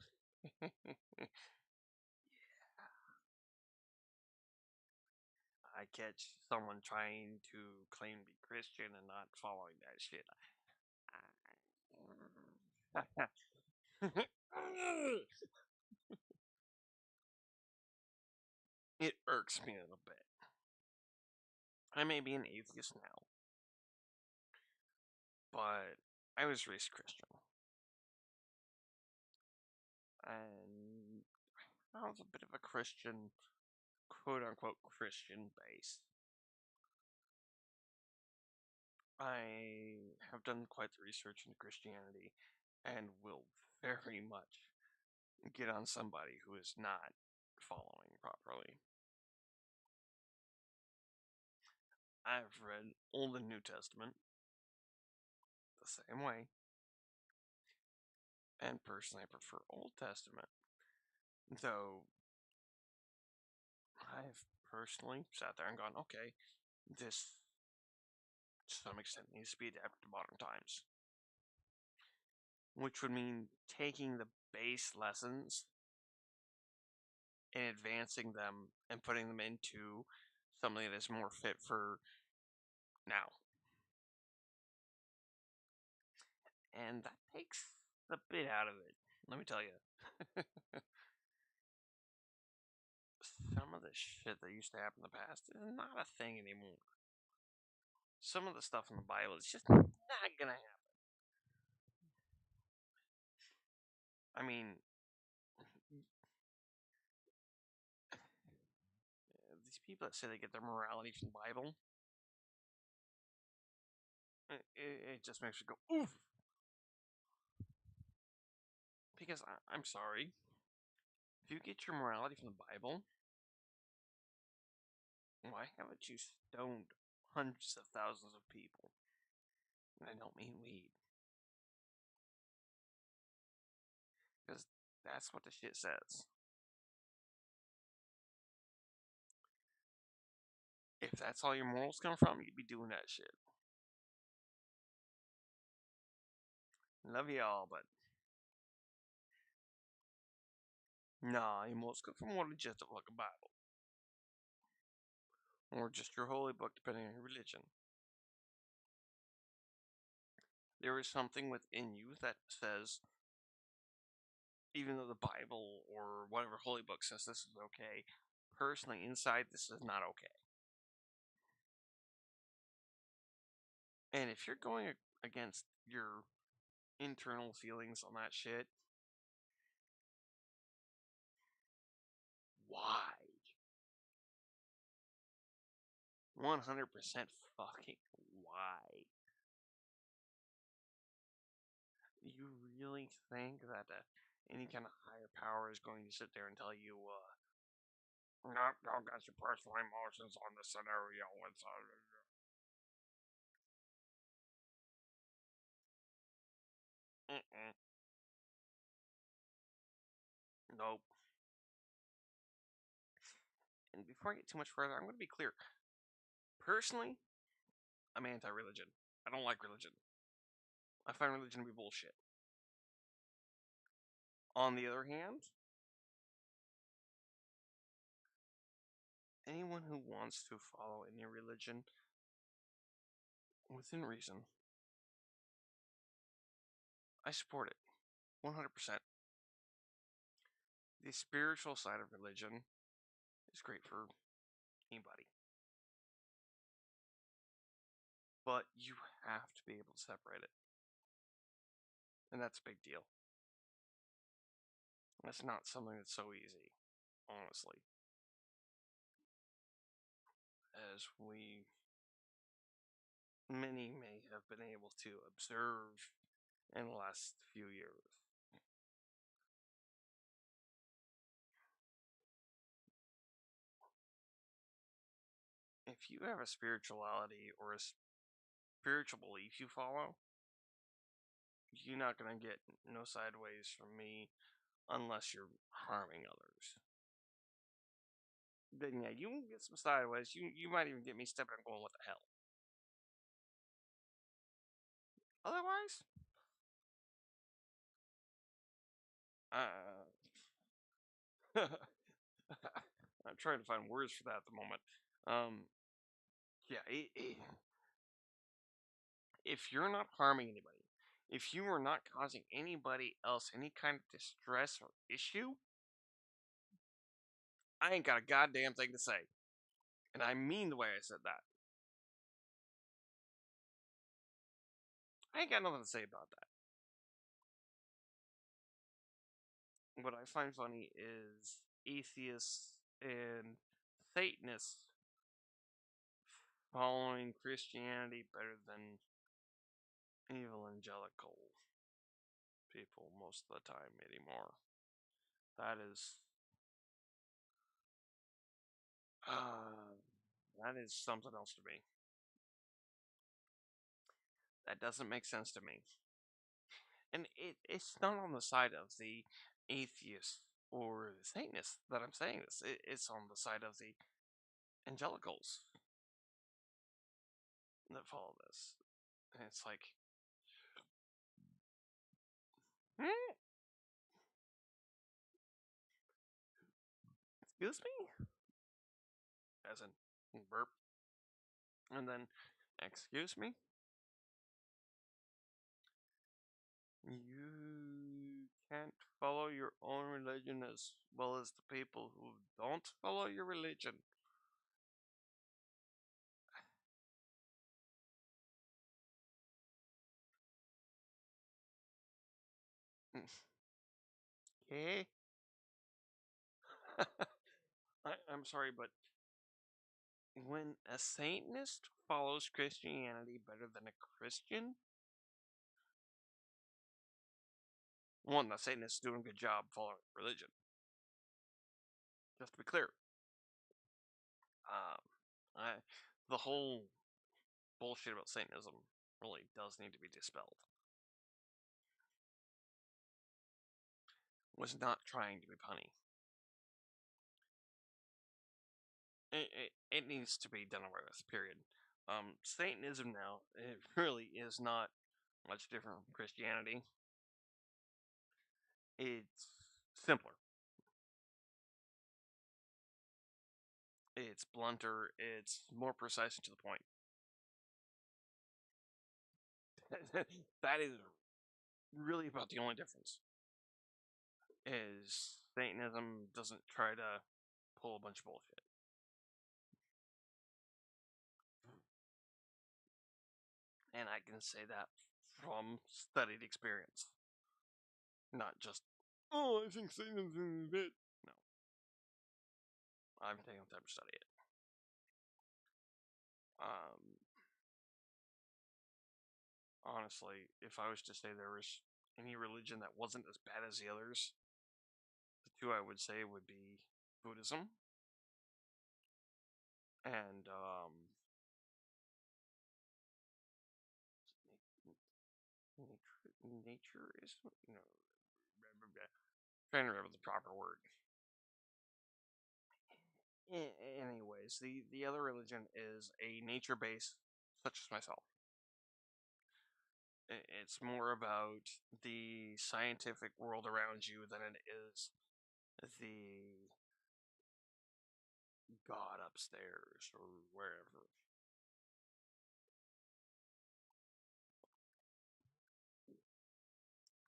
I catch someone trying to claim to be Christian and not following that shit. It irks me a little bit. I may be an atheist now, but I was raised Christian. And I was a bit of a Christian, quote unquote Christian base. I have done quite the research into Christianity and will very much get on somebody who is not following properly. I've read Old and New Testament the same way, and personally I prefer Old Testament. Though I've personally sat there and gone, okay, this to some extent needs to be adapted to modern times. Which would mean taking the base lessons and advancing them and putting them into something that is more fit for now. And that takes the bit out of it, let me tell you. Some of the shit that used to happen in the past is not a thing anymore. Some of the stuff in the Bible is just not gonna happen. I mean, these people that say they get their morality from the Bible, it just makes me go, oof. Because I'm sorry, if you get your morality from the Bible, why haven't you stoned hundreds of thousands of people? And I don't mean weed. Because that's what the shit says. If that's all your morals come from, you'd be doing that shit. Love y'all, but nah, your morals come from more than just like a Bible. Or just your holy book, depending on your religion. There is something within you that says, even though the Bible or whatever holy book says this is okay, personally, inside, this is not okay. And if you're going against your internal feelings on that shit, why? 100% fucking why? You really think that any kind of higher power is going to sit there and tell you, no, don't get your personal emotions on the scenario. It's, Nope. And before I get too much further, I'm going to be clear. Personally, I'm anti-religion. I don't like religion. I find religion to be bullshit. On the other hand, anyone who wants to follow any religion within reason, I support it 100%. The spiritual side of religion is great for anybody, but you have to be able to separate it, and that's a big deal. That's not something that's so easy, honestly, as many may have been able to observe in the last few years. If you have a spirituality or a spiritual belief you follow, you're not gonna get no sideways from me unless you're harming others. Then yeah, you can get some sideways. You might even get me stepping and going, what the hell? Otherwise, uh, I'm trying to find words for that at the moment. Yeah, if you're not harming anybody, if you are not causing anybody else any kind of distress or issue, I ain't got a goddamn thing to say. And I mean the way I said that. I ain't got nothing to say about that. What I find funny is atheists and Satanists following Christianity better than evangelical people most of the time anymore. That is, uh, that is something else to me. That doesn't make sense to me. And it's not on the side of the atheists or the Satanists that I'm saying this. It's on the side of the evangelicals that follow this. And it's like, hmm? Excuse me? As in, burp. And then, excuse me? You can't follow your own religion as well as the people who don't follow your religion. Okay? I'm sorry, but when a Satanist follows Christianity better than a Christian, one, the Satanist is doing a good job following religion. Just to be clear. Um, the whole bullshit about Satanism really does need to be dispelled. Was not trying to be punny. It needs to be done away with, period. Satanism now, it really is not much different from Christianity. It's simpler. It's blunter. It's more precise and to the point. That is really about the only difference. Is Satanism doesn't try to pull a bunch of bullshit. And I can say that from studied experience. Not just, oh, I think Satanism is a bit. No. I'm taking the time to study it. Um, Honestly, if I was to say there was any religion that wasn't as bad as the others, the two I would say would be Buddhism and nature is Trying to remember the proper word. Anyways, the other religion is a nature base, such as myself. It's more about the scientific world around you than it is the God upstairs or wherever.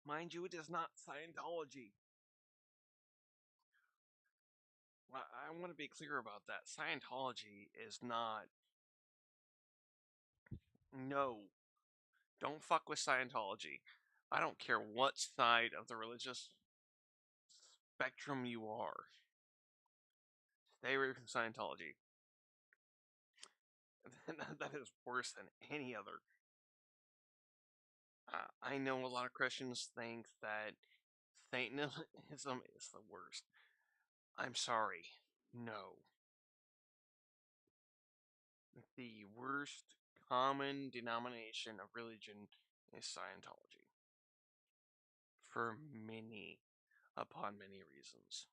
Mind you, it is not Scientology. I want to be clear about that. Scientology is not. No, don't fuck with Scientology. I don't care what side of the religious spectrum you are. Stay away from Scientology. That is worse than any other. I know a lot of Christians think that Satanism is the worst. I'm sorry. No. The worst common denomination of religion is Scientology. For many, upon many reasons,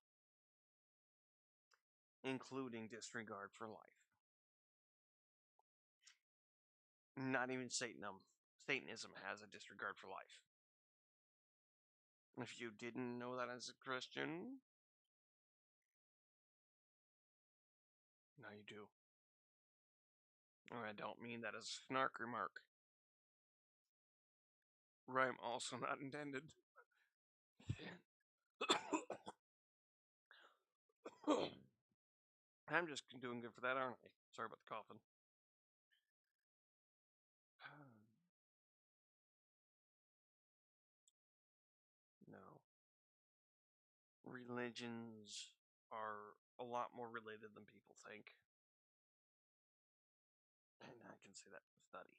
including disregard for life. Not even Satanism has a disregard for life. If you didn't know that as a Christian, now you do. And I don't mean that as a snark remark. Rhyme also not intended. I'm just doing good for that, aren't I? Sorry about the coughing. No. Religions are a lot more related than people think. And I can say that with study,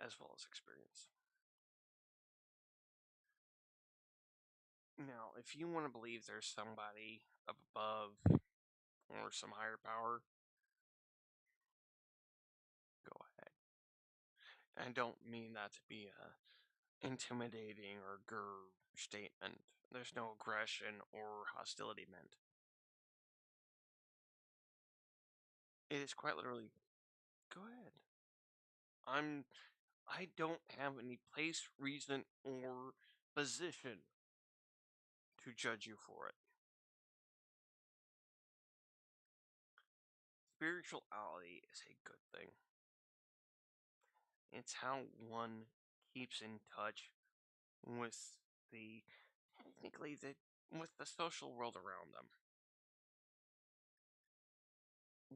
as well as experience. Now, if you want to believe there's somebody up above or some higher power, go ahead. And I don't mean that to be a intimidating or grr statement. There's no aggression or hostility meant. It is quite literally, go ahead. I don't have any place, reason, or position to judge you for it. Spirituality is a good thing. It's how one keeps in touch with the technically with the social world around them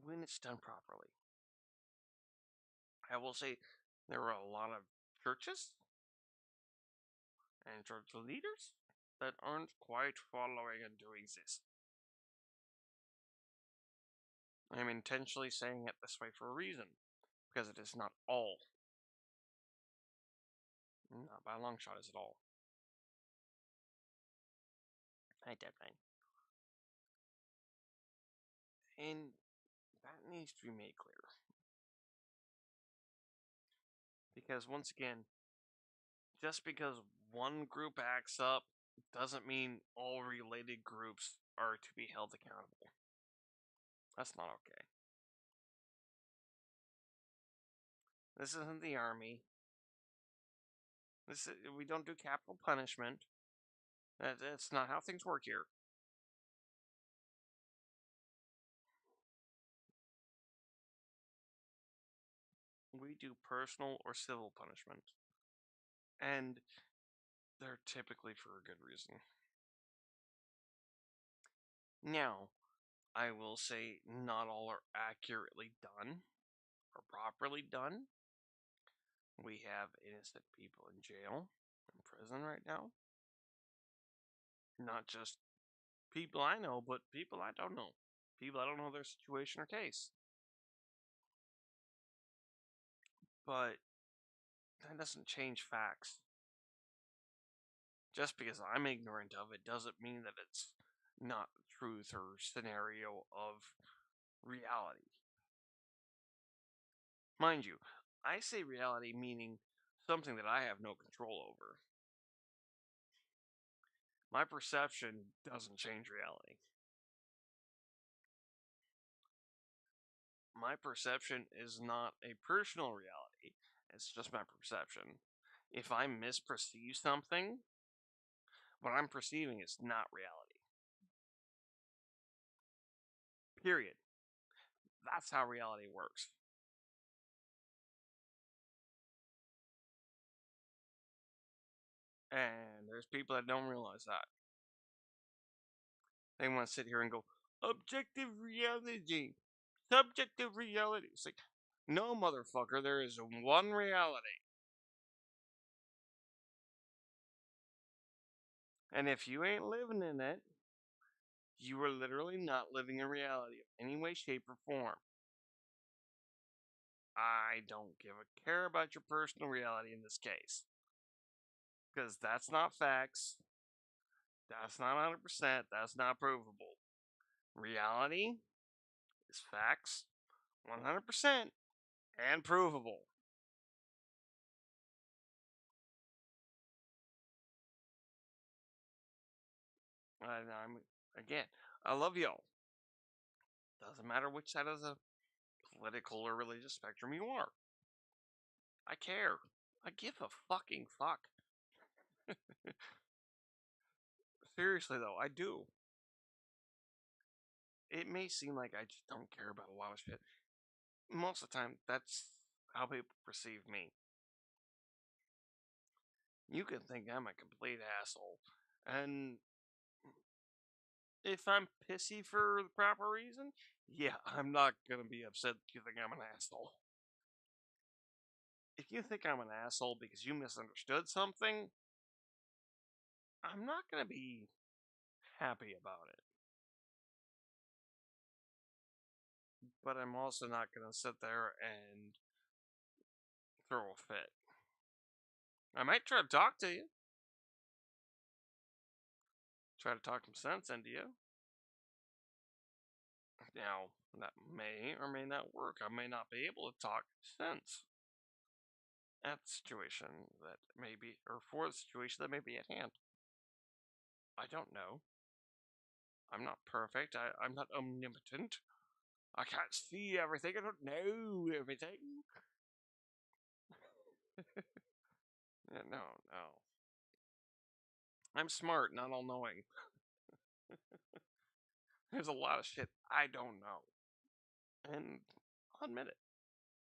when it's done properly. I will say there are a lot of churches and church leaders that aren't quite following and doing this. I'm intentionally saying it this way for a reason, because it is not all. Not by a long shot is it all. I did mine. And that needs to be made clear. Because once again, just because one group acts up doesn't mean all related groups are to be held accountable. That's not okay. This isn't the army. We don't do capital punishment. That's not how things work here. We do personal or civil punishment. And they're typically for a good reason. Now, I will say not all are accurately done or properly done. We have innocent people in jail, in prison right now. Not just people I know, but people I don't know. People I don't know their situation or case. But that doesn't change facts. Just because I'm ignorant of it doesn't mean that it's not the truth or scenario of reality. Mind you, I say reality meaning something that I have no control over. My perception doesn't change reality. My perception is not a personal reality. It's just my perception. If I misperceive something, what I'm perceiving is not reality. Period. That's how reality works. And there's people that don't realize that. They want to sit here and go, objective reality, subjective reality. It's like, no, motherfucker, there is one reality. And if you ain't living in it, you are literally not living in reality of any way, shape, or form. I don't give a care about your personal reality in this case. Because that's not facts. That's not 100%. That's not provable. Reality is facts, 100%, and provable. And again, I love y'all. Doesn't matter which side of the political or religious spectrum you are. I care. I give a fucking fuck. Seriously, though, I do. It may seem like I just don't care about a lot of shit. Most of the time, that's how people perceive me. You can think I'm a complete asshole. And if I'm pissy for the proper reason, yeah, I'm not gonna be upset that you think I'm an asshole. If you think I'm an asshole because you misunderstood something, I'm not gonna be happy about it. But I'm also not gonna sit there and throw a fit. I might try to talk to you, try to talk some sense into you. Now, that may or may not work. I may not be able to talk sense at the situation that may be, or for the situation that may be at hand. I don't know. I'm not perfect. I'm not omnipotent. I can't see everything. I don't know everything. Yeah, no, no. I'm smart, not all knowing. There's a lot of shit I don't know. And I'll admit it.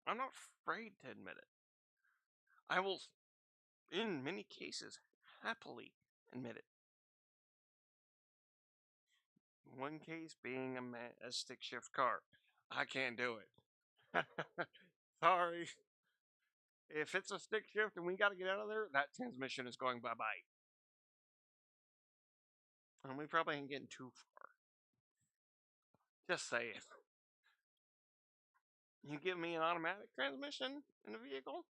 I'm not afraid to admit it. I will, in many cases, happily admit it. One case being a stick shift car. I can't do it. Sorry. If it's a stick shift and we gotta get out of there, that transmission is going bye bye. And we probably ain't getting too far. Just saying. You give me an automatic transmission in a vehicle,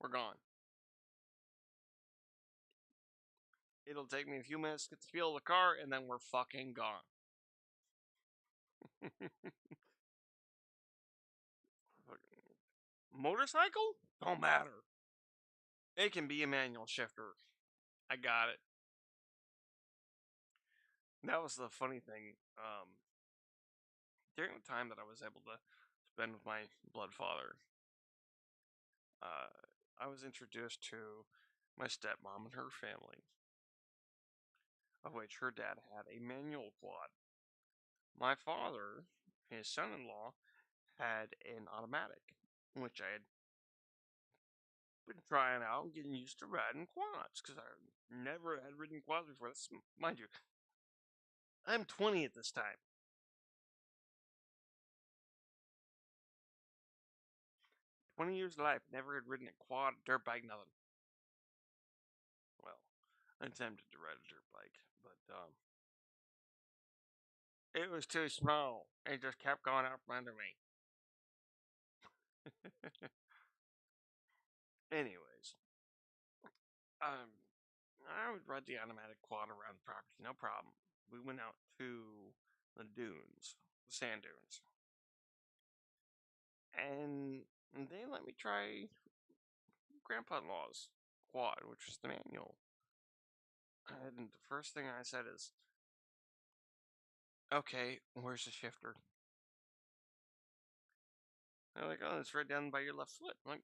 we're gone. It'll take me a few minutes to get the feel of the car, and then we're fucking gone. Motorcycle? Don't matter. It can be a manual shifter. I got it. That was the funny thing. During the time that I was able to spend with my blood father, uh, I was introduced to my stepmom and her family, of which her dad had a manual quad. My father, his son-in-law, had an automatic, which I had been trying out and getting used to riding quads because I never had ridden quads before. This, mind you, I'm 20 at this time. 20 years of life, never had ridden a quad, dirt bike, nothing. Well, I attempted to ride a dirt bike, but it was too small. It just kept going out from under me. Anyways, um, I would ride the automatic quad around the property, no problem. We went out to the dunes, the sand dunes, and they let me try Grandpa-in-law's quad, which was the manual. And the first thing I said is, okay, where's the shifter? They're like, oh, it's right down by your left foot. I'm like,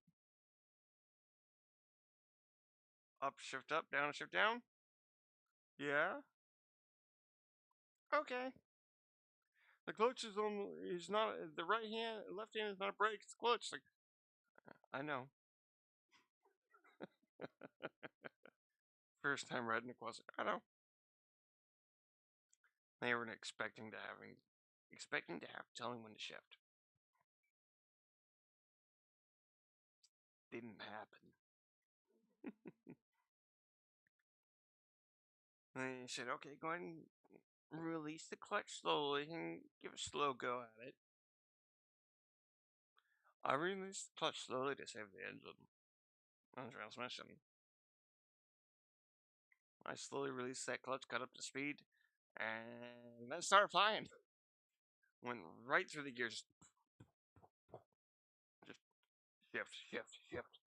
up, shift down. Yeah. Okay. The clutch is not the right hand, left hand is not a brake. It's a clutch. Like, I know. First time riding a quad. I know. They weren't expecting to have telling when to shift. Didn't happen. And he said, okay, go ahead and release the clutch slowly and give a slow go at it. I released the clutch slowly to save the engine and transmission. I slowly released that clutch, got up to speed, and then started flying. Went right through the gears. Just shift.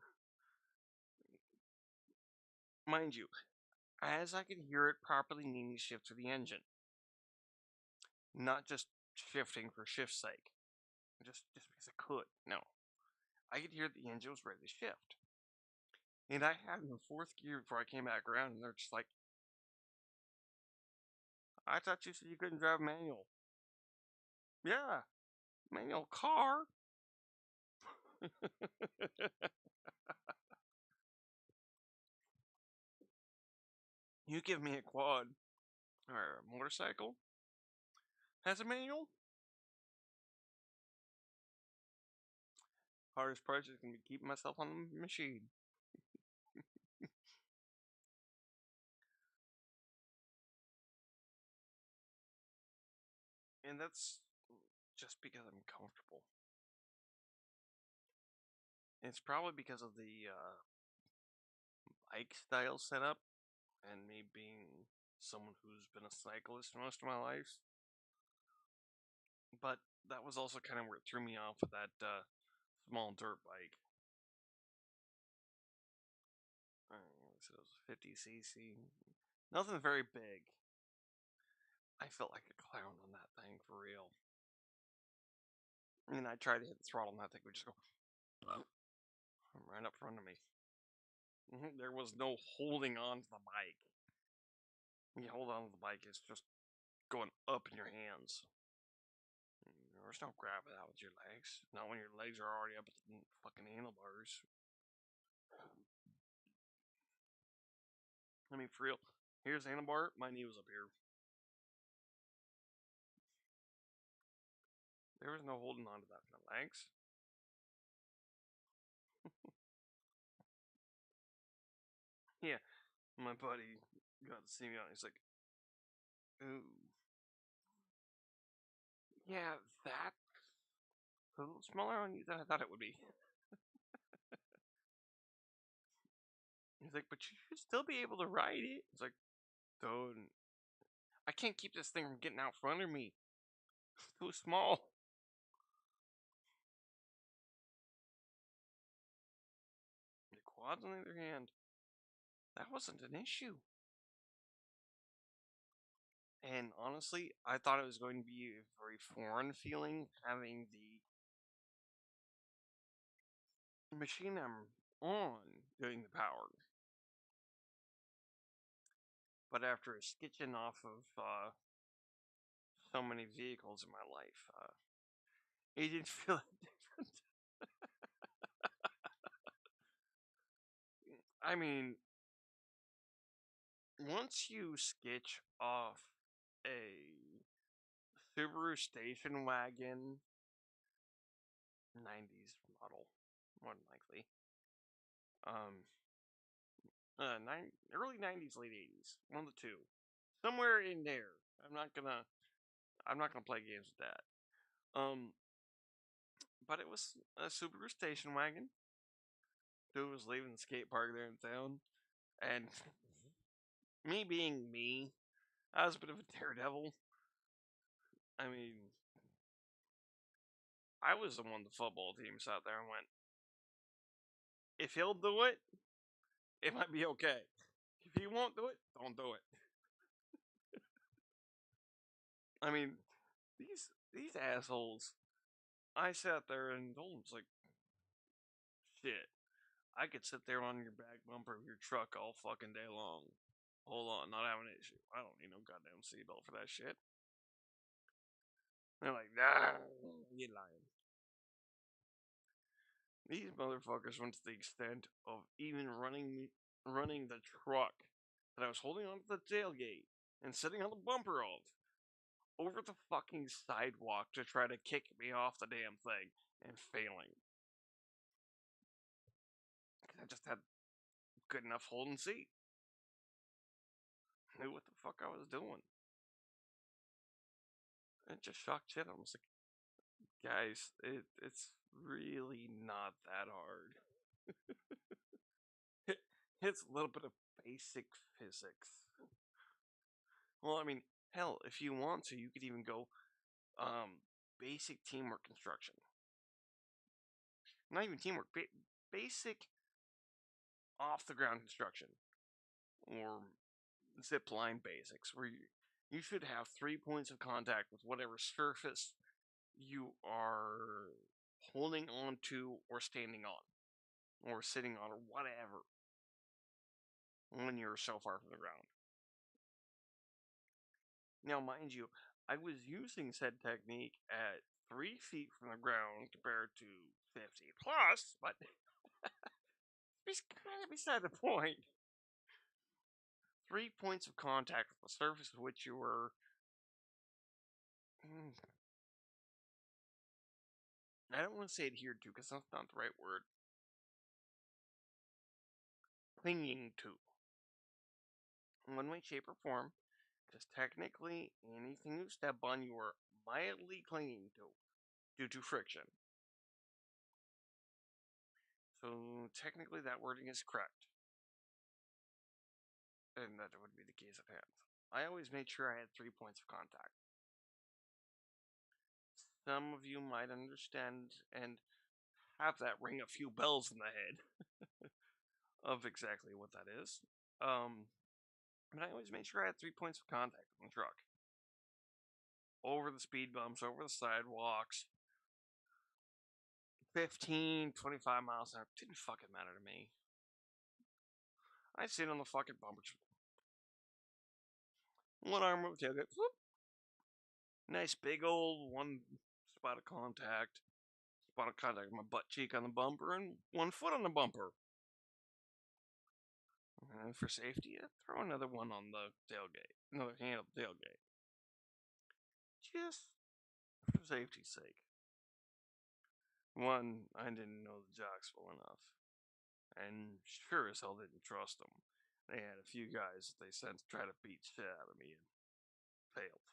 Mind you, as I could hear it properly needing to shift to the engine. Not just shifting for shift's sake. Just because I could. No. I could hear the engine was ready to shift. And I had in the fourth gear before I came back around, and they're just like, I thought you said you couldn't drive manual. Yeah, manual car. You give me a quad or a motorcycle has a manual. Hardest part is gonna be keeping myself on the machine. And that's just because I'm comfortable. It's probably because of the bike style setup and me being someone who's been a cyclist most of my life. But that was also kind of where it threw me off with that small dirt bike. So it was 50cc. Nothing very big. I felt like a clown on that thing for real. And I tried to hit the throttle, and that thing would just go right up front of me. There was no holding on to the bike. When you hold on to the bike, it's just going up in your hands. There's no grabbing out with your legs. Not when your legs are already up at the fucking handlebars. I mean, for real. Here's the handlebar. My knee was up here. There was no holding on to that with my legs. Yeah, my buddy got to see me on. He's like, "Ooh, yeah, that's a little smaller on you than I thought it would be." He's like, "But you should still be able to ride it." It's like, dude, I can't keep this thing from getting out from under me. It's too small. The quads, on the other hand, that wasn't an issue. And honestly, I thought it was going to be a very foreign feeling having the machine I'm on doing the power. But after sketching off of so many vehicles in my life, it didn't feel different. I mean, once you sketch off a Subaru station wagon 90s model, more than likely, um, early 90s, late 80s, one of the two, somewhere in there. I'm not gonna play games with that. Um, but it was a Subaru station wagon. Dude was leaving the skate park there in town, and me being me, I was a bit of a daredevil. I mean, I was the one the football team sat there and went, if he'll do it, it might be okay. If you won't do it, don't do it. I mean, these assholes. I sat there and told them, like, shit. I could sit there on your back bumper of your truck all fucking day long. Hold on, not having an issue. I don't need no goddamn seatbelt for that shit. They're like, nah, you lying. These motherfuckers went to the extent of even running the truck that I was holding onto the tailgate and sitting on the bumper of over the fucking sidewalk to try to kick me off the damn thing and failing. I just had good enough holding seat. Knew what the fuck I was doing. It just shocked shit. I was like, guys, it's really not that hard. It's a little bit of basic physics. Well, I mean, hell, if you want to, you could even go basic teamwork construction. Not even teamwork, basic off the ground construction or zip line basics, where you should have 3 points of contact with whatever surface you are holding on to or standing on or sitting on or whatever when you're so far from the ground. Now, mind you, I was using said technique at 3 feet from the ground compared to 50 plus, but it's kind of beside the point. 3 points of contact with the surface of which you were. I don't want to say adhered to because that's not the right word. Clinging to. In one way, shape, or form, because technically anything you step on you are mildly clinging to due to friction. So technically that wording is correct. And that would be the case at hand. I always made sure I had 3 points of contact. Some of you might understand and have that ring a few bells in the head of exactly what that is. But I always made sure I had 3 points of contact on the truck. Over the speed bumps, over the sidewalks, 15, 25 miles an hour. Didn't fucking matter to me. I sit on the fucking bumper. One arm over tailgate. Whoop. Nice big old one spot of contact. Spot of contact with my butt cheek on the bumper and 1 foot on the bumper. And for safety, throw another one on the tailgate. Another hand on the tailgate. Just for safety's sake. One, I didn't know the jocks well enough. And sure as hell didn't trust them. They had a few guys that they sent to try to beat shit out of me and failed.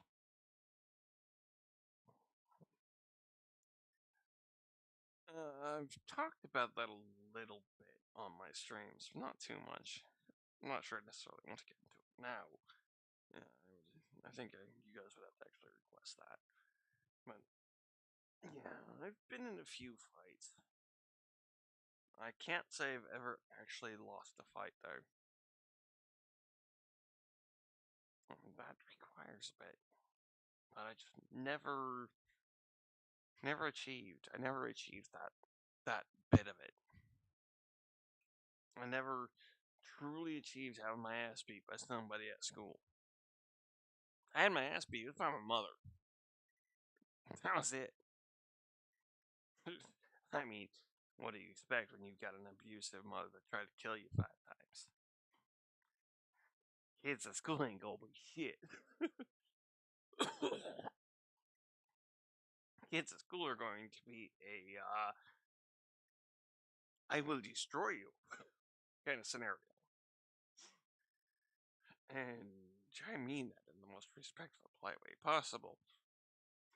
I've talked about that a little bit on my streams, not too much. I'm not sure I necessarily want to get into it now. Yeah, I think you guys would have to actually request that. But yeah, I've been in a few fights. I can't say I've ever actually lost a fight though. That requires a bit, but I just never achieved. I never achieved that bit of it. I never truly achieved having my ass beat by somebody at school. I had my ass beat by my mother. That was it. I mean, what do you expect when you've got an abusive mother that tried to kill you 5 times? Kids at school ain't gonna be shit. Kids at school are going to be I will destroy you kind of scenario. And I mean that in the most respectful, polite way possible.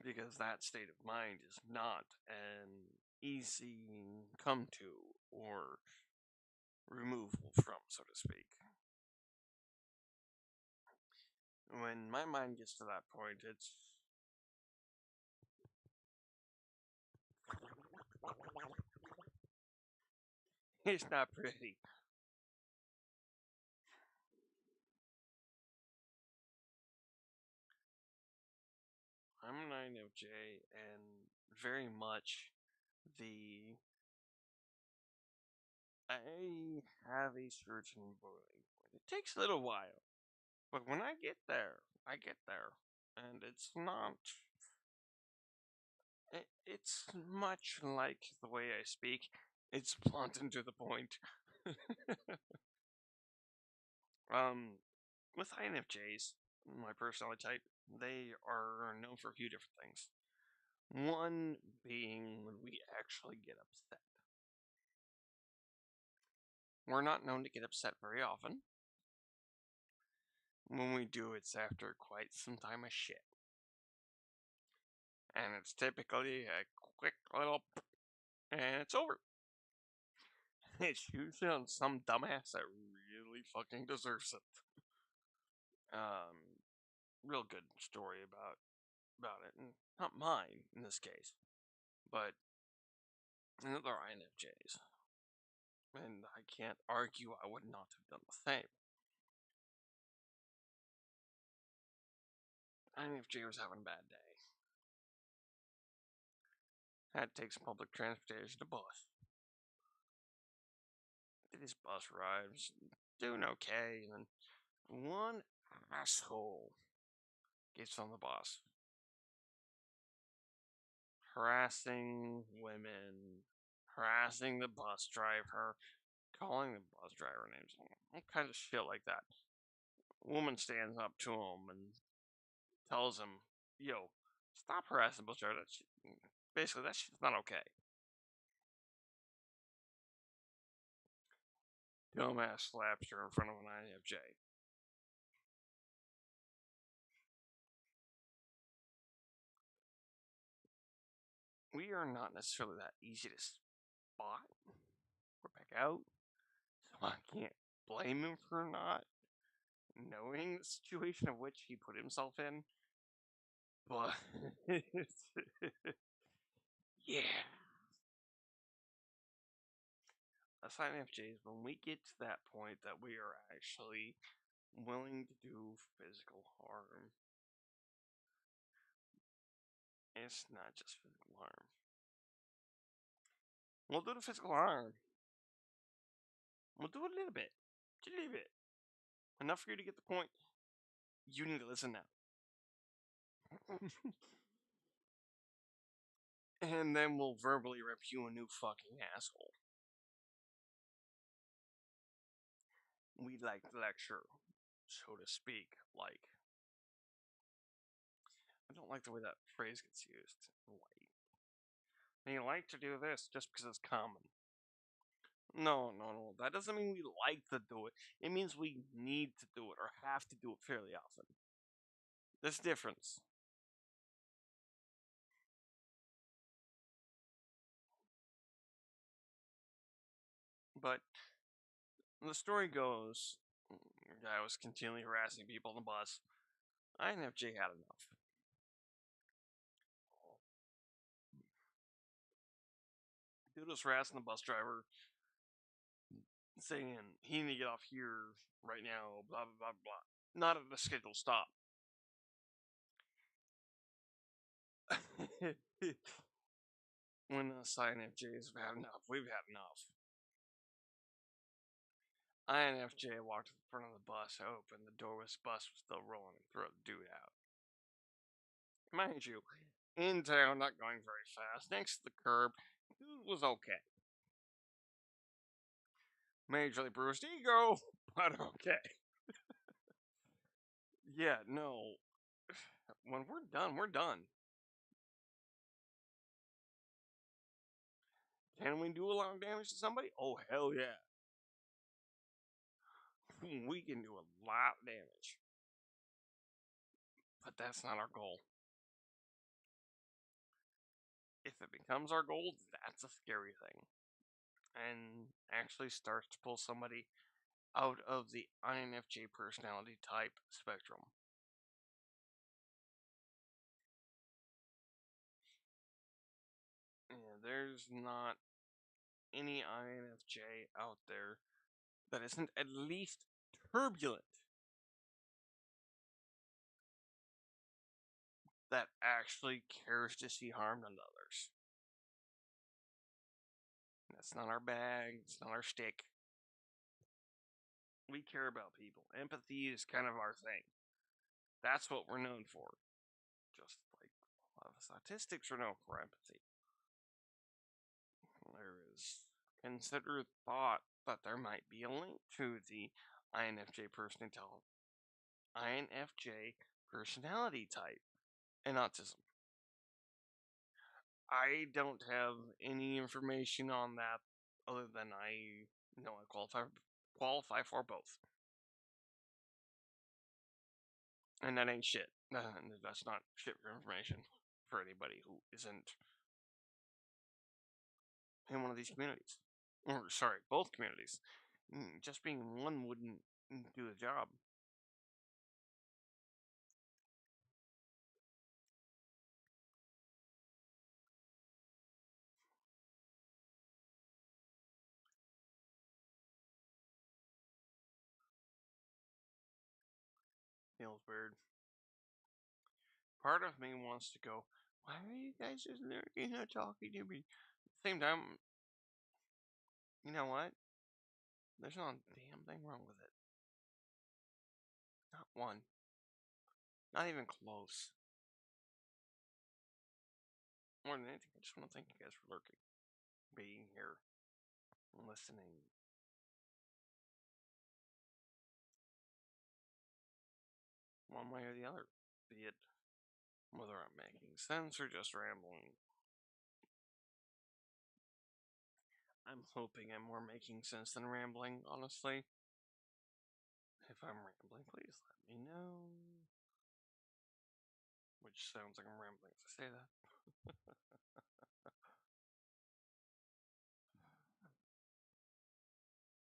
Because that state of mind is not an easy come to or removal from, so to speak. When my mind gets to that point, it's not pretty. I'm an INFJ, and very much the I have a certain boiling point. It takes a little while, but when I get there, and it's much like the way I speak. It's blunt and to the point. um, with INFJs, my personality type, they are known for a few different things. One being when we actually get upset. We're not known to get upset very often. When we do, it's after quite some time of shit. And it's typically a quick little and it's over. It's usually on some dumbass that really fucking deserves it. Real good story about it, and not mine in this case, but another INFJs. And I can't argue I would not have done the same. INFJ was having a bad day. Had to take some public transportation to bus. Did his bus rides, doing okay, and then one asshole gets on the bus, harassing women, harassing the bus driver, calling the bus driver names, all kinds of shit like that. Woman stands up to him and tells him, "Yo, stop harassing the bus driver. Basically, that shit's not okay." Dumbass slaps her in front of an INFJ. We are not necessarily that easy to spot or pick out, so I can't blame him for not knowing the situation of which he put himself in. But yeah, as INFJs, when we get to that point that we are actually willing to do physical harm, it's not just physical harm. We'll do the physical harm. We'll do it a little bit. Just a little bit. Enough for you to get the point. You need to listen now. And then we'll verbally rip you a new fucking asshole. We like to lecture, so to speak. Like, I don't like the way that phrase gets used. Like, they like to do this just because it's common. No, no, no. That doesn't mean we like to do it. It means we need to do it or have to do it fairly often. There's a difference. But the story goes, the guy was continually harassing people on the bus. INFJ had enough. Dude was harassing the bus driver, saying he need to get off here right now, blah, blah, blah, blah. Not at a scheduled stop. When us INFJs have had enough, we've had enough. INFJ walked to the front of the bus, opened the door, the bus was still rolling, and threw the dude out. Mind you, in town, not going very fast, next to the curb, dude was okay. Majorly bruised ego, but okay. Yeah, no. When we're done, we're done. Can we do a lot of damage to somebody? Oh, hell yeah. We can do a lot of damage. But that's not our goal. If it becomes our goal, that's a scary thing. And actually starts to pull somebody out of the INFJ personality type spectrum. Yeah, there's not any INFJ out there that isn't at least turbulent. that actually cares to see harm done to others. That's not our bag, it's not our stick. We care about people. Empathy is kind of our thing. That's what we're known for. Just like a lot of statistics are known for empathy. There is considered thought that there might be a link to the INFJ personality type and autism. I don't have any information on that other than I know I qualify for both. And that ain't shit. That's not shit for information for anybody who isn't in one of these communities. Or, sorry, both communities. Just being one wouldn't do the job. Feels weird. Part of me wants to go, why are you guys just lurking and talking to me? At the same time, you know what? There's not a damn thing wrong with it. Not one. Not even close. More than anything, I just want to thank you guys for lurking, being here, listening. One way or the other. Be it whether I'm making sense or just rambling. I'm hoping I'm more making sense than rambling, honestly. If I'm rambling, please let me know. Which sounds like I'm rambling if I say that.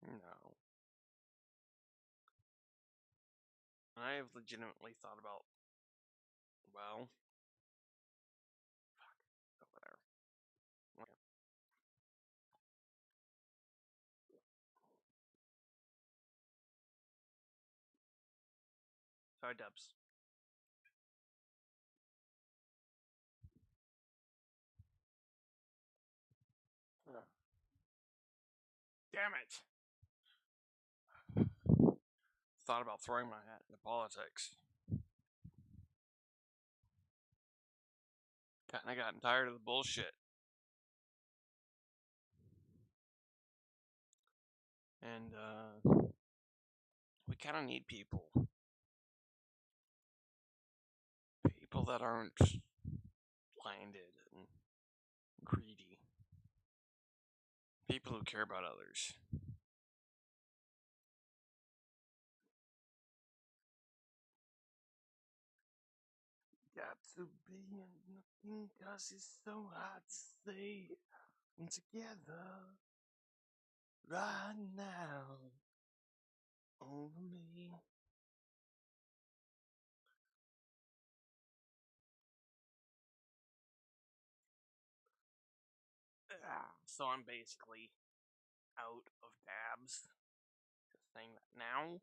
No. I have legitimately thought about, well, fuck, over there. Okay. Sorry, Dubs. Damn it! Thought about throwing my hat into politics. Kinda gotten tired of the bullshit. And, we kinda need people. People that aren't blinded and greedy. People who care about others. Got to be in nothing 'cause it's so hard to stay together right now over me. So I'm basically out of dabs. Just saying that now.